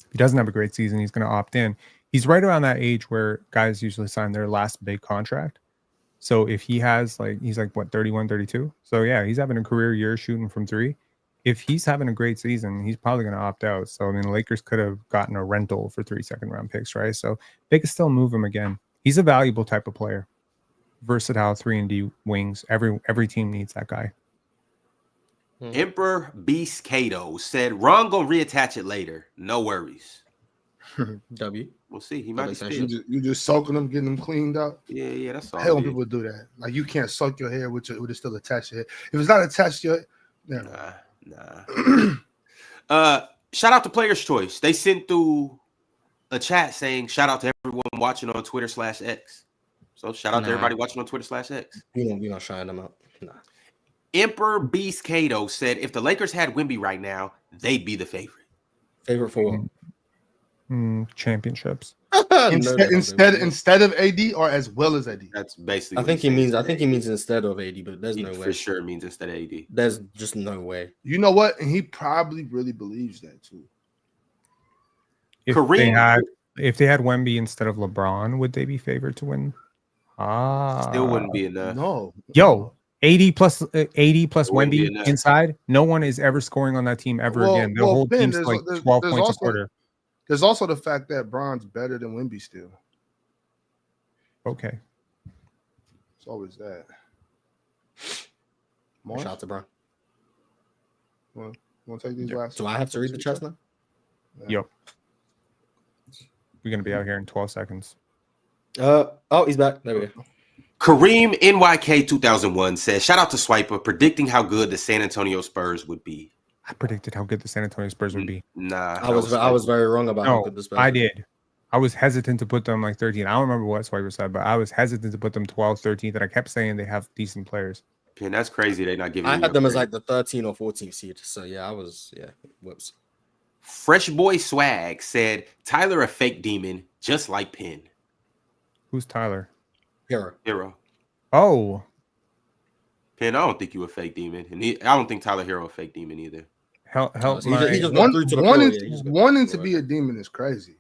B: If he doesn't have a great season, he's going to opt in. He's right around that age where guys usually sign their last big contract. So if he has he's 31, 32. So yeah, he's having a career year shooting from 3. If he's having a great season, he's probably going to opt out. So, the Lakers could have gotten a rental for 3 second-round picks, right? So they could still move him again. He's a valuable type of player. Versatile 3-and-D wings. Every team needs that guy.
C: Emperor Beast Kato said, Ron gonna reattach it later. No worries.
D: W.
C: We'll see. He might be
F: You just soaking them, getting them cleaned up.
C: Yeah, that's all.
F: I hate when people do that. Like, you can't soak your hair with it still attached to your hair. If it's not attached to your hair,
C: Nah. Shout out to Player's Choice. They sent through a chat saying shout out to everyone watching on Twitter/X. So shout out to everybody watching on Twitter/X.
D: We're not shouting them out. Nah.
C: Emperor Beast Kato said if the Lakers had Wemby right now, they'd be the favorite.
D: Favorite for what?
B: Championships.
F: instead of AD or as well as AD.
C: That's basically.
D: I think he means instead of AD, but there's no way.
C: For sure means instead of AD.
D: There's just no way.
F: You know what? And he probably really believes that too.
B: If they had Wemby instead of LeBron, would they be favored to win?
C: Still wouldn't be enough.
F: No.
B: Yo, 80 plus
C: It wouldn't be
B: Wemby
C: enough.
B: inside. No one is ever scoring on that team ever again. The whole
F: Ben,
B: team's like 12 points
F: also,
B: a quarter.
F: There's also the fact that Bron's better than Wemby still.
B: Okay.
F: It's always that.
D: Shout out to Bron.
F: Want to take these last?
D: Do I have to read the chest now?
B: Yo. We're going to be out here in 12 seconds.
D: Oh, he's back. There we go.
C: Kareem NYK 2001 says, shout out to Swiper predicting how good the San Antonio Spurs would be.
B: I predicted how good the San Antonio Spurs would be.
C: Nah.
D: I was very wrong about how good the Spurs
B: I
D: would be.
B: did. I was hesitant to put them like 13. I don't remember what Swiper said, but I was hesitant to put them 12, 13. And I kept saying they have decent players.
C: And that's crazy. They're not giving.
D: I had them as like the 13 or 14th seed. So yeah, whoops.
C: Fresh Boy Swag said Tyler a fake demon, just like Penn.
B: Who's Tyler?
C: Herro.
B: Oh.
C: Penn, I don't think you a fake demon, and I don't think Tyler Herro a fake demon either.
B: Help
D: He
B: my...
D: just went through to the
F: wanting to be a demon is crazy.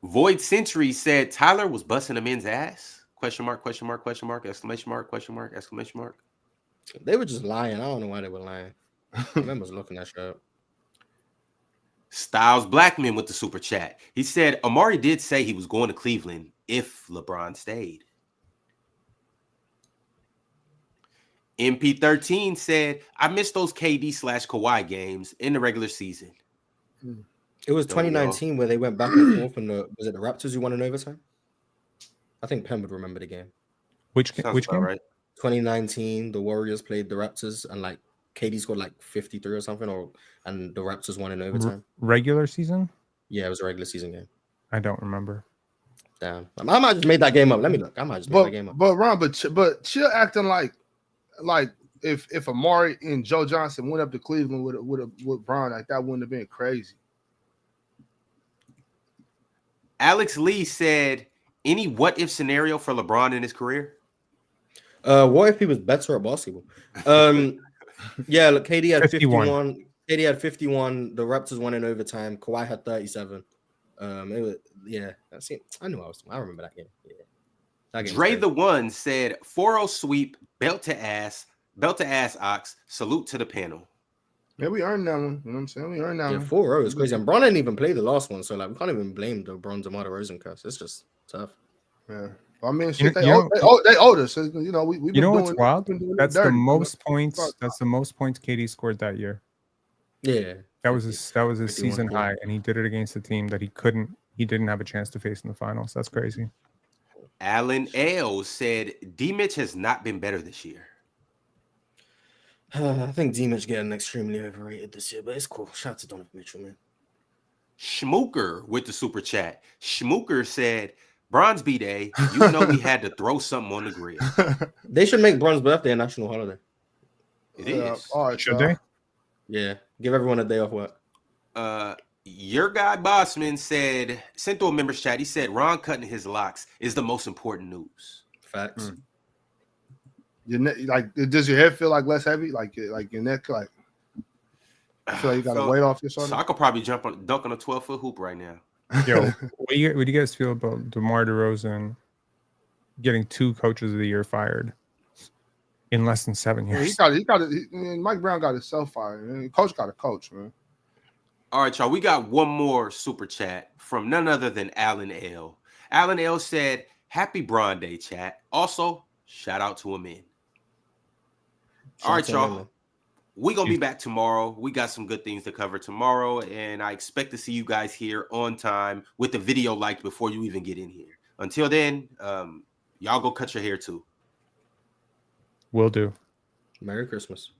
C: Void Century said Tyler was busting a man's ass. Question mark, question mark, question mark, exclamation mark, question mark, exclamation mark.
D: They were just lying. I don't know why they were lying. I remember looking that shit up.
C: Styles Blackman with the super chat. He said Amari did say he was going to Cleveland if LeBron stayed. MP13 said, I missed those KD/Kawhi games in the regular season.
D: It was 2019 where they went back and forth, and was it the Raptors who won in overtime? I think Penn would remember the game.
B: Which
C: Sounds
B: game?
C: right.
D: 2019, the Warriors played the Raptors, and like KD scored like 53 or something, and the Raptors won in overtime.
B: Regular season?
D: Yeah, it was a regular season game.
B: I don't remember.
D: Damn, I might have just made that game up. Let me look. I might just made that game up.
F: But Ron, but chill acting like if Amari and Joe Johnson went up to Cleveland with Bron, like that wouldn't have been crazy.
C: Alex Lee said, any what if scenario for LeBron in his career?
D: What if he was better at basketball? Yeah, look, KD had 51. KD had 51. The Raptors won in overtime. Kawhi had 37. I knew I remember that game. Yeah. That game
C: Dre the One said 4-0 sweep, belt to ass ox. Salute to the panel.
F: Yeah, we earned that one. You know what I'm saying? We earned that one.
D: 4-0 is crazy. And Bron didn't even play the last one, so like we can't even blame the Bron DeMar DeRozan curse. It's just tough.
F: Yeah. I mean, shit, they owed us. So, you know, we
B: what's wild? That's the most points. That's the most points KD scored that year.
D: Yeah,
B: that was his season high, and he did it against a team that he didn't have a chance to face in the finals. That's crazy.
C: Alan L said D Mitch has not been better this year.
D: I think D Mitch getting extremely overrated this year, but it's cool. Shout out to Donovan Mitchell, man.
C: Schmooker with the super chat. Schmooker said, Bronze B-Day, you know we had to throw something on the grill.
D: They should make Bron's birthday a national holiday.
C: It is.
F: All right,
B: should they?
D: Yeah, give everyone a day off work.
C: Your guy Bossman sent to a members chat, he said Ron cutting his locks is the most important news.
D: Facts.
F: Like, does your head feel like less heavy? Like your neck, like I feel like you got a weight off your shoulder?
C: So I could probably dunk on a 12-foot hoop right now.
B: Yo, what do you guys feel about DeMar DeRozan getting 2 coaches of the year fired in less than 7 years?
F: Mike Brown got himself fired. Coach got a coach, man.
C: All right, y'all. We got one more super chat from none other than Alan L. Alan L said, "Happy Bron Day, chat. Also, shout out to Amin." All right, y'all. We're going to be back tomorrow. We got some good things to cover tomorrow, and I expect to see you guys here on time with the video liked before you even get in here. Until then, y'all go cut your hair too.
B: Will do.
D: Merry Christmas.